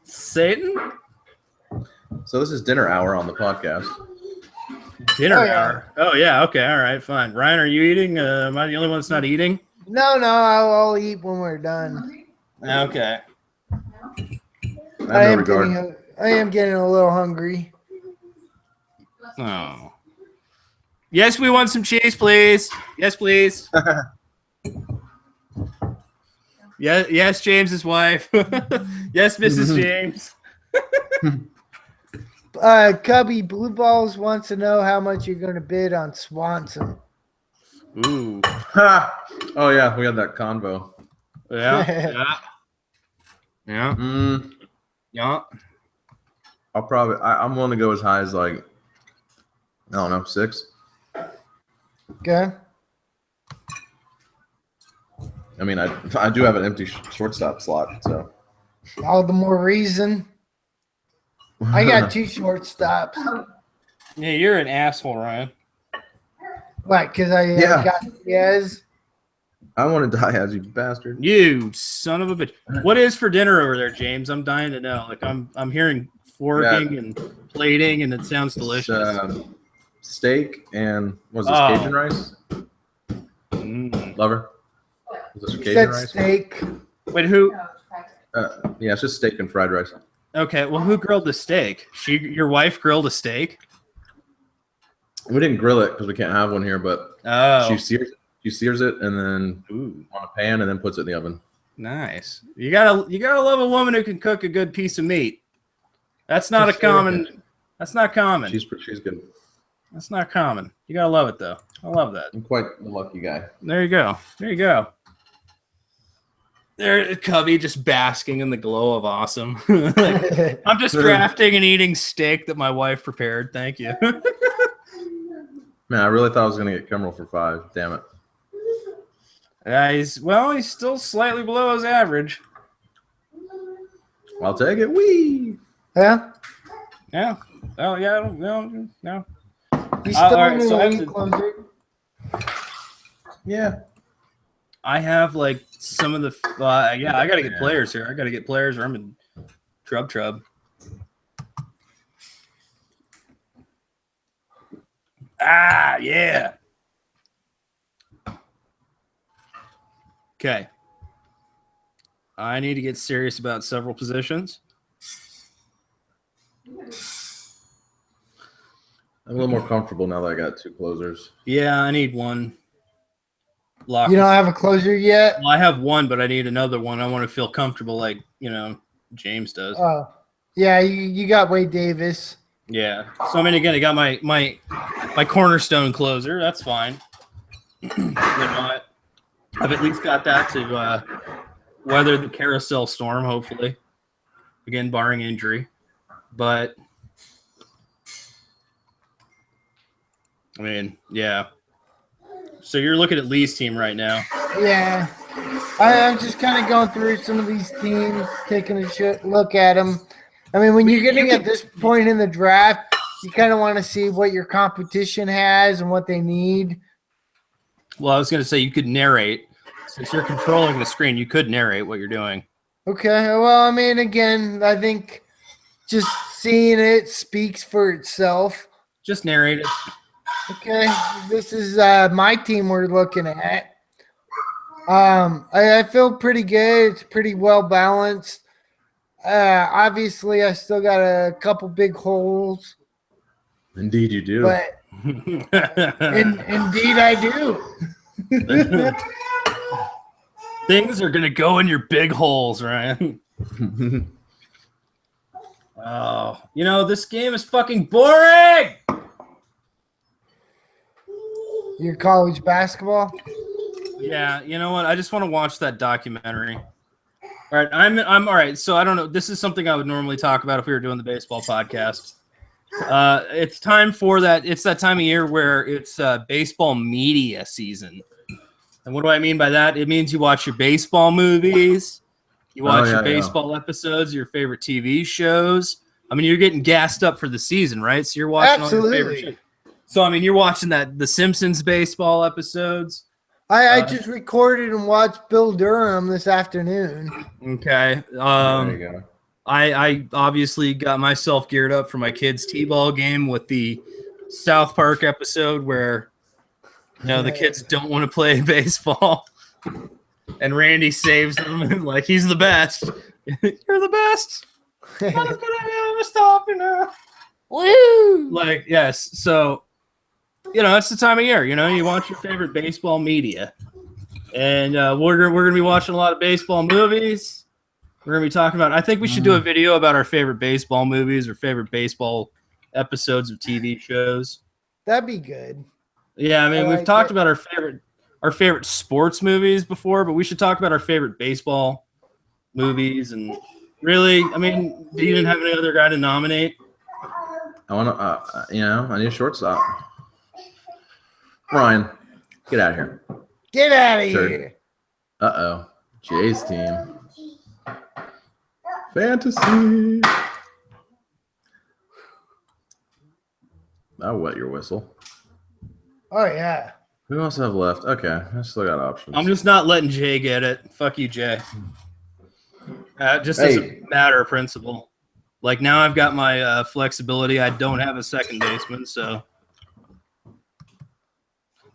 Satan? So this is dinner hour on the podcast. Dinner Oh, yeah. hour. Oh yeah. Okay. All right. Fine. Ryan, are you eating? Am I the only one that's not eating? No, I'll eat when we're done. Okay. I am getting a little hungry. Oh. Yes, we want some cheese, please. Yes, please. Yes, James's wife. Yes, Mrs. James. Cubby Blue Balls wants to know how much you're going to bid on Swanson. Ooh. Oh yeah, we had that convo. Yeah. Yeah. I'm willing to go as high as like, I don't know, 6. Okay. I mean, I do have an empty shortstop slot, so. All the more reason. I got 2 shortstops. Yeah, you're an asshole, Ryan. What? Because I got Diaz. I want to die as you bastard. You son of a bitch. What is for dinner over there, James? I'm dying to know. Like I'm hearing forking and plating, and it sounds delicious. Steak and what's this, Cajun rice? Lover? Is this Cajun rice? Steak. Wait, who? Yeah, it's just steak and fried rice. Okay, well, who grilled the steak? Your wife grilled a steak? We didn't grill it because we can't have one here, but she sears it and then on a pan and then puts it in the oven. Nice. You gotta love a woman who can cook a good piece of meat. That's not common. That's not common. She's good. That's not common. You gotta love it though. I love that. I'm quite the lucky guy. There you go. There, Cubby just basking in the glow of awesome. Like, I'm just drafting and eating steak that my wife prepared. Thank you. Man, I really thought I was gonna get Kimbrel for 5. Damn it. He's still slightly below his average. I'll take it. Wee. Yeah. Yeah. Oh yeah. No. He's still right, in the so league closer. Yeah. I have like some of the I gotta get players here. I gotta get players or I'm in trub. Yeah. Okay. I need to get serious about several positions. I'm a little more comfortable now that I got 2 closers. Yeah, I need one. Lock. You don't have a closer yet? Well, I have one, but I need another one. I want to feel comfortable like, James does. Oh. Yeah, you got Wade Davis. Yeah. So I mean, again, I got my cornerstone closer. That's fine. I've at least got that to weather the carousel storm, hopefully. Again, barring injury. But I mean, yeah. So you're looking at Lee's team right now. Yeah. I'm just kind of going through some of these teams, taking a look at them. I mean, when you're getting at this point in the draft, you kind of want to see what your competition has and what they need. Well, I was going to say you could narrate. Since you're controlling the screen, you could narrate what you're doing. Okay. Well, I mean, again, I think just seeing it speaks for itself. Just narrate it. Okay. This is my team we're looking at. I feel pretty good. It's pretty well balanced. Obviously, I still got a couple big holes. Indeed, you do. But indeed, I do. Things are going to go in your big holes, Ryan. Oh, this game is fucking boring. Your college basketball? Yeah, you know what? I just want to watch that documentary. All right, I'm all right. So I don't know. This is something I would normally talk about if we were doing the baseball podcast. It's time for that. It's that time of year where it's baseball media season. And what do I mean by that? It means you watch your baseball movies, you watch your baseball episodes, your favorite TV shows. I mean, you're getting gassed up for the season, right? So you're watching all your favorite shows. So, I mean, you're watching the Simpsons baseball episodes. I just recorded and watched Bill Durham this afternoon. Okay. There you go. I obviously got myself geared up for my kids' t-ball game with the South Park episode where the kids don't want to play baseball, and Randy saves them, and like he's the best. You're the best. I'm gonna ever stop you now. Woo! Like yes, so it's the time of year. You watch your favorite baseball media, and we're gonna be watching a lot of baseball movies. We're going to be talking about, I think we should do a video about our favorite baseball movies or favorite baseball episodes of TV shows. That'd be good. Yeah, I mean, we've talked about our favorite sports movies before, but we should talk about our favorite baseball movies. And really, I mean, do you even have any other guy to nominate? I want to, I need a shortstop. Ryan, get out of here. Get out of here. Uh-oh. Jay's team. Fantasy. I'll wet your whistle. Oh, yeah. Who else have left? Okay, I still got options. I'm just not letting Jay get it. Fuck you, Jay. Just as a matter of principle. Like, now I've got my flexibility. I don't have a second baseman, so.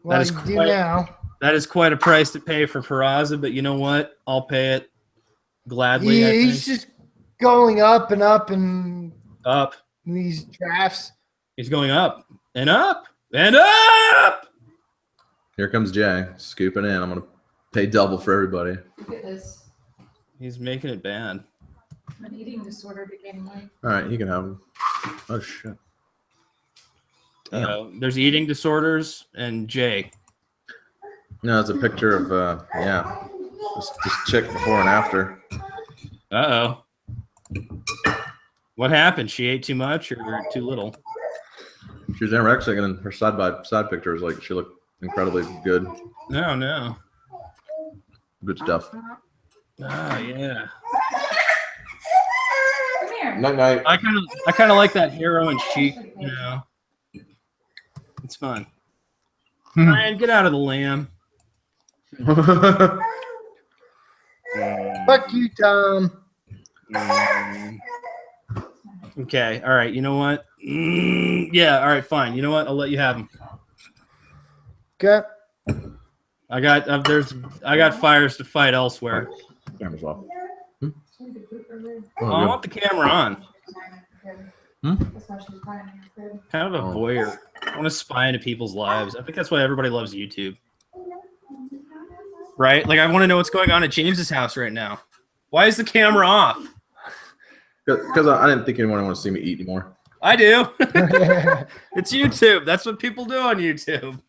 Well, that is quite a price to pay for Peraza, but you know what? I'll pay it gladly. Yeah, he's just going up and up and up in these drafts. He's going up and up and up. Here comes Jay scooping in. I'm gonna pay double for everybody. Look at this. He's making it bad. An eating disorder became like. All right, you can have him. Oh shit. There's eating disorders and Jay. No, it's a picture of this chick before and after. Uh-oh. What happened? She ate too much or too little? She was anorexic, and her side picture was like she looked incredibly good. No. Good stuff. Oh yeah. Come here. Night. I kind of like that heroin chic. It's fun. Ryan, get out of the lamb. Fuck you, Tom. Okay. All right. You know what? Yeah. All right. Fine. You know what? I'll let you have them. Okay. I got fires to fight elsewhere. Camera's off. I want the camera on. That's why she's crying in her crib. Kind of a voyeur. I want to spy into people's lives. I think that's why everybody loves YouTube. Right? Like, I want to know what's going on at James's house right now. Why is the camera off? Because I didn't think anyone wanted to see me eat anymore. I do. It's YouTube. That's what people do on YouTube.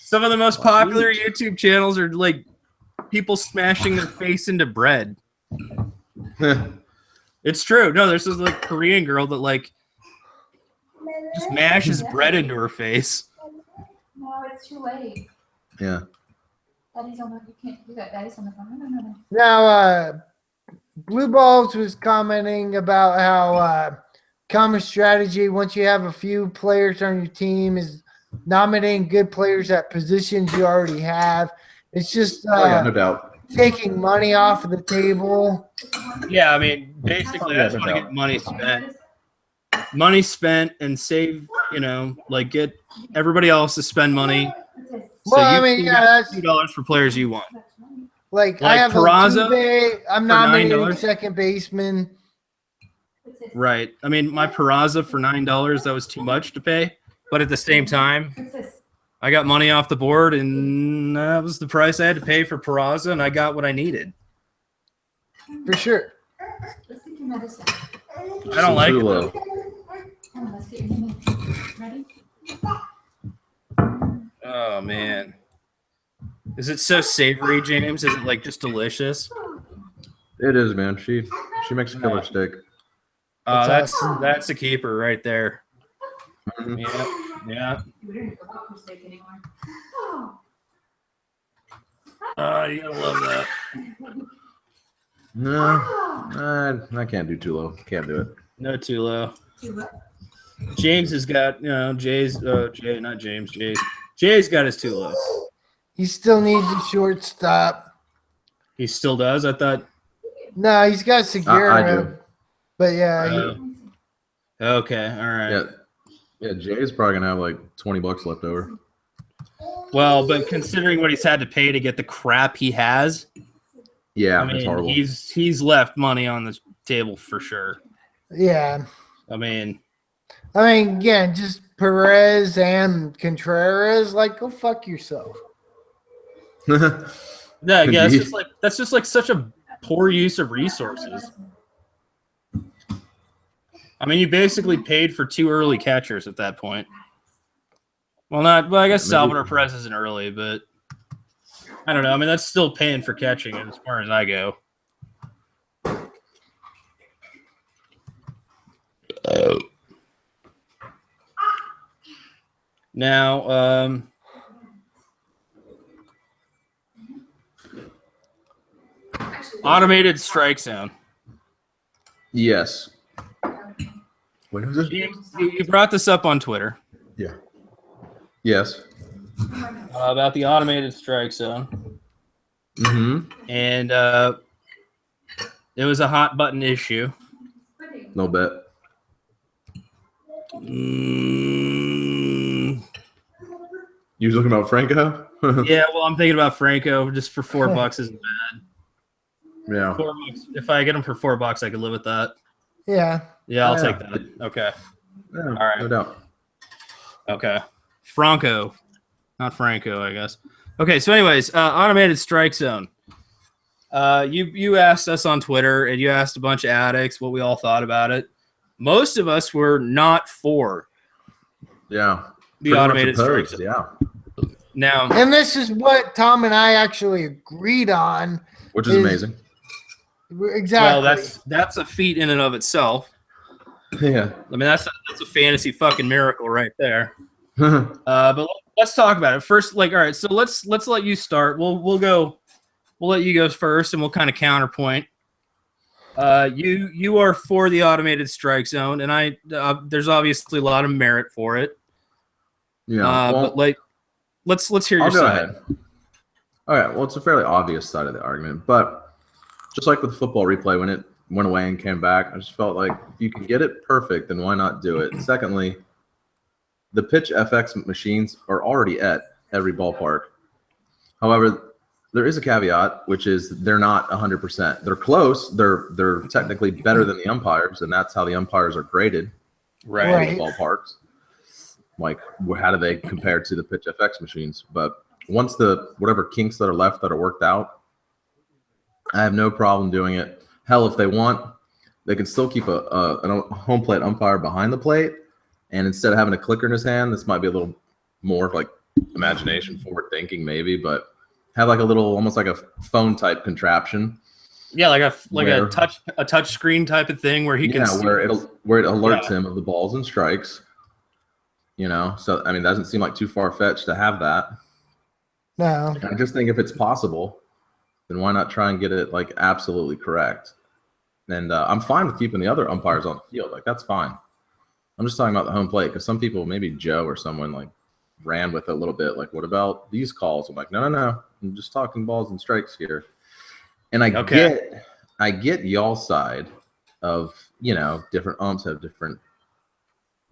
Some of the most popular YouTube channels are like people smashing their face into bread. It's true. No, there's this like Korean girl that like just mashes bread into her face. No, it's too late. Yeah. Daddy's on the. You can't do that. Daddy's on the phone. No. Now, Blue Balls was commenting about how common strategy once you have a few players on your team is nominating good players at positions you already have. It's just no doubt. Taking money off of the table. Yeah, I mean, basically, I just want to get money spent. Money spent and save, like get everybody else to spend money. Well, I mean, that's $2 for players you want. Like I have Peraza. I'm nominating second baseman. Right. I mean, my Peraza for $9, that was too much to pay. But at the same time, I got money off the board, and that was the price I had to pay for Peraza, and I got what I needed. For sure. Let's get your medicine. I don't like it, though. Come on, let's get your medicine. Ready? Oh, man. Is it so savory, James? Is it, like, just delicious? It is, man. She makes a killer steak. That's That's awesome. that's a keeper right there. Mhm. Yeah. You didn't go out mistake anymore. You gotta love that. No, I can't do too low. Can't do it. No too low. Too low. James has got, Jay's not James, Jay's got his too low. He still needs a shortstop. He still does. I thought. No, he's got Segura. I do. But yeah, Okay, all right. Yeah. Jay's probably gonna have like $20 left over. Well, but considering what he's had to pay to get the crap he has, Yeah, I it's mean, horrible. he's left money on the table for sure. yeah. I mean, Again, just Perez and Contreras, like, go fuck yourself. yeah, that's Indeed. just like such a poor use of resources. I mean, you basically paid for 2 early catchers at that point. Well, I guess Maybe. Salvador Perez isn't early, but I don't know. I mean, that's still paying for catching as far as I go. Now, automated strike zone. Yes. What is it? You brought this up on Twitter Yeah. Yes. about the automated strike zone, Mm-hmm. and it was a hot button issue. No bet. You was looking about Franco? Yeah, well, I'm thinking about Franco just for $4 isn't bad. Yeah. $4. If I get him for $4, I could live with that. Yeah. Yeah, I'll Yeah. take that. Okay. Yeah, All right. No doubt. Okay. Franco. Not Franco, I guess. Okay, so anyways, automated strike zone. You asked us on Twitter and you asked a bunch of addicts what we all thought about it. Most of us were not for Yeah. the Pretty much automated strike opposed, zone. Yeah. And this is what Tom and I actually agreed on. Which is amazing. Exactly. Well, that's a feat in and of itself. Yeah. I mean, that's a fantasy fucking miracle right there. But let's talk about it first. All right, so let's let you start. We'll let you go first, and we'll kind of counterpoint. You are for the automated strike zone, and there's obviously a lot of merit for it. Yeah. But let's hear your I'll go side. ahead. All right. Well, it's a fairly obvious side of the argument, but just like with football replay, when it went away and came back, I just felt like if you can get it perfect, then why not do it? Secondly, the pitch FX machines are already at every ballpark. However, there is a caveat, which is they're not 100%. They're close. They're technically better than the umpires, and that's how the umpires are graded. Right. In ballparks. Like, how do they compare to the pitch FX machines? But once the whatever kinks that are left that are worked out, I have no problem doing it. Hell, if they want, they can still keep a home plate umpire behind the plate, and instead of having a clicker in his hand, this might be a little more like imagination, forward thinking, maybe, but have like a little, almost like a phone type contraption. Yeah, a touch screen type of thing where he can see. where it alerts him of the balls and strikes. So I mean, it doesn't seem like too far fetched to have that. No. I just think if it's possible, then why not try and get it like absolutely correct? And I'm fine with keeping the other umpires on the field. Like, that's fine. I'm just talking about the home plate, because some people, maybe Joe or someone, like ran with it a little bit. Like, what about these calls? I'm like, no. I'm just talking balls and strikes here. And I get y'all's side of, different umps have different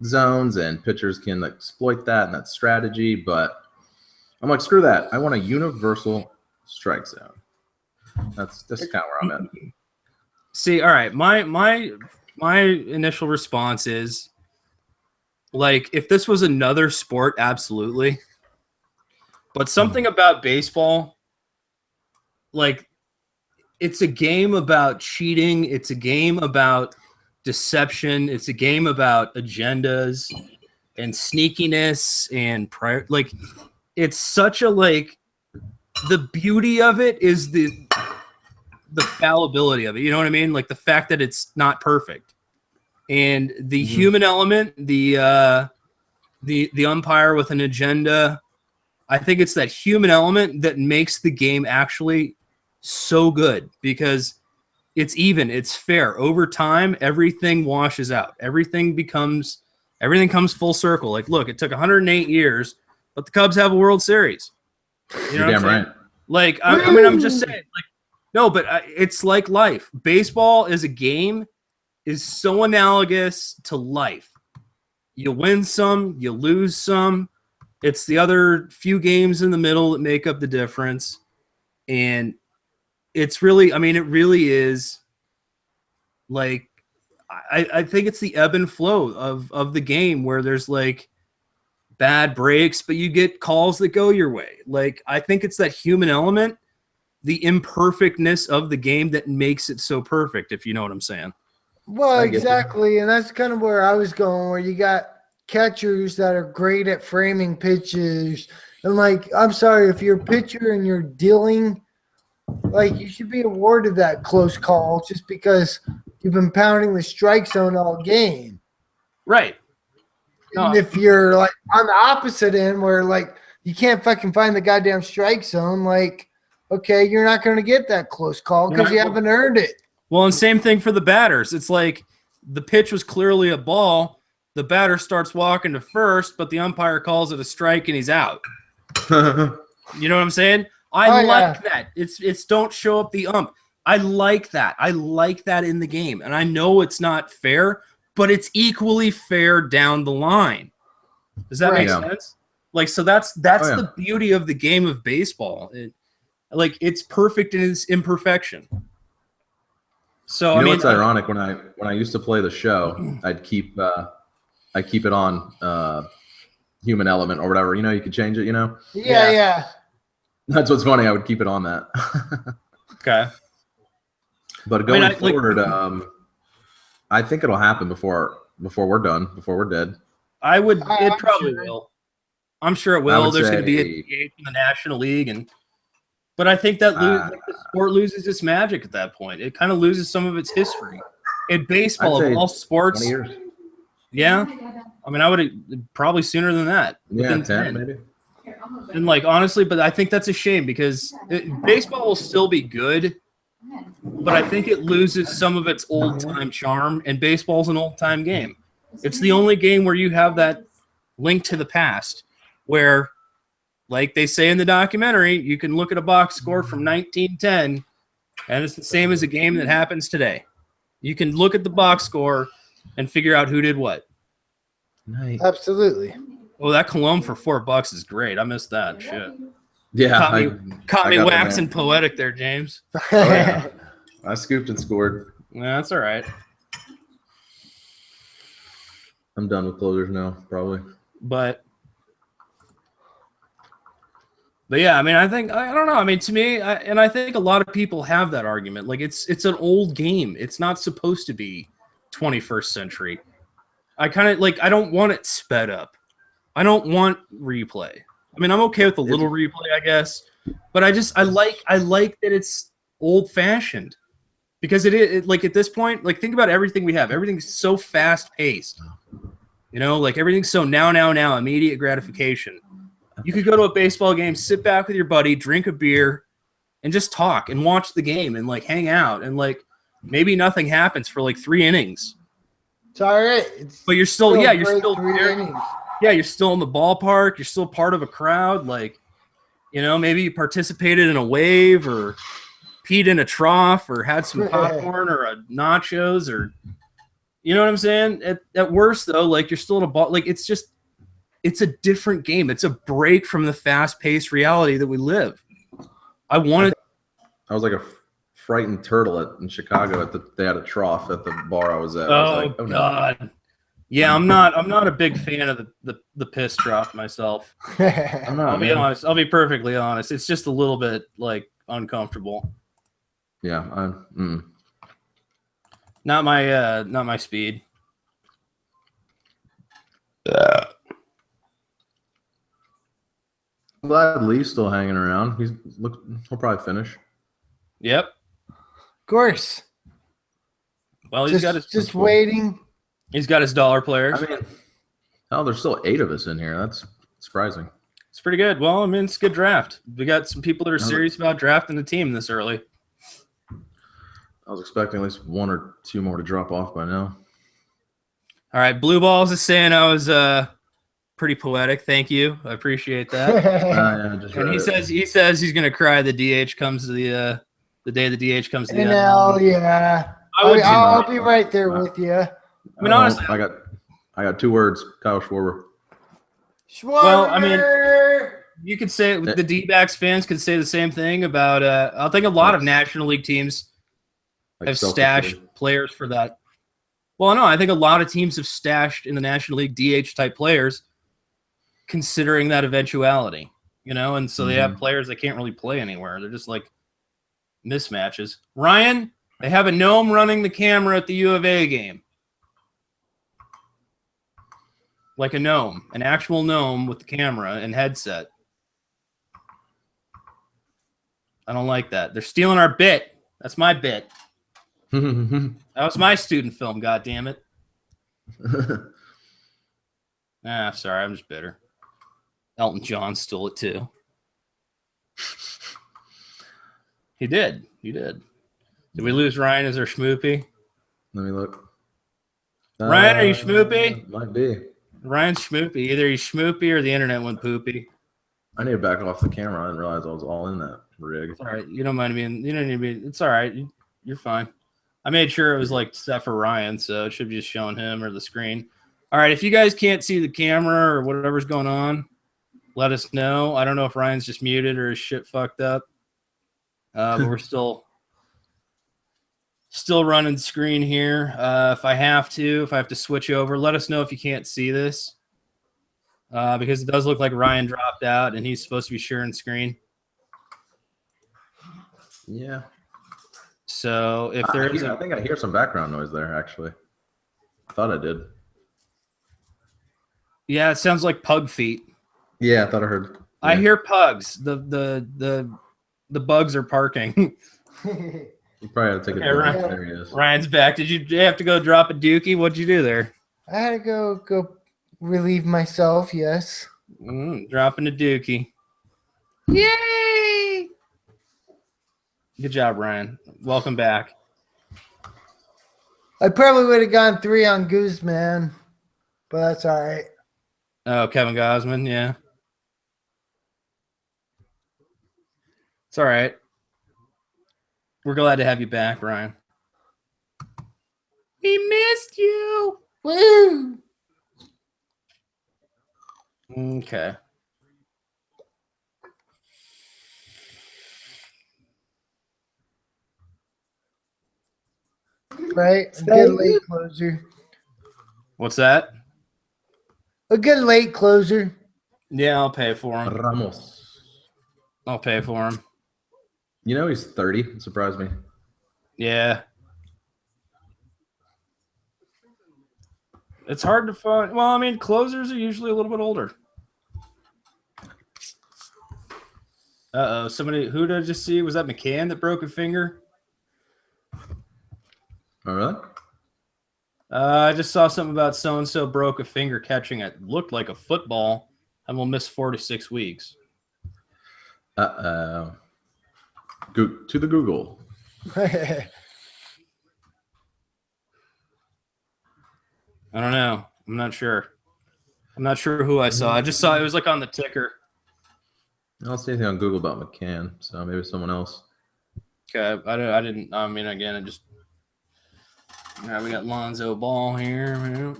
zones and pitchers can exploit that and that strategy. But I'm like, screw that. I want a universal strike zone. That's kind of where I'm at. See, all right. My initial response is, like, if this was another sport, absolutely. But something about baseball, like, it's a game about cheating. It's a game about deception. It's a game about agendas and sneakiness and it's such a, the beauty of it is the fallibility of it. You know what I mean? Like, the fact that it's not perfect. And the human element, the umpire with an agenda, I think it's that human element that makes the game actually so good because it's even, it's fair. Over time, everything washes out. Everything comes full circle. Like, look, it took 108 years, but the Cubs have a World Series. You know You're damn right. Like, I mean, I'm just saying, like, no, but it's like life. Baseball is a game, is so analogous to life. You win some, you lose some. It's the other few games in the middle that make up the difference. And it's really, I mean, it really is like, I think it's the ebb and flow of the game where there's like bad breaks, but you get calls that go your way. Like, I think it's that human element, the imperfectness of the game that makes it so perfect, if you know what I'm saying. Well, exactly. And that's kind of where I was going, where you got catchers that are great at framing pitches. And, like, I'm sorry, if you're a pitcher and you're dealing, like, you should be awarded that close call just because you've been pounding the strike zone all game. Right. And if you're, like, on the opposite end where, like, you can't fucking find the goddamn strike zone, like, okay, you're not going to get that close call because you haven't earned it. Well, and same thing for the batters. It's like the pitch was clearly a ball. The batter starts walking to first, but the umpire calls it a strike and he's out. You know what I'm saying? I like that. It's don't show up the ump. I like that. I like that in the game. And I know it's not fair, but it's equally fair down the line. Does that make sense? Like, so that's the beauty of the game of baseball. It's perfect in its imperfection. So you know, it's ironic when I used to play the show, I'd keep it on human element or whatever. You know, you could change it. You know. Yeah. That's what's funny. I would keep it on that. Okay. But going forward, I think it'll happen before we're done, before we're dead. It probably will. I'm sure it will. There's going to be a game from the National League, but I think that the sport loses its magic at that point. It kind of loses some of its history. In baseball, of all sports, 20 years. Yeah, I mean, I would probably sooner than that. Yeah, 10 maybe. And like honestly, but I think that's a shame because baseball will still be good, but I think it loses some of its old time charm. And baseball's an old time game. It's the only game where you have that link to the past, where, like they say in the documentary, you can look at a box score from 1910, and it's the same as a game that happens today. You can look at the box score and figure out who did what. Nice. Absolutely. Oh, that cologne for $4 is great. I missed that. Shit. Yeah. Caught me waxing poetic there, James. Oh, yeah. I scooped and scored. Yeah, that's all right. I'm done with closers now, probably. But yeah, I mean, I don't know. I mean, to me, I think a lot of people have that argument. Like, it's an old game. It's not supposed to be 21st century. I kind of I don't want it sped up. I don't want replay. I mean, I'm okay with a little replay, I guess, but I like that it's old fashioned because it like at this point, like think about everything we have. Everything's so fast paced, you know, like everything's so now, immediate gratification. You could go to a baseball game, sit back with your buddy, drink a beer, and just talk and watch the game and like hang out and like maybe nothing happens for like 3 innings. It's all right. But you're still you're still 3 innings. Yeah, you're still in the ballpark. You're still part of a crowd. Like, you know, maybe you participated in a wave or peed in a trough or had some popcorn or a nachos or, you know what I'm saying? At worst, though, like you're still in a ball. Like it's a different game. It's a break from the fast-paced reality that we live. I was like a frightened turtle in Chicago. They had a trough at the bar I was at. Oh, I was like, God. No. Yeah, I'm not a big fan of the piss drop myself. I'm not. I'll be honest. I'll be perfectly honest. It's just a little bit like uncomfortable. Yeah, Not my speed. I'm glad Lee's still hanging around. He'll probably finish. Yep. Of course. Well, he's got just waiting. He's got his dollar players. I mean, oh, there's still 8 of us in here. That's surprising. It's pretty good. Well, I mean, it's a good draft. We got some people that are No, serious about drafting the team this early. I was expecting at least 1 or 2 more to drop off by now. All right, Blue Balls is saying I was pretty poetic. Thank you. I appreciate that. Yeah, just And read it. he says he's gonna cry the DH comes to the day the DH comes to the NL, yeah. I would I'll be right there with you. I mean, honestly, I got 2 words. Kyle Schwarber. well, I mean, you could say the D-backs fans could say the same thing about. I think a lot of National League teams Like have selfishly. stashed players for that. Well, no, I think a lot of teams have stashed in the National League DH type players, considering that eventuality. And so they have players that can't really play anywhere. They're just like mismatches. Ryan, they have a gnome running the camera at the U of A game. Like a gnome, an actual gnome with the camera and headset. I don't like that. They're stealing our bit. That's my bit. That was my student film, goddammit. Sorry, I'm just bitter. Elton John stole it too. He did. Did we lose Ryan as our schmoopy? Let me look. Ryan, are you schmoopy? Might be. Ryan's schmoopy. Either he's schmoopy or the internet went poopy. I need to back off the camera. I didn't realize I was all in that rig. It's all right. You don't mind being. You don't need to be. It's all right. You're fine. I made sure it was like set for Ryan, so it should be just showing him or the screen. All right. If you guys can't see the camera or whatever's going on, let us know. I don't know if Ryan's just muted or his shit fucked up. But we're still running screen here. If I have to switch over, let us know if you can't see this. Because it does look like Ryan dropped out and he's supposed to be sharing screen. Yeah. So if there is, I think I hear some background noise there. Actually, I thought I did. Yeah, it sounds like pug feet. Yeah, I thought I heard. I hear pugs. The bugs are parking. You probably had to take Okay, a Ryan. break. There he is. Ryan's back. Did you have to go drop a dookie? What'd you do there? I had to go relieve myself, yes. Dropping a dookie. Yay! Good job, Ryan. Welcome back. I probably would have gone 3 on Guzman, but that's all right. Oh, Kevin Gosman, yeah. It's all right. We're glad to have you back, Ryan. We missed you. Woo! Okay. Right? A good late closer. What's that? A good late closer. Yeah, I'll pay for him. Ramos. I'll pay for him. You know he's 30. It surprised me. Yeah. It's hard to find. Well, I mean, closers are usually a little bit older. Uh-oh. Somebody, who did I just see? Was that McCann that broke a finger? Oh, really? I just saw something about so-and-so broke a finger catching it. Looked like a football and will miss 4 to 6 weeks. Uh-oh. To the Google. I don't know. I'm not sure. I'm not sure who I saw. I just saw it was like on the ticker. I don't see anything on Google about McCann, so maybe someone else. Okay, I didn't. I mean, again, it just. All right, we got Lonzo Ball here.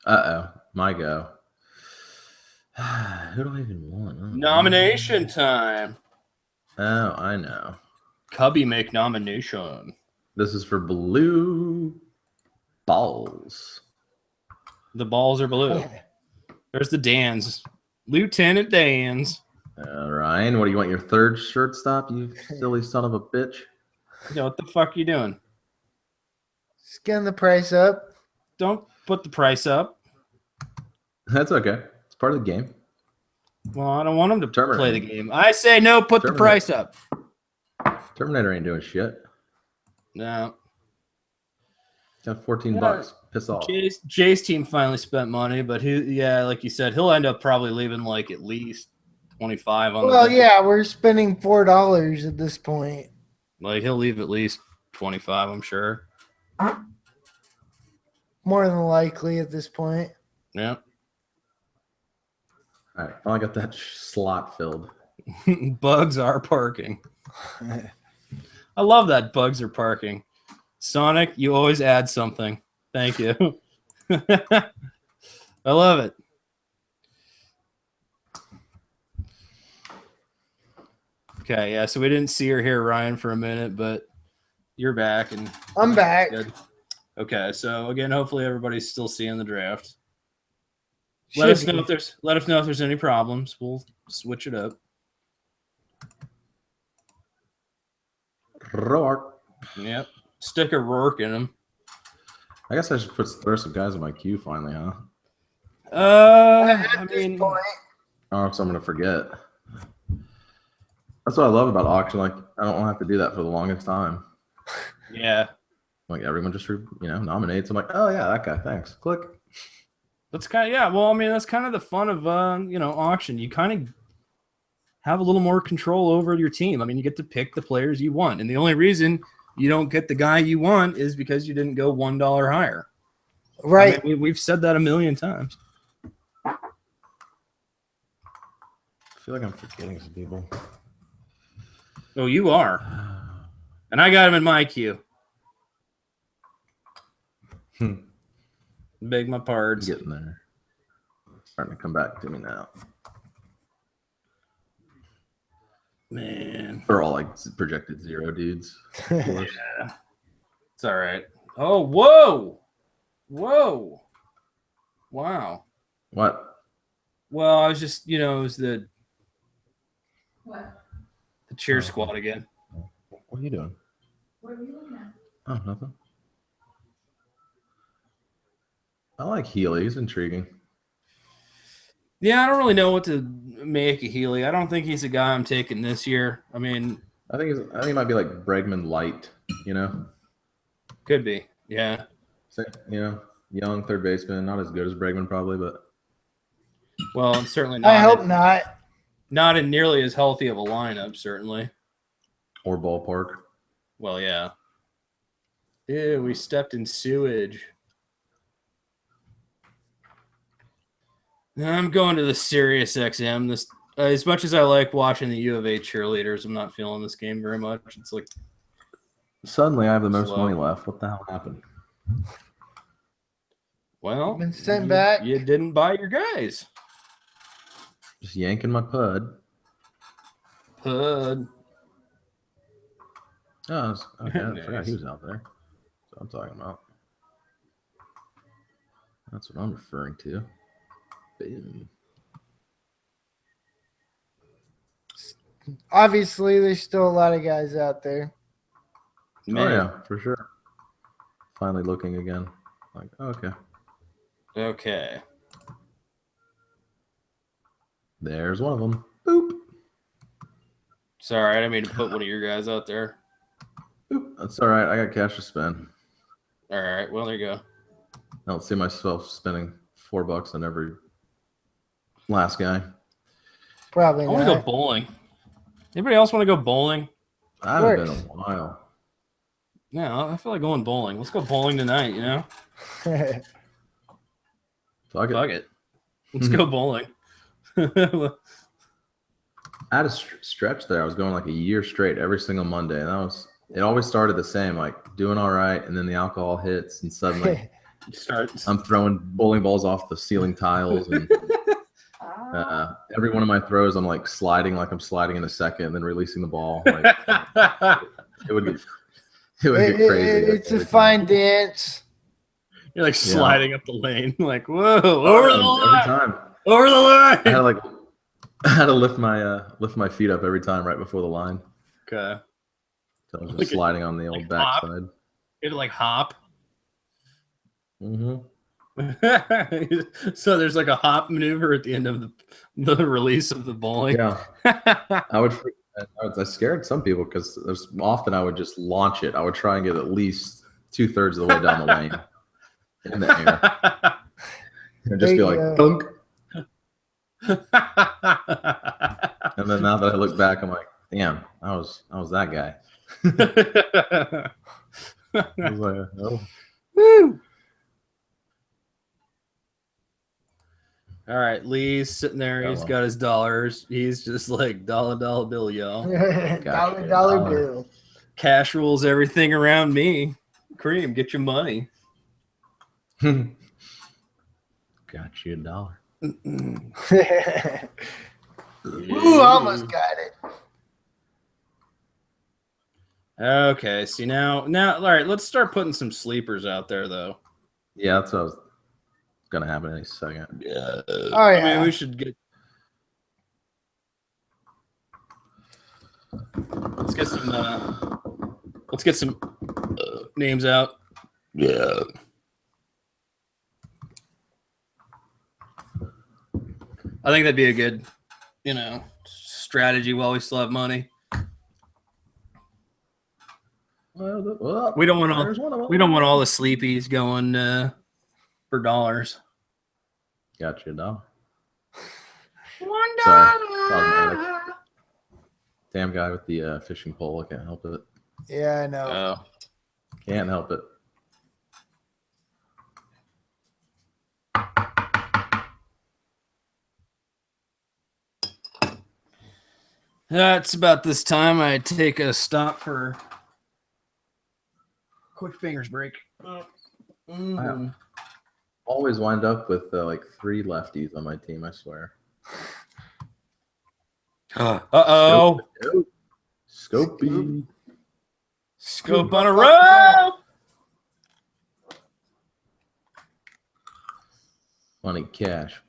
Uh-oh. My go. Who do I even want? Oh, Nomination time. Oh, I know. Cubby make nomination. This is for Blue Balls. The balls are blue. There's the Dans. Lieutenant Dans. Ryan, what do you want? Your 3rd shortstop? You silly son of a bitch. Yo, what the fuck are you doing? Scan the price up. Don't put the price up. That's okay. It's part of the game. Well, I don't want him to Terminator. play the game. I say no, put the Terminator. price up. Terminator ain't doing shit. No. Got 14 Yeah. bucks. Piss off. Jay's team finally spent money, but like you said, he'll end up probably leaving like at least 25 on the Well, bench. yeah, we're spending $4 at this point. Like he'll leave at least 25, I'm sure. More than likely at this point. Yeah. All right, finally got that slot filled. Bugs are parking. I love that bugs are parking. Sonic, you always add something. Thank you. I love it. Okay, yeah, so we didn't see or hear Ryan for a minute, but you're back and I'm back. good. Okay, so again, hopefully everybody's still seeing the draft. Let us know if there's any problems. We'll switch it up. Rourke. Yep. Stick a Rourke in him. I guess I should throw some guys in my queue finally, huh? I mean, Or else I'm gonna forget. That's what I love about auction. Like, I don't have to do that for the longest time. yeah. Like, everyone just nominates. I'm like, oh yeah, that guy. Thanks. Click. That's well, I mean, that's kind of the fun of auction. You kind of have a little more control over your team. I mean, you get to pick the players you want, and the only reason you don't get the guy you want is because you didn't go $1 higher. Right. I mean, we've said that a million times. I feel like I'm forgetting some people. Oh, you are. And I got him in my queue. Beg my pardons. Getting there. Starting to come back to me now. Man. They're all like projected 0 dudes. Of course. Yeah. It's all right. Oh, whoa. Wow. What? Well, I was just, it was the What? cheer squad again. What are you doing? What are you looking at? Oh, nothing. I like Healy. He's intriguing. Yeah, I don't really know what to make of Healy. I don't think he's a guy I'm taking this year. I mean, I think he might be like Bregman light. Could be. Yeah. So, young third baseman, not as good as Bregman probably, but Well, and certainly not. I hope not. Not in nearly as healthy of a lineup, certainly. or ballpark. Well, yeah. Ew, we stepped in sewage. I'm going to the Sirius XM. This, as much as I like watching the U of A cheerleaders, I'm not feeling this game very much. It's like Suddenly, I have the most Slow. money left. What the hell happened? Well, been sent back. You didn't buy your guys. Just yanking my pud. Pud. Oh, okay. I Nice. forgot he was out there. That's what I'm talking about. That's what I'm referring to. Boom. Obviously, there's still a lot of guys out there. Man. Oh yeah, for sure. Finally looking again. Like, oh, okay. Okay. There's one of them. Boop. Sorry, I didn't mean to put one of your guys out there. Boop. That's all right. I got cash to spend. All right. Well, there you go. I don't see myself spending $4 on every last guy. Probably I want to go not. bowling. Anybody else want to go bowling? I haven't been course. in a while. Yeah, I feel like going bowling. Let's go bowling tonight, Fuck it. Fuck it. Let's go bowling. I had a stretch there. I was going like a year straight every single Monday, and it always started the same, like doing all right, and then the alcohol hits, and suddenly I'm throwing bowling balls off the ceiling tiles, and every one of my throws, I'm like sliding, like I'm sliding in a second, and then releasing the ball. Like, it would get crazy. It's a fine dance. You're like sliding up the lane, like whoa, over the line, every time. over the line. I had to lift my feet up every time right before the line. Okay. So I was just Like sliding on the old hop? backside. You had to like hop. Mm-hmm. So there's like a hop maneuver at the end of the release of the bowling. Yeah, I scared some people because there's often I would just launch it. I would try and get at least 2/3 of the way down the lane in the air. And just be like, dunk. And then now that I look back, I'm like, damn, I was that guy. I was like, oh. Woo! All right, Lee's sitting there. He's got his dollars. He's just like dollar bill, y'all. dollar bill. Cash rules everything around me. Cream, get your money. Got you $1. Ooh, almost got it. Okay, see now, all right, let's start putting some sleepers out there, though. Yeah, that's what I was gonna happen any second. Yeah. Oh, yeah. I mean, we should get. Let's get some. Let's get some names out. Yeah. I think that'd be a good, strategy while we still have money. Well, We don't want all the sleepies going for dollars. Got you $1. $1. Sorry. Damn guy with the fishing pole. I can't help it. Yeah, I know. Oh. Can't help it. It's about this time I take a stop for quick fingers break. I always wind up with like 3 lefties on my team, I swear. Uh-oh. Scopey. Scope on a roll. Money, cash,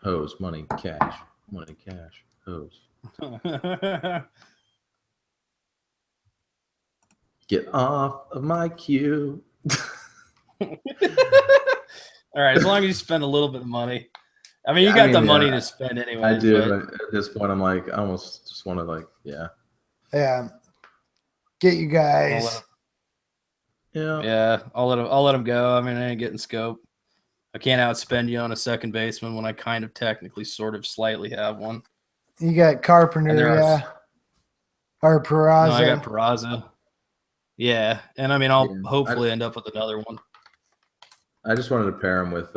hose, money, cash, hose. Get off of my queue. All right, as long as you spend a little bit of money. I mean, you got the money to spend anyway. I do. But at this point, I'm like, I almost just want to like, yeah. Get you guys. Yeah, I'll let him go. I mean, I ain't getting scope. I can't outspend you on a second baseman when I kind of technically sort of slightly have one. You got Carpenter, or Peraza. No, I got Peraza. Yeah, and I mean, I'll hopefully end up with another one. I just wanted to pair him with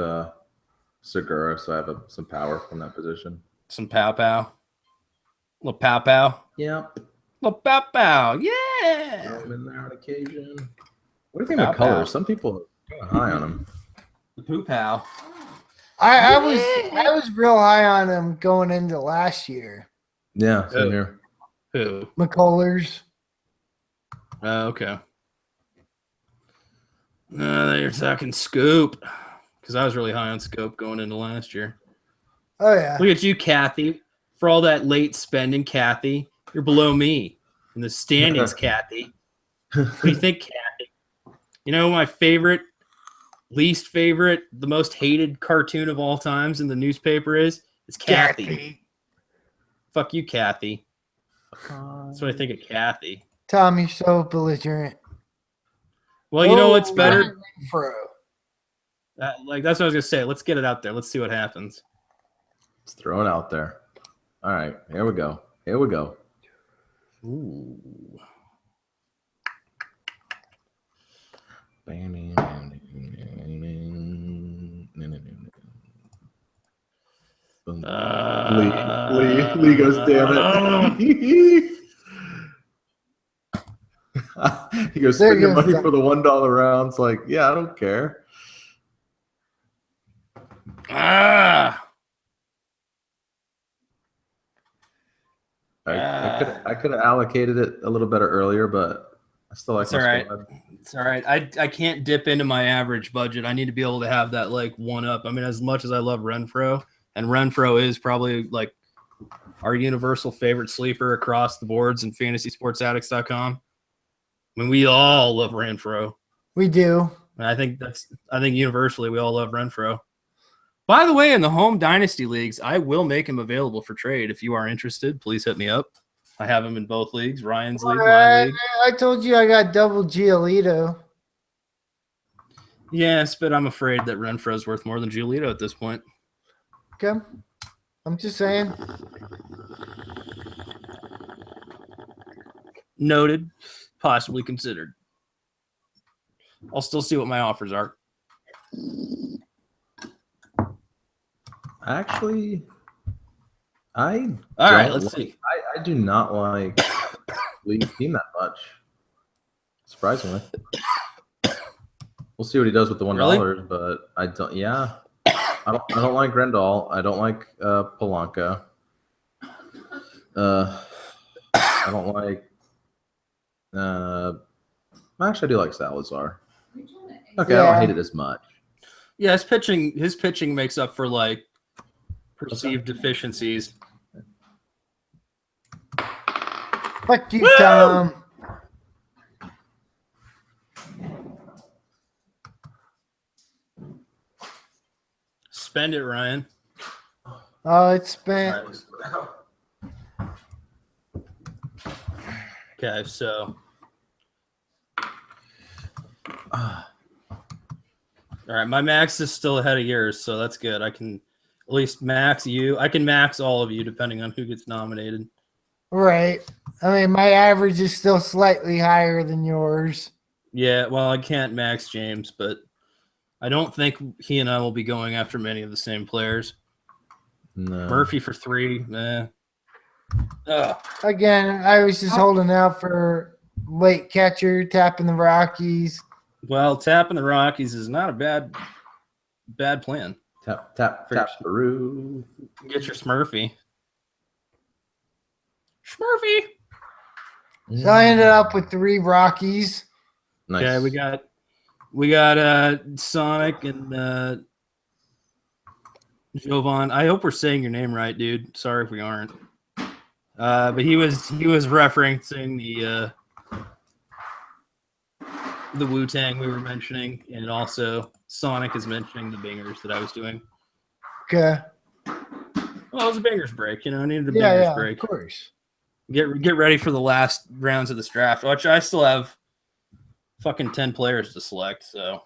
Segura, so I have some power from that position. Some pow. Little pow. Yep. Little pow. Yeah. Throw him in there on occasion. What do you think of colors? Some people are kind of high on him. The poo pow. I was real high on him going into last year. Yeah, same here. Who? McCullers. Okay. You're talking Scoop, because I was really high on Scope going into last year. Oh yeah. Look at you, Kathy. For all that late spending, Kathy, you're below me in the standings, Kathy. What do you think, Kathy? You know my favorite, least favorite, the most hated cartoon of all times in the newspaper is? It's Kathy. Fuck you, Kathy. That's what I think of Kathy. Tom, you're so belligerent. Well, you know what's better? Bro. That's what I was going to say. Let's get it out there. Let's see what happens. Let's throw it out there. All right, here we go. Ooh. Lee goes, damn it. He goes, spend your money for the $1 rounds. Like, yeah, I don't care. I could have allocated it a little better earlier, but I still like it's all right. It's all right. I can't dip into my average budget. I need to be able to have that like one up. I mean, as much as I love Renfroe, and Renfroe is probably like our universal favorite sleeper across the boards in fantasysportsaddicts.com. I mean, we all love Renfroe. We do. And I think universally we all love Renfroe. By the way, in the home dynasty leagues, I will make him available for trade. If you are interested, please hit me up. I have him in both leagues, Ryan's league, my league. I told you I got double Giolito. Yes, but I'm afraid that Renfro's worth more than Giolito at this point. Okay. I'm just saying. Noted, possibly considered. I'll still see what my offers are. Actually, All right, let's see. I do not like Lee's team that much. Surprisingly. We'll see what he does with the $1, Really? but I don't. Yeah, I don't like Grendel. I don't like Polanco. I don't like. Actually, I do like Salazar. Okay, I don't hate it as much. Yeah, his pitching makes up for like perceived deficiencies. Fuck you, Tom. Spend it, Ryan. Oh, it's spent. Okay, so. All right, my max is still ahead of yours, so that's good. I can at least max you. I can max all of you depending on who gets nominated. Right. I mean, my average is still slightly higher than yours. Yeah, well, I can't max James, but I don't think he and I will be going after many of the same players. No. Murphy for 3, Ugh. Again, I was just holding out for late catcher, tapping the Rockies. Well, tapping the Rockies is not a bad plan. Tap Peru. Get your Smurfy. Smurfy. So I ended up with 3 Rockies. Nice. Okay, we got Sonic and Jovan. I hope we're saying your name right, dude. Sorry if we aren't. But he was referencing the Wu-Tang we were mentioning, and also Sonic is mentioning the bingers that I was doing. Okay. Well, it was a bingers break, I needed a bingers Yeah, break. of course. Get ready for the last rounds of this draft, which I still have fucking 10 players to select, so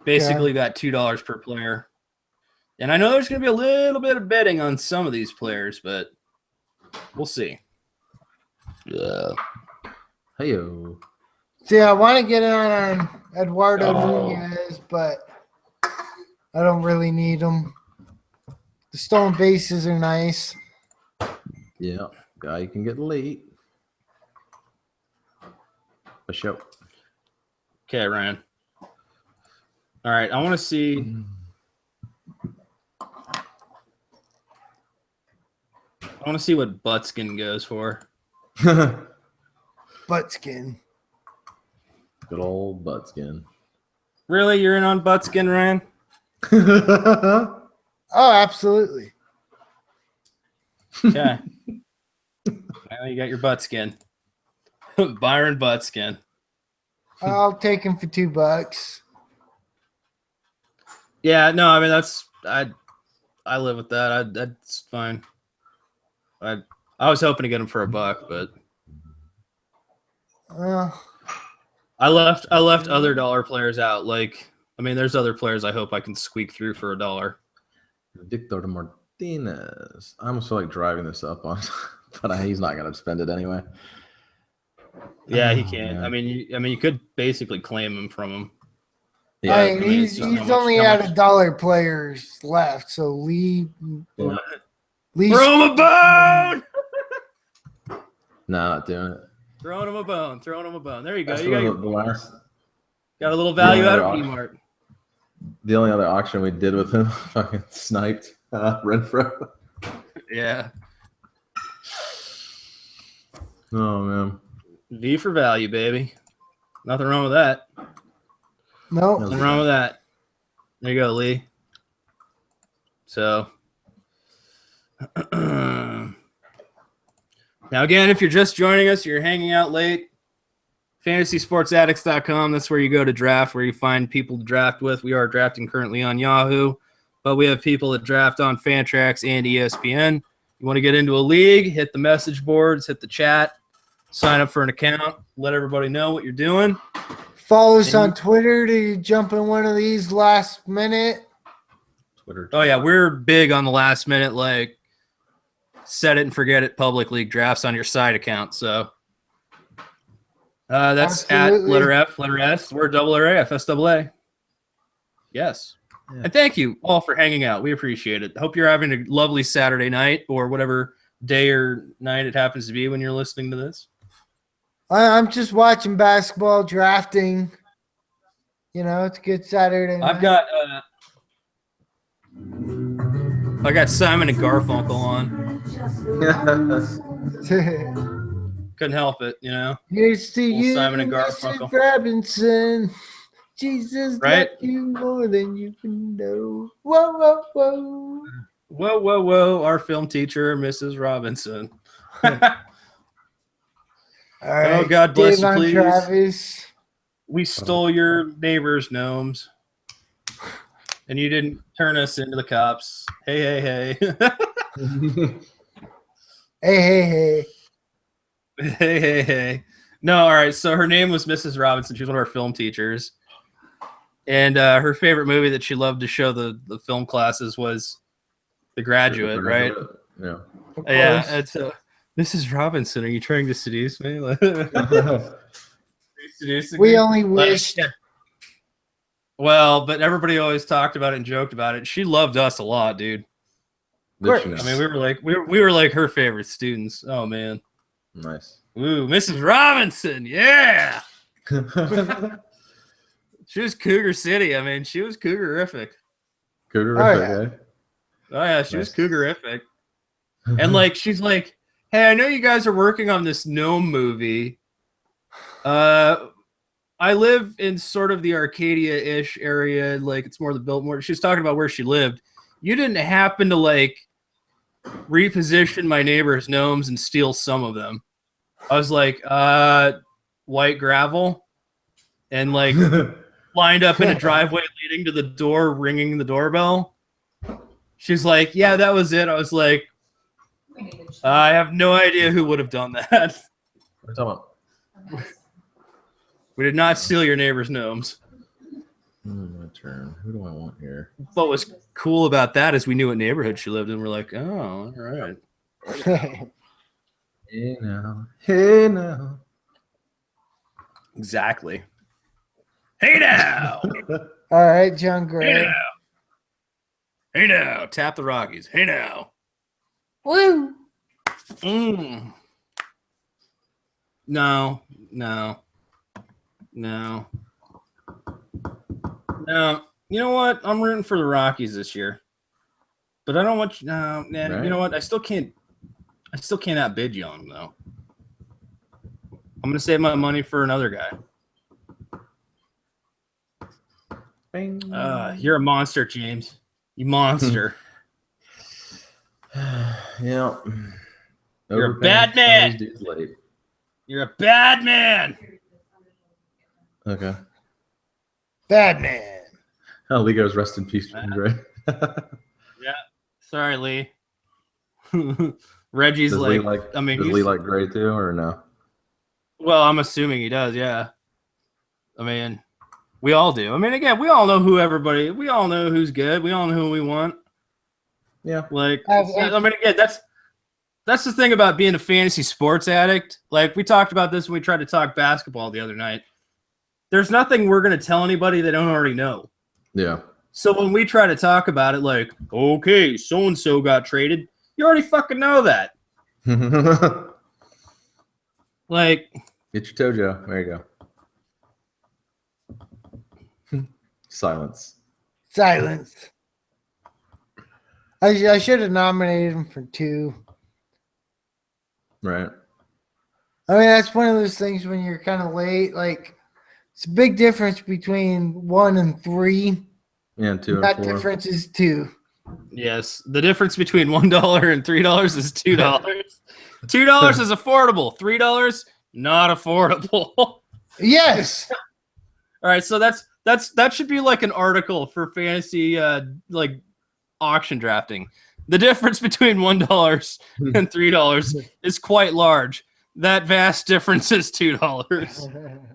basically got $2 per player. And I know there's going to be a little bit of betting on some of these players, but we'll see. Yeah. Hey-yo. See, I want to get on Eduardo Nunez, but I don't really need him. The stolen bases are nice. Yeah, guy you can get late. For sure. Okay, Ryan. All right, I want to see. I want to see what Buttskin goes for. Buttskin. Good old Buttskin. Really? You're in on Buttskin, Ryan? Oh, absolutely. Okay. Well, you got your Buttskin. Byron Buttskin. I'll take him for $2. Yeah, no, I mean I live with that. That's fine. I was hoping to get him for $1, but I left other dollar players out. Like, I mean, there's other players I hope I can squeak through for $1. Victor Martinez. I almost feel like driving this up on, but he's not going to spend it anyway. Yeah, he can't. Man. I mean, you could basically claim him from him. Yeah, he's only had $1 players left, so Lee. Throw him a bone. No, not doing it. Throwing him a bone. There you go. That's you got a little value value out of P-Mart. The only other auction we did with him, fucking sniped Renfro. Yeah. Oh man. V for value, baby. Nothing wrong with that. Nope. Nothing wrong with that. There you go, Lee. So now again, if you're just joining us, you're hanging out late, fantasysportsaddicts.com. That's where you go to draft, where you find people to draft with. We are drafting currently on Yahoo, but we have people that draft on Fantrax and ESPN. You want to get into a league, hit the message boards, hit the chat, sign up for an account, let everybody know what you're doing. Follow us on Twitter to jump in one of these last minute. Twitter. Oh yeah, we're big on the last minute, like set it and forget it public league drafts on your side account. So that's Absolutely. at letter F, letter S. We're double letter A, FSAA. Yes. Yeah. And thank you all for hanging out. We appreciate it. Hope you're having a lovely Saturday night or whatever day or night it happens to be when you're listening to this. I'm just watching basketball, drafting. You know, it's a good Saturday night. I got Simon and Garfunkel on. Couldn't help it, you know. Here's to you, Simon and Mrs. Garfunkel. Robinson. Jesus Right? loved you more than you can know. Whoa, whoa, whoa. Whoa, whoa, whoa. Our film teacher, Mrs. Robinson. All right. Oh, God bless you, Davon please. Travis. We stole your neighbor's gnomes. And you didn't turn us into the cops. Hey, hey, hey. Hey, hey, hey. Hey, hey, hey. No, all right. So her name was Mrs. Robinson. She was one of our film teachers. And her favorite movie that she loved to show the film classes was The Graduate, right? Yeah. Yeah. It's Mrs. Robinson, are you trying to seduce me? Seducing We me? only wished. Well, but everybody always talked about it and joked about it. She loved us a lot, dude. Did she know? I mean, we were like her favorite students. Oh man. Nice. Ooh, Mrs. Robinson, yeah. She was Cougar City. I mean, she was Cougarific. Cougar. Oh yeah, she was Nice. Cougarific. And like, she's like, "Hey, I know you guys are working on this gnome movie. I live in sort of the Arcadia-ish area. Like, it's more the Biltmore." She's talking about where she lived. You didn't happen to like reposition my neighbor's gnomes and steal some of them? I was like, white gravel, and like lined up in a driveway leading to the door, ringing the doorbell. She's like, yeah, that was it. I was like, I have no idea who would have done that. What are you talking about? We did not steal your neighbor's gnomes. My turn. Who do I want here? What was cool about that is we knew what neighborhood she lived in. We're like, oh, all right. Hey now. Hey now. Exactly. Hey now. All right, John Hey Gray. now. Hey now. Tap the Rockies. Hey now. Woo! Mm. No. No. No. No. You know what? I'm rooting for the Rockies this year. But I don't want you. No, man. Right. You know what? I still can't outbid you on them, though. I'm gonna save my money for another guy. Bing. You're a monster, James. You monster. Yeah. You're a bad man. These dudes late. You're a bad man. Okay. Bad man. Oh, Lee goes rest in peace, John Gray. Yeah. Sorry, Lee. Reggie's Does like, Lee like? I mean, Does he's- Lee like Gray too, or no? well, I'm assuming he does. Yeah. I mean, we all do. I mean, again, we all know we all know who's good. We all know who we want. Yeah. Like, I mean, again, that's the thing about being a fantasy sports addict. Like, we talked about this when we tried to talk basketball the other night. There's nothing we're going to tell anybody they don't already know. Yeah. So when we try to talk about it, like, okay, so-and-so got traded, you already fucking know that. Like, Get your Tojo. There you go. Silence. Silence. I should have nominated him for 2. Right. I mean, that's one of those things when you're kind of late. Like, it's a big difference between 1 and 3. Yeah, 2 and That 4. difference is 2. yes, the difference between $1 and $3 is $2. $2 is affordable. $3 not affordable. Yes. All right, so that should be like an article for fantasy like auction drafting. The difference between $1 and $3 is quite large. That vast difference is $2.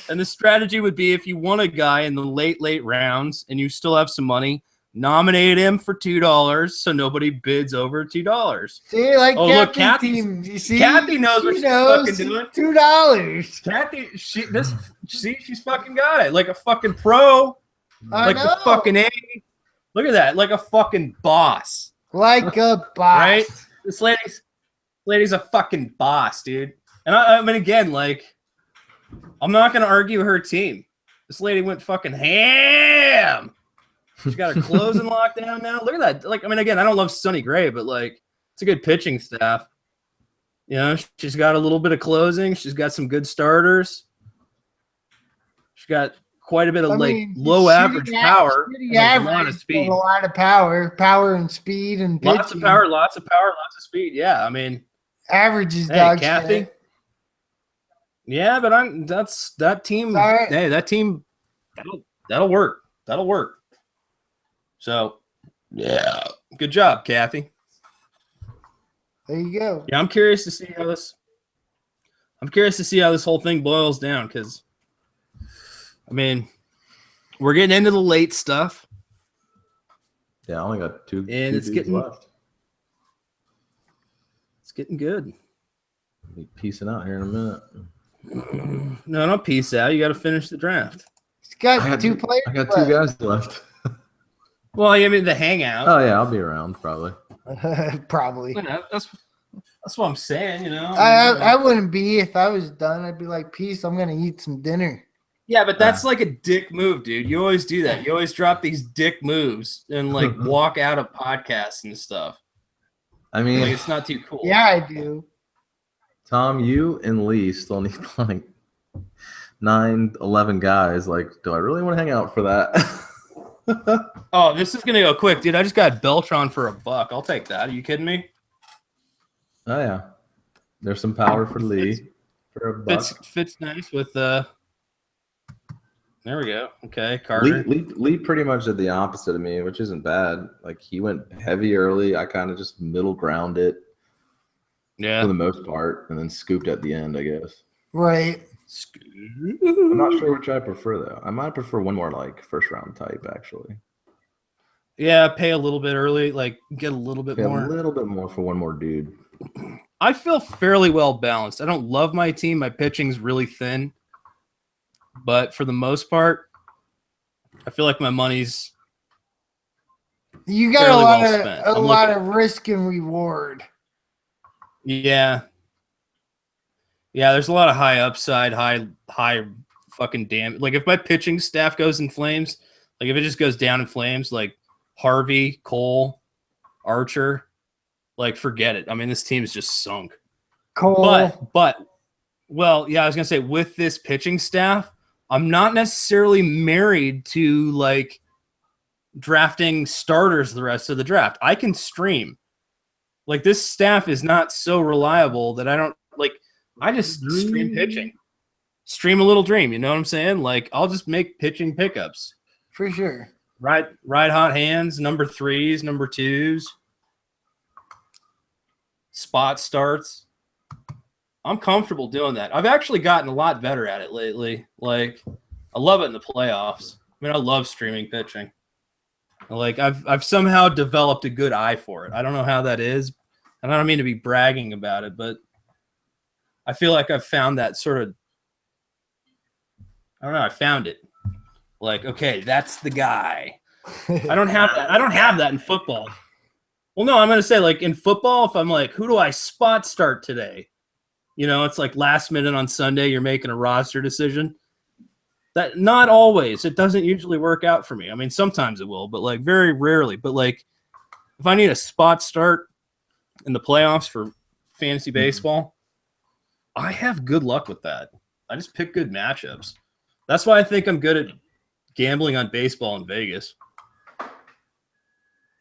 And the strategy would be if you want a guy in the late rounds and you still have some money, nominate him for $2 so nobody bids over $2. See, like Oh, look, Kathy team. You see, Kathy knows what she's fucking doing. $2. Kathy, she's fucking got it. Like a fucking pro. Like the fucking A. Look at that. Like a fucking boss. Like a boss. Right? This lady's a fucking boss, dude. And I mean, again, like, I'm not going to argue her team. This lady went fucking ham. She's got her closing locked down now. Look at that. Like, I mean, again, I don't love Sonny Gray, but, like, it's a good pitching staff. You know, she's got a little bit of closing. She's got some good starters. She's got quite a bit of, low average power. And a lot of speed. A lot of power and speed and pitching. Lots of power, lots of speed. Yeah, I mean. Average is dog Kathy. Shit. Yeah, but that's that team. Right. Hey, that team, that'll work. That'll work. So, yeah, good job, Kathy. There you go. Yeah, I'm curious to see how this whole thing boils down because, I mean, we're getting into the late stuff. Yeah, I only got two. And it's getting left. It's getting good. I'll be peacing out here in a minute. No, don't peace out. You got to finish the draft. He's got two players. I got two guys left. Well, I mean the hangout. Oh yeah, I'll be around probably. Probably. You know, that's what I'm saying. You know, I wouldn't be if I was done. I'd be like, peace. I'm gonna eat some dinner. Yeah, but that's like a dick move, dude. You always do that. You always drop these dick moves and like walk out of podcasts and stuff. I mean, like, it's not too cool. Yeah, I do. Tom, you and Lee still need like 9-11 guys. Like, do I really want to hang out for that? Oh, this is gonna go quick, dude. I just got Beltron for $1. I'll take that. Are you kidding me? Oh yeah, there's some power for Lee for $1. Fits nice with There we go. Okay, Carter. Lee pretty much did the opposite of me, which isn't bad. Like he went heavy early. I kind of just middle ground it. Yeah, for the most part, and then scooped at the end, I guess. Right. I'm not sure which I prefer though. I might prefer one more like first round type actually. Yeah, pay a little bit early, like get a little bit more. A little bit more for one more dude. I feel fairly well balanced. I don't love my team. My pitching's really thin, but for the most part, I feel like my money's. You got a lot of risk and reward. Yeah. Yeah, there's a lot of high upside, high fucking damage. Like if my pitching staff goes in flames, like if it just goes down in flames, like Harvey, Cole, Archer, like forget it. I mean, this team is just sunk. Cole. But well, yeah, I was gonna say with this pitching staff, I'm not necessarily married to like drafting starters the rest of the draft. I can stream. Like this staff is not so reliable that I don't like. I just stream pitching, stream a little dream. You know what I'm saying? Like I'll just make pitching pickups for sure. Ride hot hands, number 3s, number 2s, spot starts. I'm comfortable doing that. I've actually gotten a lot better at it lately. Like I love it in the playoffs. I mean, I love streaming pitching. Like I've somehow developed a good eye for it. I don't know how that is. And I don't mean to be bragging about it, but I feel like I've found that sort of I don't know, I found it. Like, okay, that's the guy. I don't have that. I don't have that in football. Well, no, I'm going to say like in football, if I'm like, who do I spot start today? You know, it's like last minute on Sunday, you're making a roster decision. That not always. It doesn't usually work out for me. I mean, sometimes it will, but like very rarely. But like if I need a spot start in the playoffs for fantasy baseball, I have good luck with that. I just pick good matchups. That's why I think I'm good at gambling on baseball in Vegas.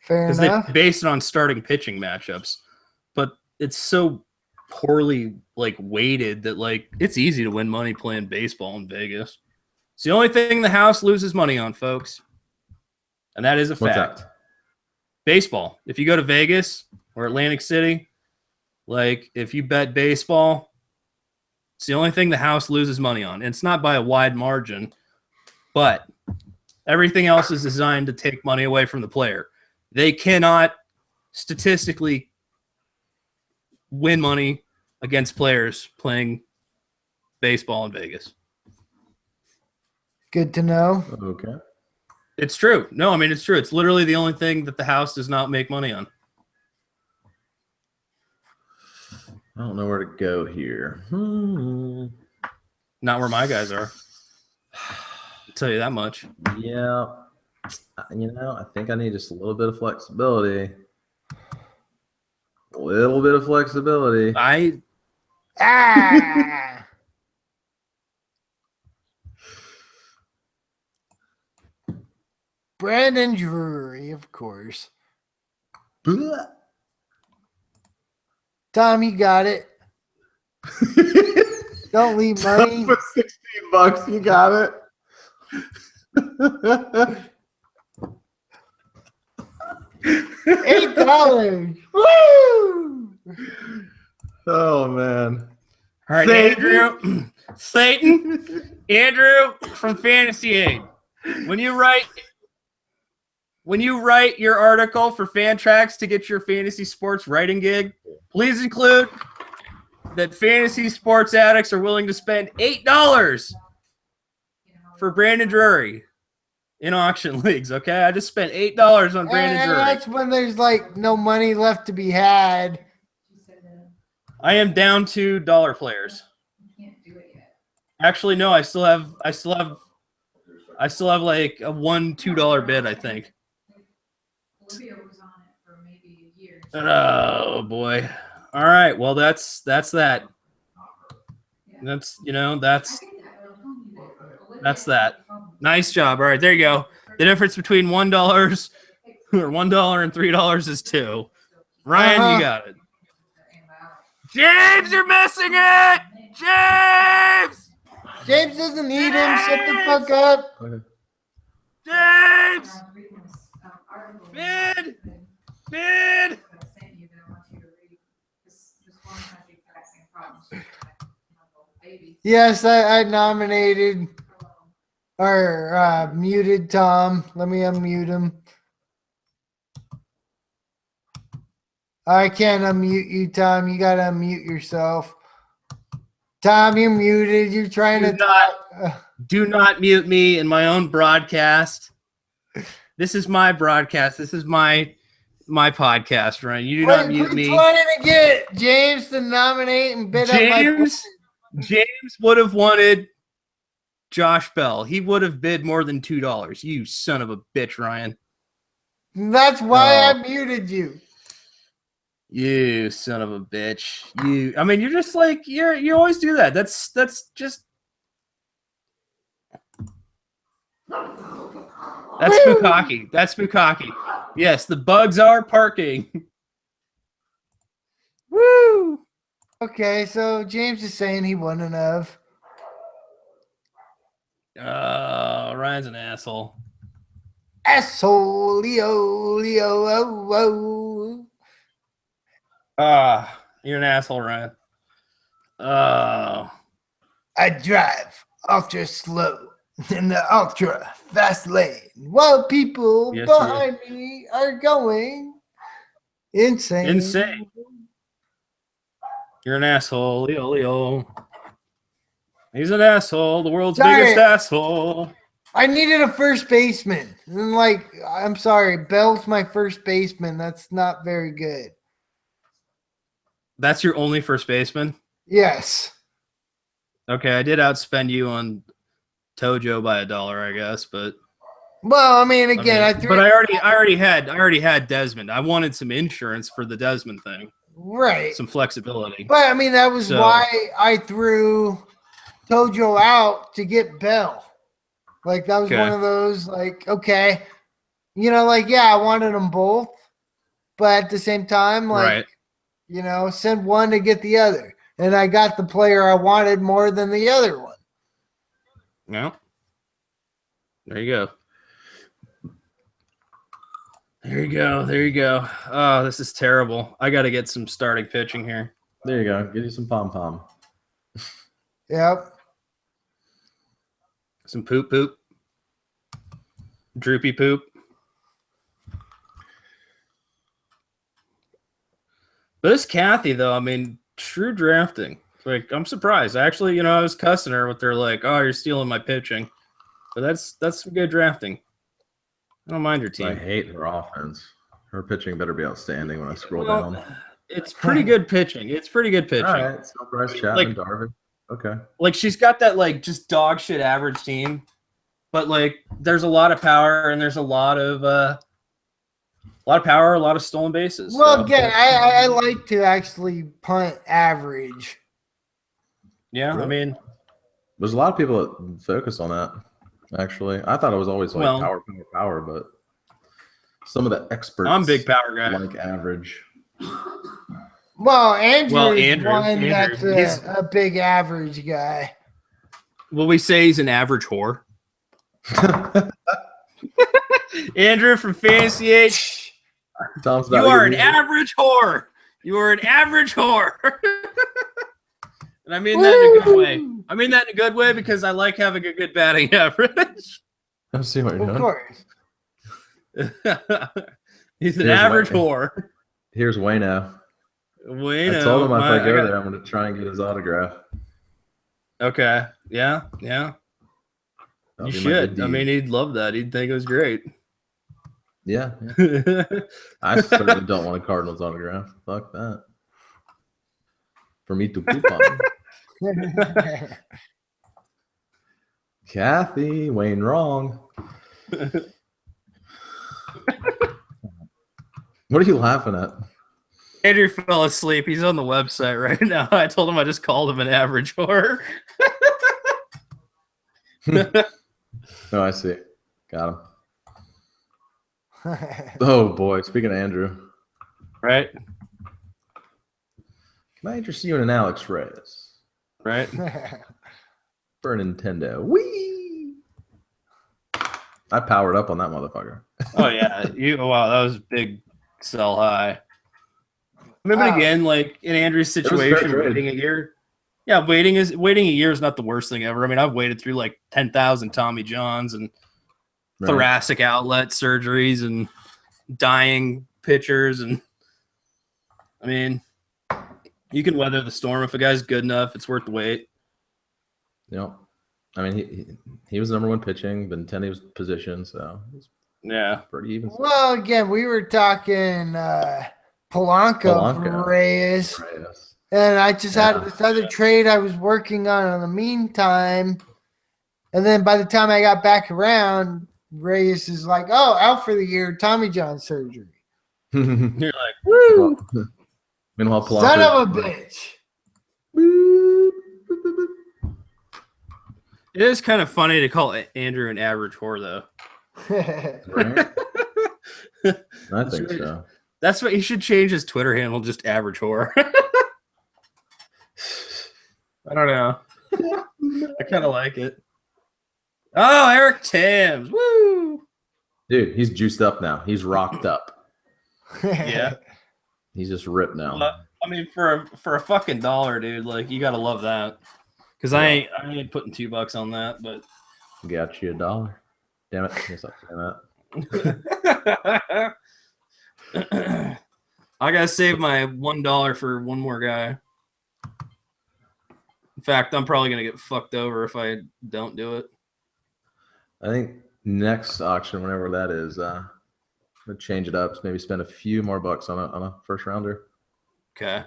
Fair enough. Because they base it on starting pitching matchups. But it's so poorly like weighted that like it's easy to win money playing baseball in Vegas. It's the only thing the house loses money on, folks. And that is a fact. Baseball. If you go to Vegas or Atlantic City, like if you bet baseball, It's the only thing the house loses money on. And it's not by a wide margin, but everything else is designed to take money away from the player. They cannot statistically win money against players playing baseball in Vegas. Good to know. Okay. It's true. No, I mean, it's true. It's literally the only thing that the house does not make money on. I don't know where to go here. Not where my guys are. I'll tell you that much. Yeah. I think I need just a little bit of flexibility. A little bit of flexibility. Brandon Drury, of course. Tom, you got it. Don't leave money. For $16, you got it. $8. Woo! Oh man. All right, Andrew. Satan. Andrew from Fantasy Aid. When you write your article for Fantrax to get your fantasy sports writing gig, please include that fantasy sports addicts are willing to spend $8 for Brandon Drury in auction leagues. Okay, I just spent $8 on Brandon And Drury. that's when there's like no money left to be had. I am down to dollar players. Actually, no, I still have like a $1-2 bid, I think. Oh boy. All right. Well, that's that. That's that. Nice job. All right, there you go. The difference between $1 or $1 and $3 is $2. Ryan, you got it. James, you're missing it. James doesn't need him. Shut the fuck up. Okay. James. Bid. Yes, I nominated or muted Tom. Let me unmute him. I can't unmute you, Tom. You got to unmute yourself. Tom, you're muted. You're trying Do not mute me in my own broadcast. This is my broadcast. This is my podcast, Ryan. You do not mute me. Trying to get James to nominate and bid up my James would have wanted Josh Bell. He would have bid more than $2. You son of a bitch, Ryan. That's why I muted you. You son of a bitch. I mean, you're just like you always do that. That's just That's Bukaki. That's Bukaki. Yes, the bugs are parking. Woo! Okay, so James is saying he won enough. Ryan's an asshole. Asshole, Leo, oh. You're an asshole, Ryan. I drive ultra slow in the ultra fast lane while people behind me are going insane. You're an asshole, Leo. He's an asshole, the world's biggest asshole. I needed a first baseman. And I'm sorry, Bell's my first baseman. That's not very good. That's your only first baseman? Yes. Okay, I did outspend you on Tojo by $1, I guess, but well, I mean, again, but I already had Desmond. I wanted some insurance for the Desmond thing. Right. Some flexibility. But I mean, that was why I threw Tojo out to get Bell. Like, that was one of those, okay. I wanted them both. But at the same time, send one to get the other. And I got the player I wanted more than the other one. No. There you go. There you go. Oh, this is terrible. I got to get some starting pitching here. There you go. Give you some pom-pom. Yep. Some poop. Droopy poop. But this Kathy, though, I mean, true drafting. Like, I'm surprised. Actually, I was cussing her with their like, "Oh, you're stealing my pitching," but that's some good drafting. I don't mind your team. I hate her offense. Her pitching better be outstanding when I scroll Well, down. it's pretty good pitching. All right, so Bryce Chapman, like, Darvish. Okay. Like, she's got that like just dog shit average team, but like there's a lot of power and there's a lot of power, a lot of stolen bases. Well, so. again, I like to actually punt average. Yeah, Really? I mean, there's a lot of people that focus on that. Actually, I thought it was always like power, but some of the experts. I'm a big power guy. Like average. Well, Andrew is one Andrew, that's a big average guy. Will we say he's an average whore? Andrew from Fantasy H. You are an average whore. You are an average whore. And I mean that in a good way. I mean that in a good way because I like having a good batting average. I'm seeing what you're doing. Of course. He's an average whore. Here's Wayno. Wayno. I told him if I go there, I'm going to try and get his autograph. Okay. Yeah. You should. I mean, he'd love that. He'd think it was great. Yeah. I certainly don't want a Cardinals autograph. Fuck that. For me to poop on. Kathy, Wayne wrong. What are you laughing at? Andrew fell asleep. He's on the website right now. I told him I just called him an average whore. Oh, I see. Got him. Oh, boy. Speaking of Andrew. Right? Can I interest you in an Alex Reyes? Right? For a Nintendo. Whee! I powered up on that motherfucker. Oh, yeah. Wow, that was big sell high. I mean, but again, like in Andrew's situation, waiting a year. Yeah, waiting a year is not the worst thing ever. I mean, I've waited through like 10,000 Tommy Johns and thoracic outlet surgeries and dying pitchers, and I mean, you can weather the storm if a guy's good enough. It's worth the wait. Yep. I mean, he was number one pitching, but Nintendo was position, so yeah, pretty even. Well, again, we were talking Polanco for Reyes. And I just had this other trade I was working on in the meantime. And then by the time I got back around, Reyes is like, "Oh, out for the year, Tommy John surgery." You're like, "Woo!" Meanwhile, Polanco, son of a bitch. It is kind of funny to call Andrew an average whore, though. I think so. That's what he should change his Twitter handle, just average whore. I don't know. I kind of like it. Oh, Eric Tams. Woo! Dude, he's juiced up now. He's rocked up. Yeah. He's just ripped now. I mean, for a fucking $1, dude, like you gotta love that. Because I ain't putting $2 on that, but got you $1. Damn it. I gotta save my $1 for one more guy. In fact, I'm probably gonna get fucked over if I don't do it. I think next auction, whenever that is, I'm gonna change it up. Maybe spend a few more bucks on a first rounder. Okay.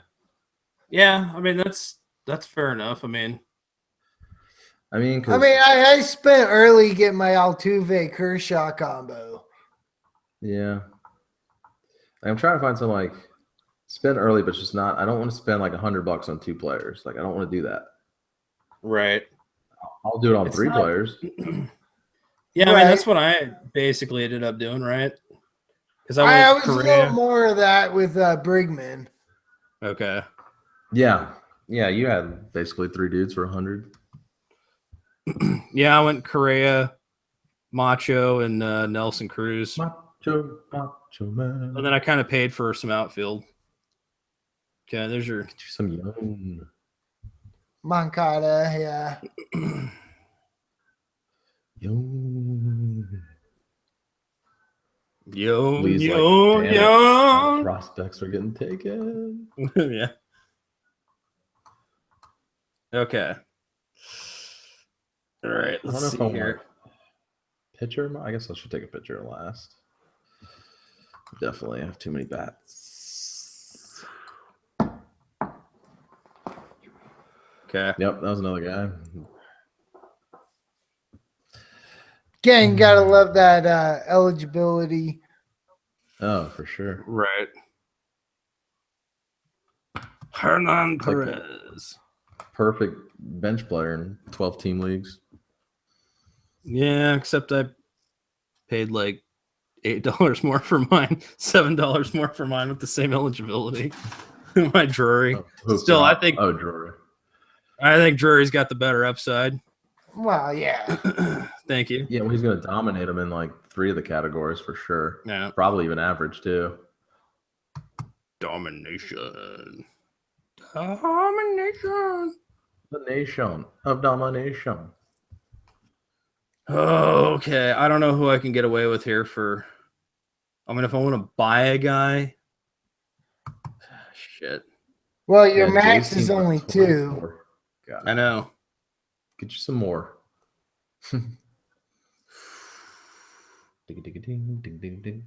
Yeah, I mean that's fair enough. I mean, I spent early getting my Altuve Kershaw combo. Yeah. I'm trying to find some like spend early, but just not. I don't want to spend like $100 on 2 players. Like I don't want to do that. Right. I'll do it on 3 players. Yeah, I mean that's what I basically ended up doing, right? Because I was a little more of that with Brigman. Okay. Yeah, you had basically 3 dudes for 100. Yeah, I went Correa, Macho, and Nelson Cruz. Macho man. And then I kind of paid for some outfield. Okay, there's your some young. Moncada, yeah. Lee's like, Yo, damn it, all the yo. prospects are getting taken. Yeah. Okay. All right. I don't know Let's if see I here. want pitcher. I guess I should take a pitcher last. Definitely have too many bats. Okay. Yep, that was another guy. Again, gotta love that eligibility. Oh, for sure. Right. Hernan It's like- Perez. Perfect bench player in 12-team leagues. Yeah, except I paid like $8 more for mine, $7 more for mine with the same eligibility. My Drury. Still, I think Drury. Drury's got the better upside. Well, yeah. Thank you. Yeah, well, he's going to dominate him in like 3 of the categories for sure. Yeah. Probably even average too. Domination. The nation of domination. Okay. I don't know who I can get away with here for. I mean, if I want to buy a guy. Shit. Well, your Yeah, max Jay's is team only was 2. 24. God. I know. Get you some more. Ding, ding, ding, ding, ding, ding, ding.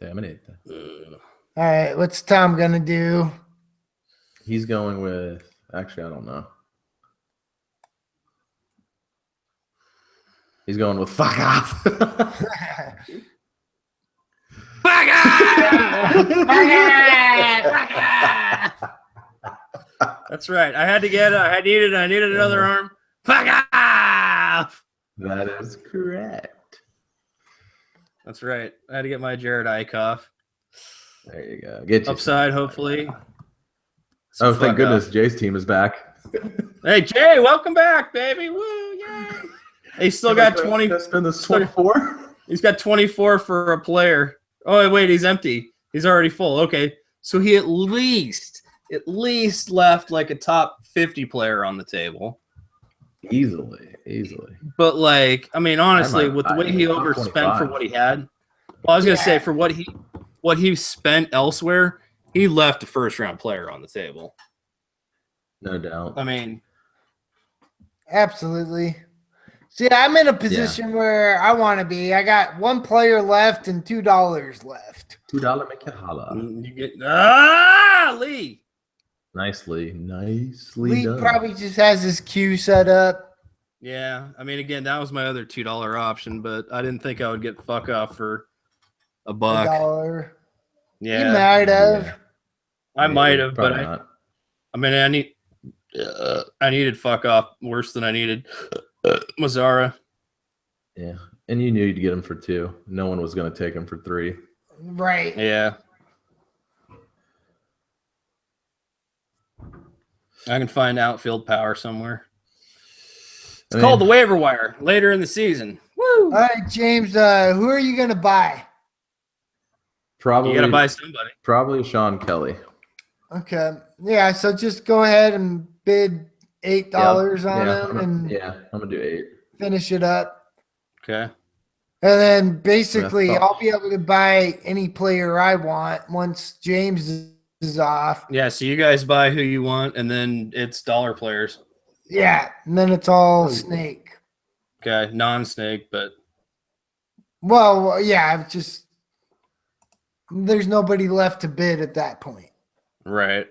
Dominate. All right, what's Tom gonna do? He's going with. Actually, I don't know. He's going with fuck off. That's right. I needed another arm. Fuck off. That is correct. That's right. I had to get my Jared Eichhoff. There you go. Get you Upside, some. hopefully. Oh, Fuck thank goodness off. Jay's team is back. Hey, Jay, welcome back, baby. Woo, yay. He still got 20. Spend this 24. He's got 24 for a player. Oh, wait, he's empty. He's already full. Okay. So he at least left like a top 50 player on the table. Easily. But like, I mean, honestly, with the way he top overspent 25. for what he had, well, I was gonna say for what he spent elsewhere, he left a first round player on the table. No doubt. I mean, Absolutely. See, I'm in a position where I want to be. I got 1 player left and $2 left. $2 make it holla. you get Lee. Nicely Lee done. probably just has his queue set up. Yeah, I mean, again, that was my other $2 option, but I didn't think I would get fuck off for a buck. $1. Yeah, You might have. Yeah. I might have, but Probably not. I needed fuck off worse than I needed Mazzara. Yeah. And you knew you'd get him for 2. No one was going to take him for 3. Right. Yeah. I can find outfield power somewhere. It's called the waiver wire later in the season. Woo! All right, James, who are you going to buy? Probably, You got to buy somebody. Probably Sean Kelly. Okay. Yeah, so just go ahead and bid $8 on him and I'm going to do 8. finish it up. Okay. And then basically Yeah, I'll be able to buy any player I want once James is off. Yeah, so you guys buy who you want, and then it's dollar players. Yeah, and then it's all snake. Okay, non-snake, but Well, yeah, I've just there's nobody left to bid at that point. right.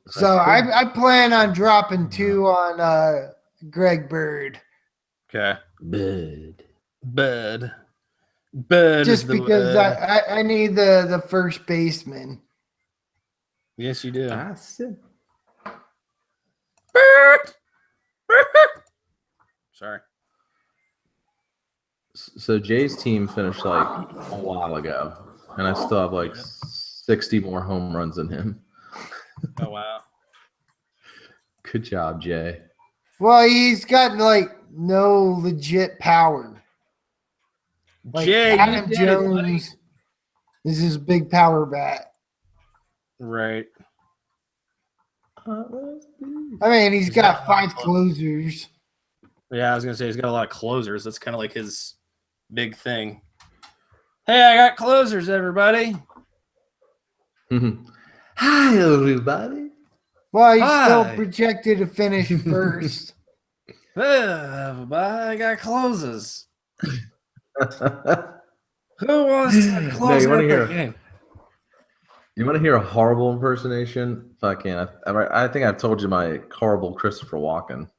So I plan on dropping 2 on Greg Bird. Okay. Bud. Bud. Just because I need the first baseman. Yes, you do. I said. Sorry. So Jay's team finished like a while ago, and I still have like 60 more home runs than him. Oh wow. Good job, Jay. Well, he's got like no legit power. Like Jay, you Adam did it, buddy. Jones is his big power bat. Right. I mean, he's got 5 closers. Yeah, I was gonna say he's got a lot of closers. That's kind of like his big thing. Hey, I got closers, everybody. Hi, everybody. Well, he's still Hi. projected to finish first. Hey, everybody, I got closers. No, Who wants to close you want out to the hear? game? You want to hear a horrible impersonation? Fucking, I think I've told you my horrible Christopher Walken.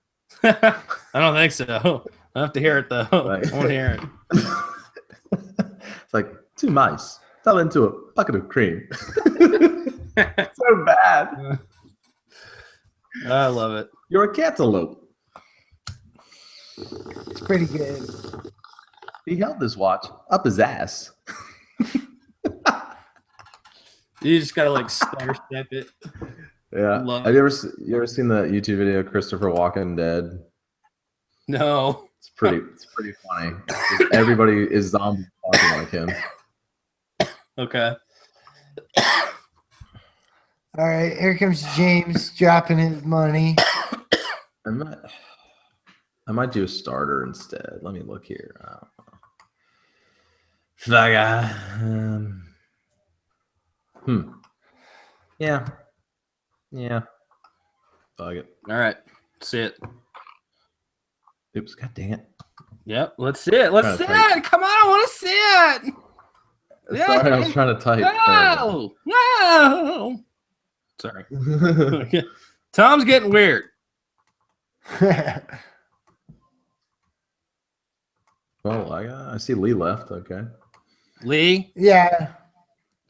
I don't think so. I have to hear it though. Right. I want to hear it. It's like 2 mice fell into a bucket of cream. So bad. I love it. You're a cantaloupe. It's pretty good. He held this watch up his ass. You just gotta like stutter step it. Yeah. Love Have you ever seen the YouTube video Christopher Walken dead? No. It's pretty funny. Everybody is zombie talking like him. Okay. All right, here comes James dropping his money. I might do a starter instead. Let me look here. Yeah. Yeah. Fuck it. All right. See it. Oops. God dang it. Yep. Let's see it. Let's see Trying to it. Come on. I want to see it. Yeah. Sorry, I was trying to type. No. No. Sorry. Tom's getting weird. Well, I see Lee left. Okay. Lee, Yeah,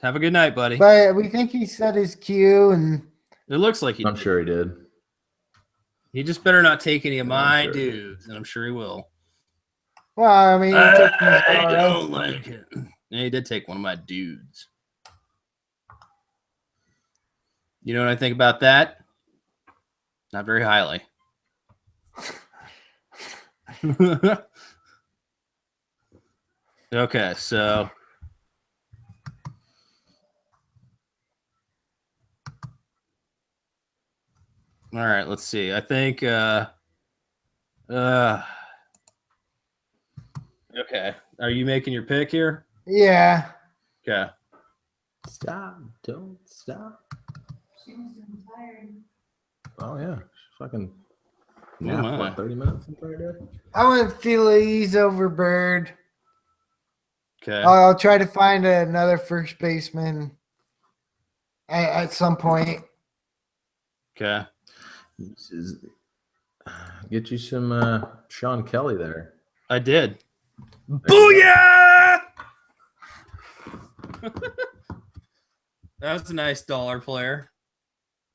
have a good night, buddy. but we think he set his cue, and It looks like he I'm did. sure he did. He just better not take any of Yeah, my I'm sure. dudes, and I'm sure he will. well, I mean, he took I Mazzara. don't like it. Yeah, he did take one of my dudes. You know what I think about that? Not very highly. Okay, so all right, let's see. I think okay. Are you making your pick here? Yeah. Okay. Stop! Don't stop! She was tired. Oh yeah, she fucking my. napped what 30 minutes in there. I went Phillies over Bird. Okay. I'll try to find another first baseman at some point. Okay. Get you some Sean Kelly there. I did. There you Booyah! That was a nice dollar player.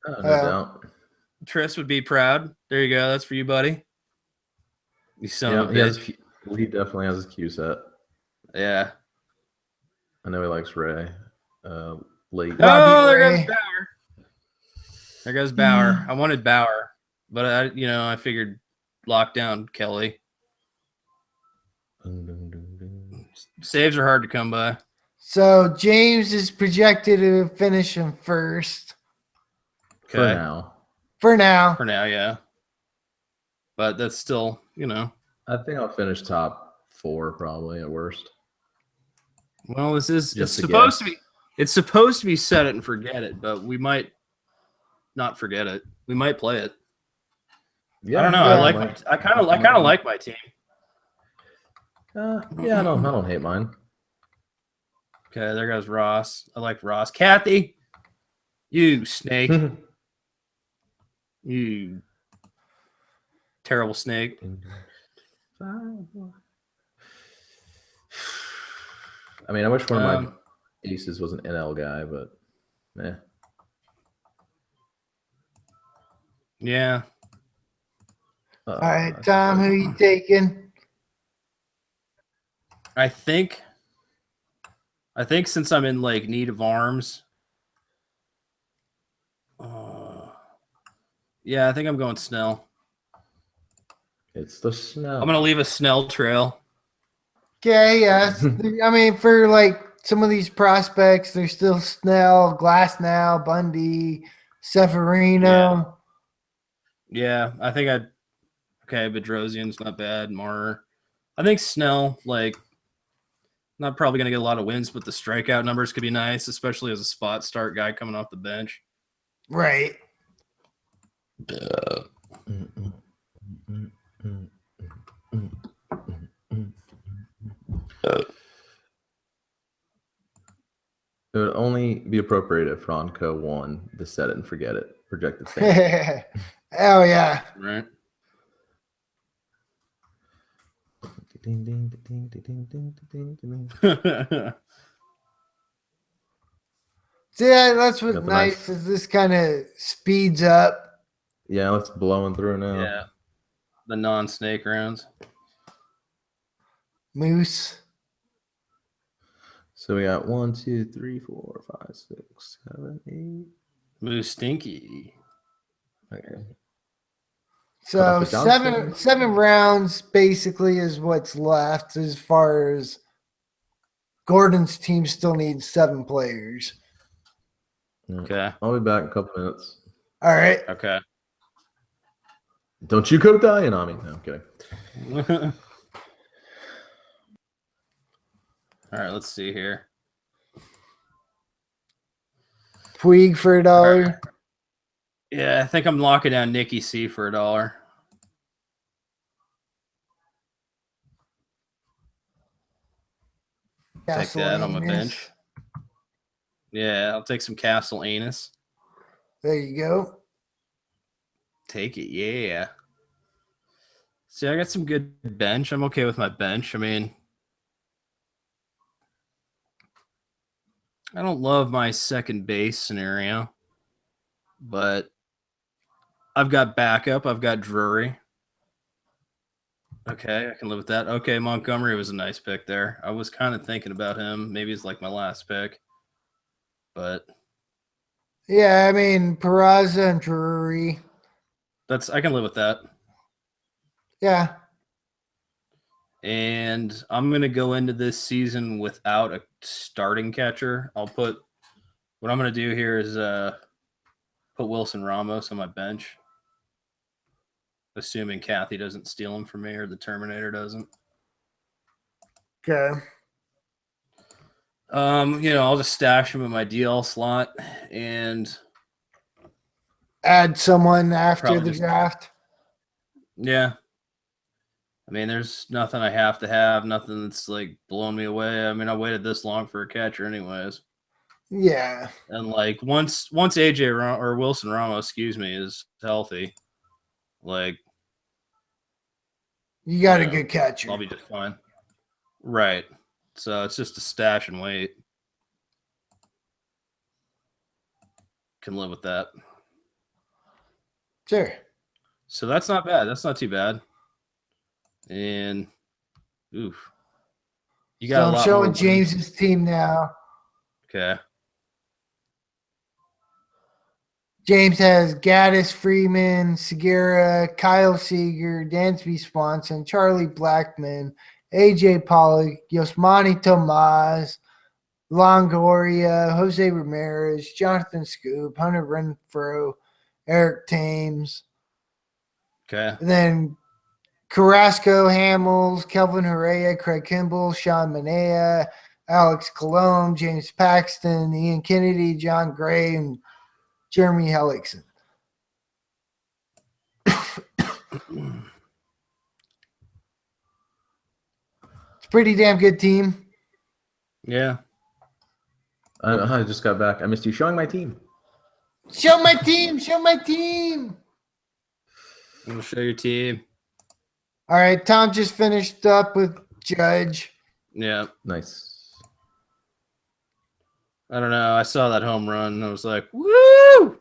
Oh, no doubt. Tris would be proud. There you go. That's for you, buddy. You son of a bitch. He definitely has his cue set. Yeah. I know he likes Ray. Late. Oh, there Ray. goes Bauer. There goes Bauer. I wanted Bauer, but I figured lock down Kelly. Saves are hard to come by. So James is projected to finish him first For Okay. now. for now. For now, yeah. But that's still, I think I'll finish top 4 probably at worst. well, this is Just it's supposed to be set it and forget it, but we might not forget it. We might play it. Yeah, I don't know. yeah. I kind of like my team. Yeah, I don't hate mine. Okay, there goes Ross. I like Ross. Kathy, you snake. You terrible snake. I mean, I wish one of my aces was an NL guy, but Yeah. All right, Tom, who you taking? I think since I'm in like need of arms, yeah, I think I'm going Snell. It's the snow. I'm gonna leave a Snell trail. Okay, yes. I mean, for like some of these prospects, there's still Snell, Glasnow, Bundy, Severino. Yeah, I think okay, Bedrosian's not bad. Marner. I think Snell, like, not probably going to get a lot of wins, but the strikeout numbers could be nice, especially as a spot start guy coming off the bench. Right. It would only be appropriate if Ronco won the set it and forget it projected standing. Oh yeah. Right. Ding, ding, ding, ding, ding, ding, ding, ding. See, that's what's Got the nice nice- is this kind of speeds up. Yeah, it's blowing through now. Yeah. The non-snake rounds. Moose. So we got 1, 2, 3, 4, 5, 6, 7, 8. Moose Stinky. Okay. So off the Johnson. seven rounds basically is what's left as far as Gordon's team still needs 7 players. Okay. I'll be back in a couple minutes. All right. Okay. Don't you go dying on me. No, I'm kidding. All right, let's see here. Puig for $1. Yeah, I think I'm locking down Nicky C for $1. Take that on my Castellanos. bench. Yeah, I'll take some Castle Anus. There you go. Take it, yeah. See, I got some good bench. I'm okay with my bench. I mean, I don't love my second base scenario, but I've got backup. I've got Drury. Okay, I can live with that. Okay, Montgomery was a nice pick there. I was kind of thinking about him. Maybe it's like my last pick, but Yeah, I mean Peraza and Drury. I can live with that. Yeah. And I'm going to go into this season without a starting catcher. What I'm going to do here is put Wilson Ramos on my bench, assuming Kathy doesn't steal him from me or the Terminator doesn't. Okay. I'll just stash him in my DL slot and Add someone after Probably the just- draft. yeah. I mean, there's nothing I have to have, nothing that's like blowing me away. I mean, I waited this long for a catcher anyways. Yeah. And like once AJ or Wilson Ramos, is healthy, like You got a Yeah. good catcher. I'll be just fine. Right. So it's just a stash and wait. Can live with that. Sure. So that's not bad. That's not too bad. And oof. You got So a I'm lot showing more wins. James's team now. Okay. James has Gaddis, Freeman, Segura, Kyle Seager, Dansby Swanson, Charlie Blackman, AJ Pollock, Yosmani Tomas, Longoria, Jose Ramirez, Jonathan Scoop, Hunter Renfro, Eric Thames, Okay. and then Carrasco, Hamels, Kelvin Herrera, Craig Kimball, Sean Manea, Alex Colomb, James Paxton, Ian Kennedy, John Gray, and Jeremy Hellickson. It's a pretty damn good team. Yeah. I just got back. I missed you showing my team. Show my team. Show my team. We'll show your team. All right. Tom just finished up with Judge. Yeah. Nice. I don't know. I saw that home run and I was like, woo!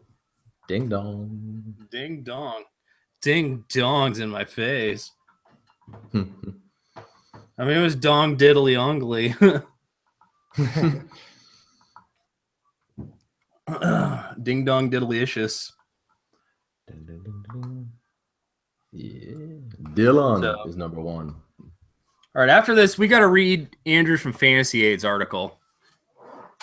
Ding dong. Ding dong. Ding dongs in my face. I mean, it was dong diddly ongly. Ding dong diddly-icious. Yeah. Dylan So- is number 1. All right, after this, we got to read Andrew from Fantasy Aid's article.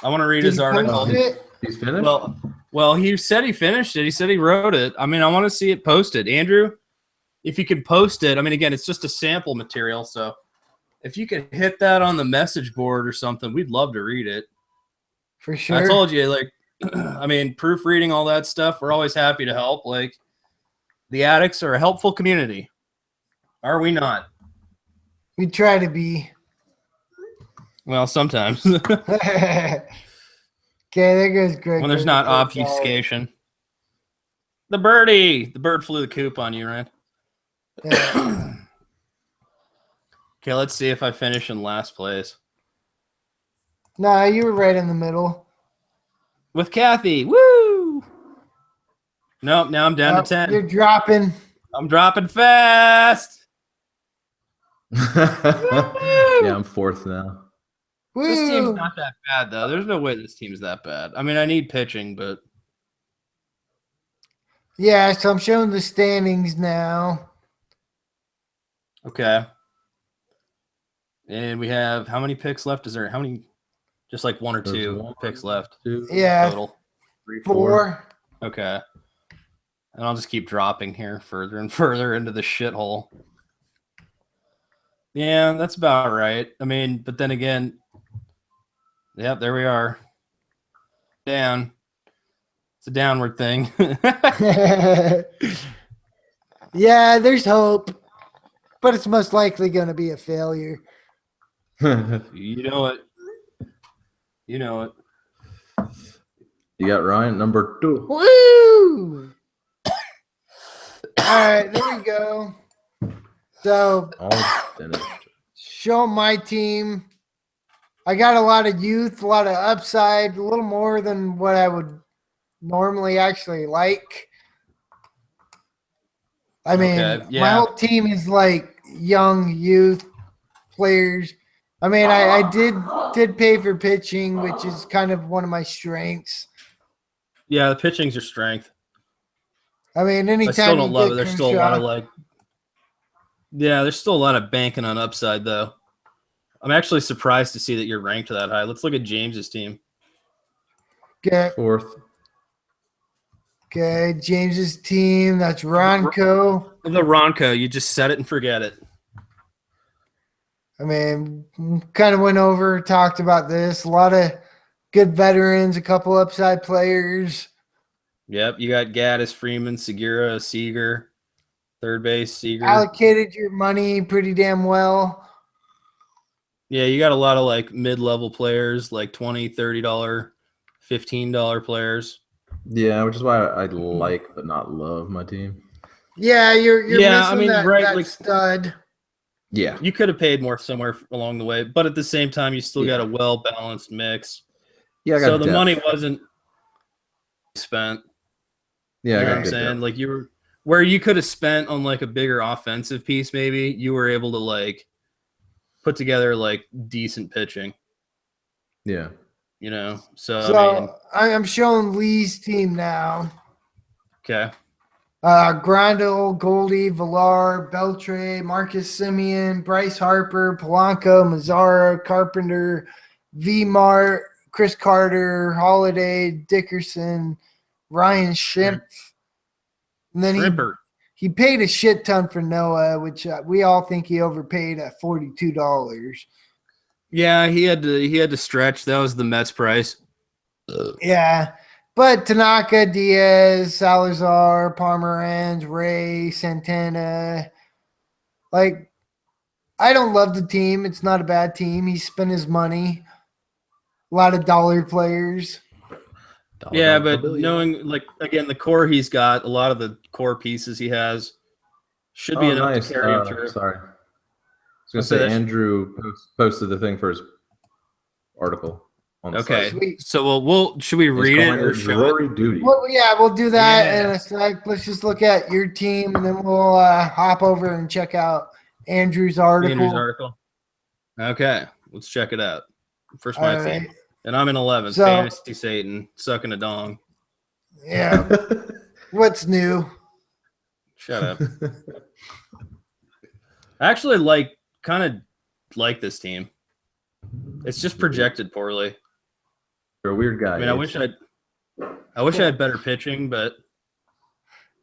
I want to read Did his he post article. it? He's finished? Well, Well, he said he finished it. He said he wrote it. I mean, I want to see it posted. Andrew, if you can post it, I mean, again, it's just a sample material. So if you could hit that on the message board or something, we'd love to read it. For sure. I told you, like, I mean, proofreading, all that stuff, we're always happy to help. Like, the Addicts are a helpful community. Are we not? We try to be. Well, sometimes. Okay, there goes Greg. When there's not obfuscation. The birdie. The bird flew the coop on you, Ryan. Yeah. Okay, let's see if I finish in last place. No, you were right in the middle. With Kathy. Woo! Nope, now I'm down to 10. You're dropping. I'm dropping fast. Yeah, I'm fourth now. Woo! This team's not that bad, though. There's no way this team's that bad. I mean, I need pitching, but Yeah, so I'm showing the standings now. okay. And we have how many picks left? Is there how many? Just like one or There's two one, picks left. Two, Yeah, Total. 3, 4. Okay. And I'll just keep dropping here further and further into the shithole. Yeah, that's about right. I mean, but then again, yep, there we are. Down. It's a downward thing. Yeah, there's hope, but it's most likely going to be a failure. You know it. You know it. You got Ryan, number 2. Woo! All right, there we go. So, All finished. show my team. I got a lot of youth, a lot of upside, a little more than what I would normally actually like. I mean, Okay, yeah. my whole team is like young youth players. I mean, I did pay for pitching, which is kind of one of my strengths. Yeah, the pitching's your strength. I mean, anytime I still don't you love get it. There's still a lot of Kershaw- there's still a lot of banking on upside though. I'm actually surprised to see that you're ranked that high. Let's look at James's team. Okay, 4th. okay, James's team. That's Ronco. The Ronco, you just set it and forget it. I mean, kind of went over, talked about this. A lot of good veterans, a couple upside players. Yep, you got Gaddis, Freeman, Segura, Seager, third base, Seager. Allocated your money pretty damn well. Yeah, you got a lot of like mid-level players, like $20, $30, $15 players. Yeah, which is why I like but not love my team. Yeah, you're Yeah, missing I mean, that, right, that like- stud. Yeah. You could have paid more somewhere along the way, but at the same time, you still got a well-balanced mix. Yeah, I got So the depth. money wasn't spent. Yeah, You I know got what I'm good saying? depth. Like you were where you could have spent on like a bigger offensive piece, maybe you were able to like put together like decent pitching, Yeah. you know? So, So I mean, I'm showing Lee's team now. okay. Grandel, Goldie, Villar, Beltre, Marcus Simeon, Bryce Harper, Polanco, Mazzara, Carpenter, V-Mart, Chris Carter, Holiday, Dickerson, Ryan Schimpf. And then Shrimper. he paid a shit ton for Noah, which we all think he overpaid at $42. Yeah, he had to stretch. That was the Mets price. Yeah. But Tanaka, Diaz, Salazar, Pomeranz, Ray, Santana. Like, I don't love the team. It's not a bad team. He spent his money. A lot of dollar players. Yeah, Dollar but bill, knowing like again the core he's got, a lot of the core pieces he has should be enough nice. to carry him through. Sorry. I was going to Okay, say that's- Andrew posted the thing for his article on the Okay, site. Sweet. so we'll should we He's read it calling or it show it? Rory Duty. Well, yeah, we'll do that Yeah. in a sec. Let's just look at your team, and then we'll hop over and check out Andrew's article. Andrew's article. Okay, let's check it out. First, All my right. team, and I'm in 11th. So- Fantasy Satan, sucking a dong. Yeah. What's new? Shut up. I actually kind of like this team. It's just projected poorly. You're a weird guy. I mean, I Ace. wish I'd. I wish I had better pitching, but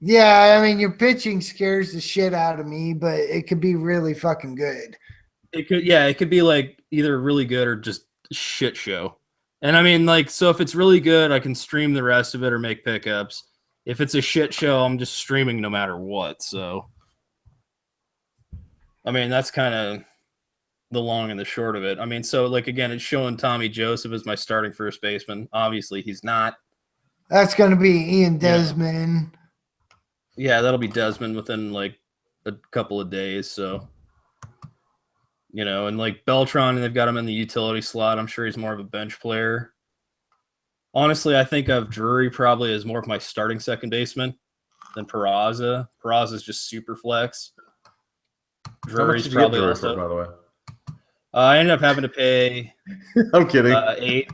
Yeah, I mean, your pitching scares the shit out of me, but it could be really fucking good. it could be like either really good or just shit show. And I mean, like, so if it's really good, I can stream the rest of it or make pickups. If it's a shit show, I'm just streaming no matter what. So, I mean, that's kind of the long and the short of it. I mean, so like again, it's showing Tommy Joseph as my starting first baseman. Obviously, he's not. That's going to be Ian Desmond. Yeah, that'll be Desmond within like a couple of days. So, and like Beltron, and they've got him in the utility slot. I'm sure he's more of a bench player. Honestly, I think of Drury probably as more of my starting second baseman than Peraza. Peraza's just super flex. Drury's probably Drury also. for, by the way? I ended up having to pay. I'm kidding. 8.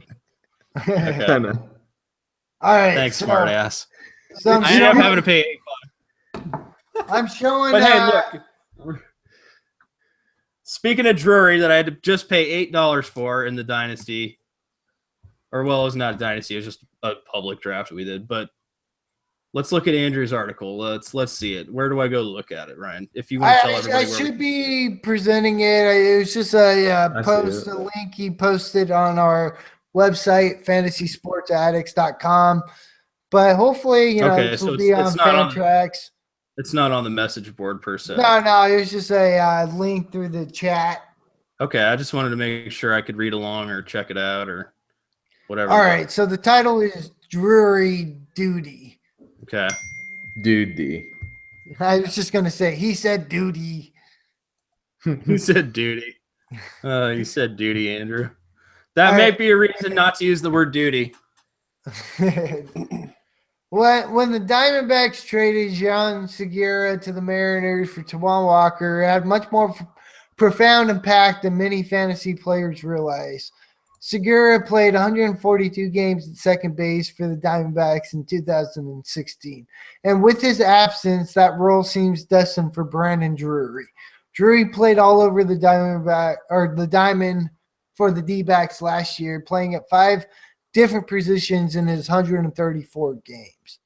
Okay. I know. All right. Thanks, smart ass. So I ended up having to pay $8. I'm showing. But hey, look. Speaking of Drury, that I had to just pay $8 for in the Dynasty. Or, well, it was not a Dynasty. It was just a public draft we did. But let's look at Andrew's article. Let's see it. Where do I go to look at it, Ryan? If you want to tell everybody. I should be presenting it. It was just a post, a link he posted on our website, fantasysportsaddicts.com. But hopefully, it will be on Fantrax. It's not on the message board per se. No, it was just a link through the chat. Okay, I just wanted to make sure I could read along or check it out or whatever. All right, so the title is Drury Duty. Okay. Duty. I was just going to say, he said duty. He said duty. You said duty, Andrew. That may be a reason not to use the word duty. When the Diamondbacks traded John Segura to the Mariners for Tawan Walker, it had much more profound impact than many fantasy players realize. Segura played 142 games at second base for the Diamondbacks in 2016. And with his absence, that role seems destined for Brandon Drury. Drury played all over the diamond for the D-backs last year, playing at 5 different positions in his 134 games.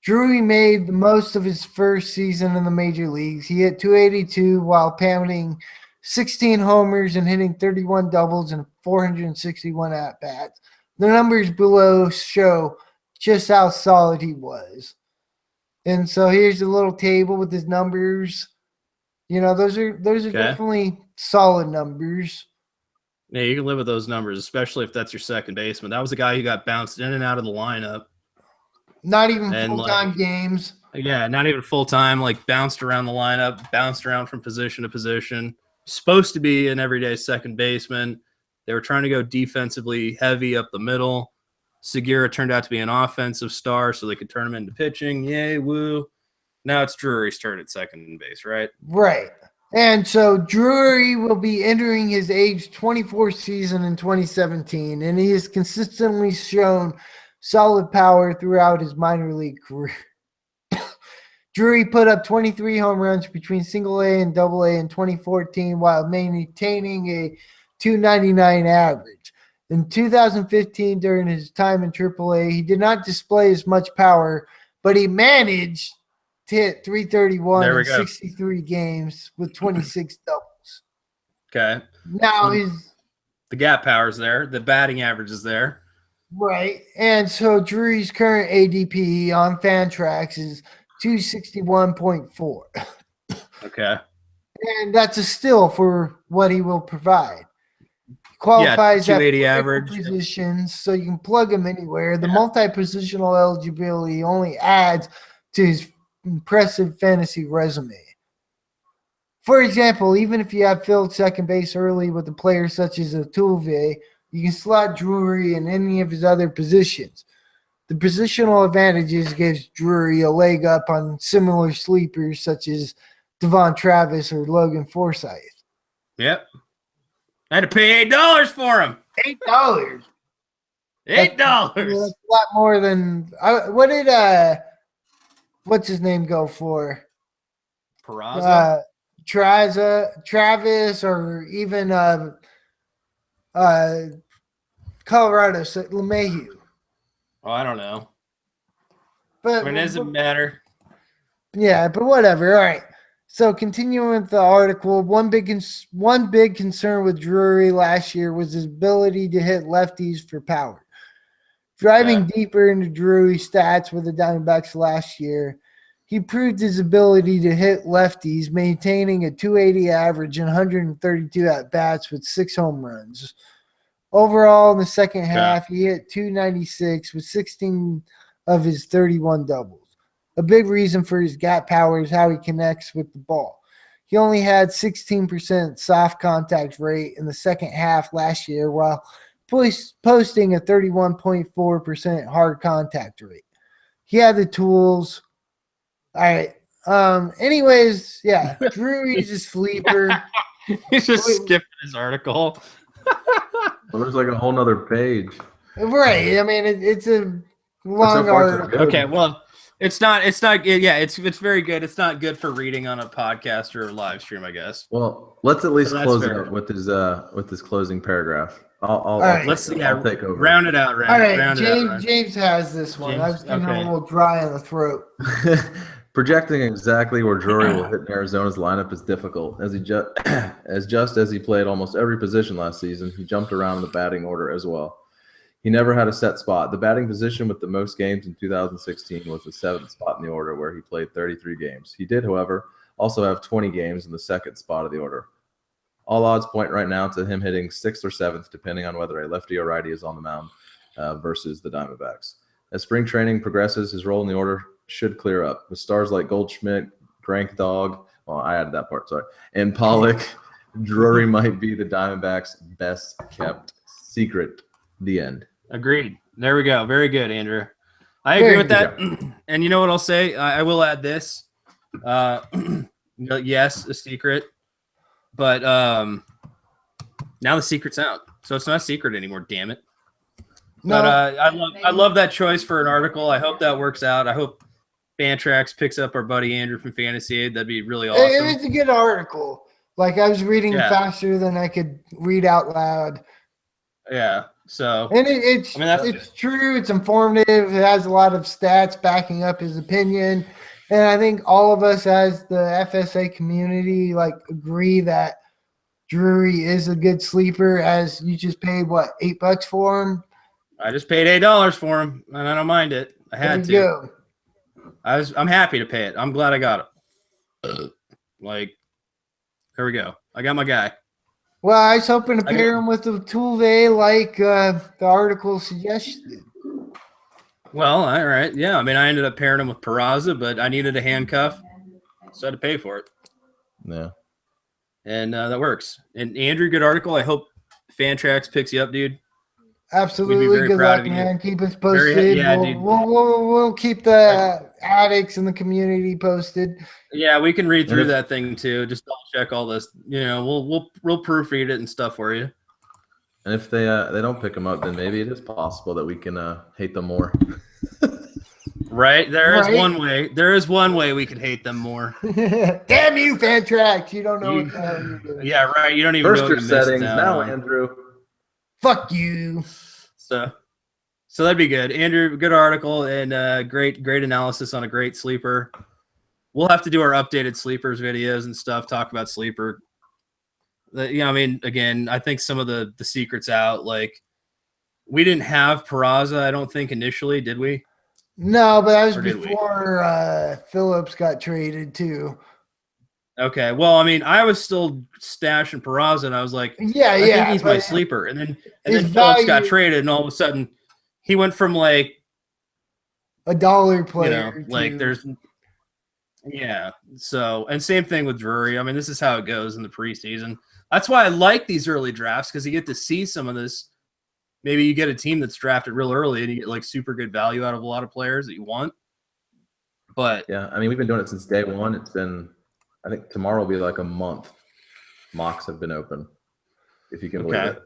Drury made the most of his first season in the major leagues. He hit .282 while pounding 16 homers and hitting 31 doubles and 461 at-bats. The numbers below show just how solid he was. And so here's a little table with his numbers. Those are definitely solid numbers. Yeah, you can live with those numbers, especially if that's your second baseman. That was a guy who got bounced in and out of the lineup. Not even full-time games. Yeah, not even full-time, bounced around the lineup, bounced around from position to position. Supposed to be an everyday second baseman. They were trying to go defensively heavy up the middle. Segura turned out to be an offensive star, so they could turn him into pitching. Yay, woo. Now it's Drury's turn at second base, right? Right. And so Drury will be entering his age 24 season in 2017, and he has consistently shown solid power throughout his minor league career. Drury put up 23 home runs between single A and double A in 2014 while maintaining a .299 average. In 2015, during his time in AAA, he did not display as much power, but he managed to hit .331 in 63 games with 26 doubles. Okay. Now so the gap power's there. The batting average is there. Right. And so Drury's current ADP on Fantrax is 261.4. Okay. And that's a steal for what he will provide. Qualifies at 280 average positions, so you can plug him anywhere. The multi-positional eligibility only adds to his impressive fantasy resume. For example, even if you have filled second base early with a player such as Altuve, you can slot Drury in any of his other positions. The positional advantages gives Drury a leg up on similar sleepers such as Devon Travis or Logan Forsythe. Yep. I had to pay $8 for him. $8. $8. That's a lot more than what did what's his name go for? Peraza? Travis, or even Colorado LeMahieu. Oh, I don't know. But I mean, it doesn't matter. yeah, but whatever. All right. So continuing with the article, one big concern with Drury last year was his ability to hit lefties for power. Driving deeper into Drury's stats with the Diamondbacks last year, he proved his ability to hit lefties, maintaining a 280 average and 132 at-bats with 6 home runs. Overall, in the second half, he hit 296 with 16 of his 31 doubles. A big reason for his gap power is how he connects with the ball. He only had 16% soft contact rate in the second half last year, while posting a 31.4% hard contact rate. He had the tools. All right. Anyways, yeah, Drury's a sleeper. He's just skipping his article. Well, there's like a whole nother page. Right. I mean, it's a long So far, so article. good. Okay, well, it's not. Yeah, it's very good. It's not good for reading on a podcast or a live stream, I guess. Well, let's at least So that's close fair. it up with his closing paragraph. I'll right. Let's take over. round it out. All right, round it out. James has this one. James, I was getting okay. a little dry on the throat. Projecting exactly where Drury will hit in Arizona's lineup is difficult, as as he played almost every position last season, he jumped around in the batting order as well. He never had a set spot. The batting position with the most games in 2016 was the 7th spot in the order, where he played 33 games. He did, however, also have 20 games in the 2nd spot of the order. All odds point right now to him hitting 6th or 7th, depending on whether a lefty or righty is on the mound versus the Diamondbacks. As spring training progresses, his role in the order should clear up. With stars like Goldschmidt, Grank Dog, well, I added that part, sorry, and Pollock, Drury might be the Diamondbacks' best kept secret. The end. Agreed. There we go. Very good, Andrew. I agree with that. And you know what I'll say? I will add this. Yes, a secret. But now the secret's out. So it's not a secret anymore, damn it. No, But I love that choice for an article. I hope that works out. I hope Fantrax picks up our buddy Andrew from Fantasy Aid. That'd be really awesome. it was a good article. Like, I was reading faster than I could read out loud. Yeah. So And it's true. It's informative. It has a lot of stats backing up his opinion. And I think all of us as the FSA community agree that Drury is a good sleeper, as you just paid $8 for him. I just paid $8 for him, and I don't mind it. I had to. Go. I'm happy to pay it. I'm glad I got it. Here we go. I got my guy. Well, I was hoping to pair him with the Tuve like the article suggested. Well, all right. Yeah, I mean, I ended up pairing him with Peraza, but I needed a handcuff, so I had to pay for it. Yeah. And that works. And Andrew, good article. I hope Fantrax picks you up, dude. Absolutely. Good luck, man. Keep us posted. We'll keep the addicts and the community posted. Yeah, we can read through that thing too. Just double check all this. You know, we'll proofread it and stuff for you. And if they don't pick them up, then maybe it is possible that we can hate them more. Right? There is one way. There is one way we could hate them more. Damn you, Fantrax! You don't know what the hell you're doing. Yeah, right. You don't even know your settings now, Andrew. Fuck you. So that'd be good. Andrew, good article and great analysis on a great sleeper. We'll have to do our updated sleepers videos and stuff, talk about sleeper. I mean, again, I think some of the secrets out. Like, we didn't have Peraza, I don't think, initially, did we? No, but that was before Phillips got traded too. Okay, well, I mean, I was still stashing Peraza, and I was like, I think he's my sleeper. And then Phillips got traded, and all of a sudden, he went from like a dollar player. So, and same thing with Drury. I mean, this is how it goes in the preseason. That's why I like these early drafts, because you get to see some of this. Maybe you get a team that's drafted real early, and you get like super good value out of a lot of players that you want. But yeah, I mean, we've been doing it since day one. It's been, I think tomorrow will be like a month. Mocks have been open, if you can believe it.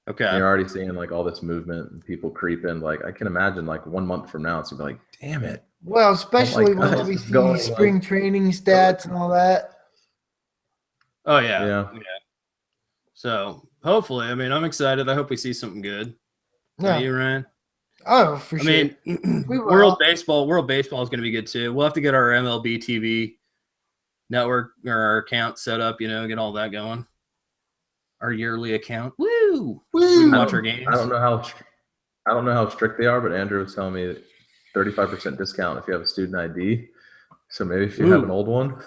Okay. And you're already seeing like all this movement and people creeping. Like, I can imagine like 1 month from now, it's gonna be like, damn it. Well, especially when we see spring training stats and all that. Oh yeah. So hopefully, I mean, I'm excited. I hope we see something good. Yeah. Are you, Ryan? Oh, for I sure. mean, We will. World Baseball is going to be good too. We'll have to get our MLB TV network or our account set up, get all that going. Our yearly account. Woo! We can watch our games. I don't know how strict they are, but Andrew was telling me 35% discount if you have a student ID. So maybe if you have an old one,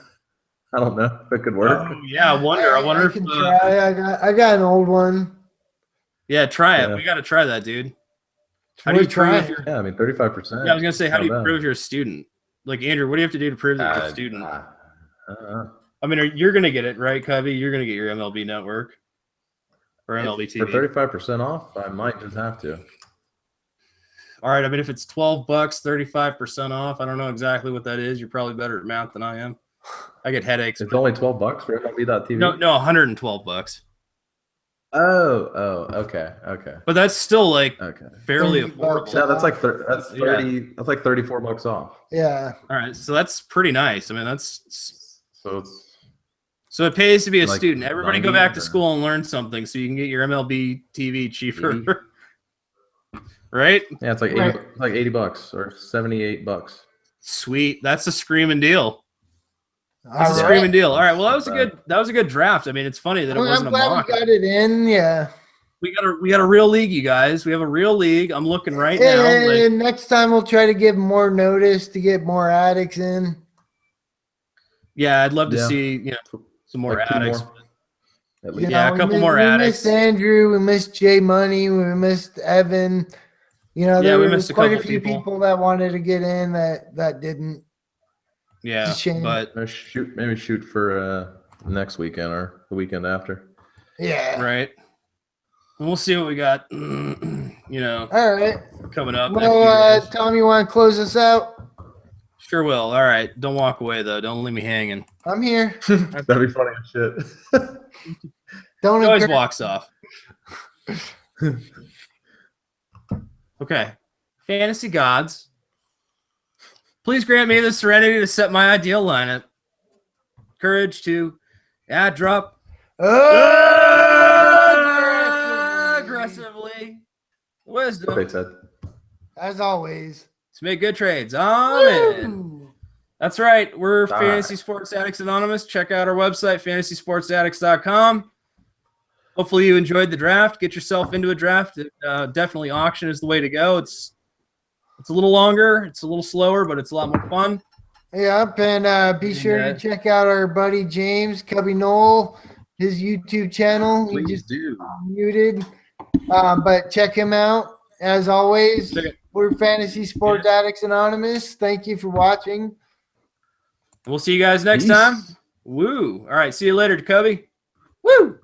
I don't know if it could work. Oh, yeah, I wonder I if can try. I got an old one. Yeah, try it. Yeah. We got to try that, dude. How We're do you prove trying. if you're? Yeah, I mean 35%. Yeah, I was gonna say, how do you prove you're a student? Like Andrew, what do you have to do to prove that you're a student? I mean, you're gonna get it, right, Cubby? You're gonna get your MLB network or MLB TV. For 35% off, I might just have to. All right. I mean, if it's $12, 35% off, I don't know exactly what that is. You're probably better at math than I am. I get headaches. It's only $12 for MLB.TV. No, $112. Oh, okay. But that's still like fairly $30 affordable. No, that's like that's 30. Yeah. That's like $34 off. Yeah. All right, so that's pretty nice. I mean, that's so it pays to be a like student. Everybody go 90 back to or- school and learn something, so you can get your MLB TV cheaper. Right? Yeah, it's like $80 or $78. Sweet. That's a screaming deal. That's a All right. screaming deal. All right. Well, that was a good draft. I mean, it's funny that it wasn't I'm glad a mock. we got it in. Yeah. We got a real league, you guys. We have a real league. I'm looking right now. And next time we'll try to give more notice to get more addicts in. Yeah, I'd love to Yeah. see some more Like two addicts. more. At least. Yeah, a couple more we addicts. missed Andrew. We missed Jay Money. We missed Evan. There we was missed a quite a couple few people that wanted to get in that didn't. Yeah, It's a shame. but Maybe shoot for next weekend or the weekend after. Yeah. right. And we'll see what we got. All right. Coming up. Well, Tom, you want to close us out? Sure will. All right. Don't walk away though. Don't leave me hanging. I'm here. That'd be funny as shit. Don't He always encourage- walks off. Okay. Fantasy gods, please grant me the serenity to set my ideal lineup. Courage to drop aggressively. What Wisdom they said. As always. to make good trades. Amen. Woo! That's right. We're All Fantasy right. Sports Addicts Anonymous. Check out our website, fantasysportsaddicts.com. Hopefully you enjoyed the draft. Get yourself into a draft. Definitely auction is the way to go. It's a little longer. It's a little slower, but it's a lot more fun. Yep, and be sure to check out our buddy James Cubby Knoll, his YouTube channel. He Please just do. muted, but check him out. As always, Check it. we're Fantasy Sports Addicts Anonymous. Thank you for watching. We'll see you guys next Peace. time. Woo. All right. See you later, Cubby. Woo.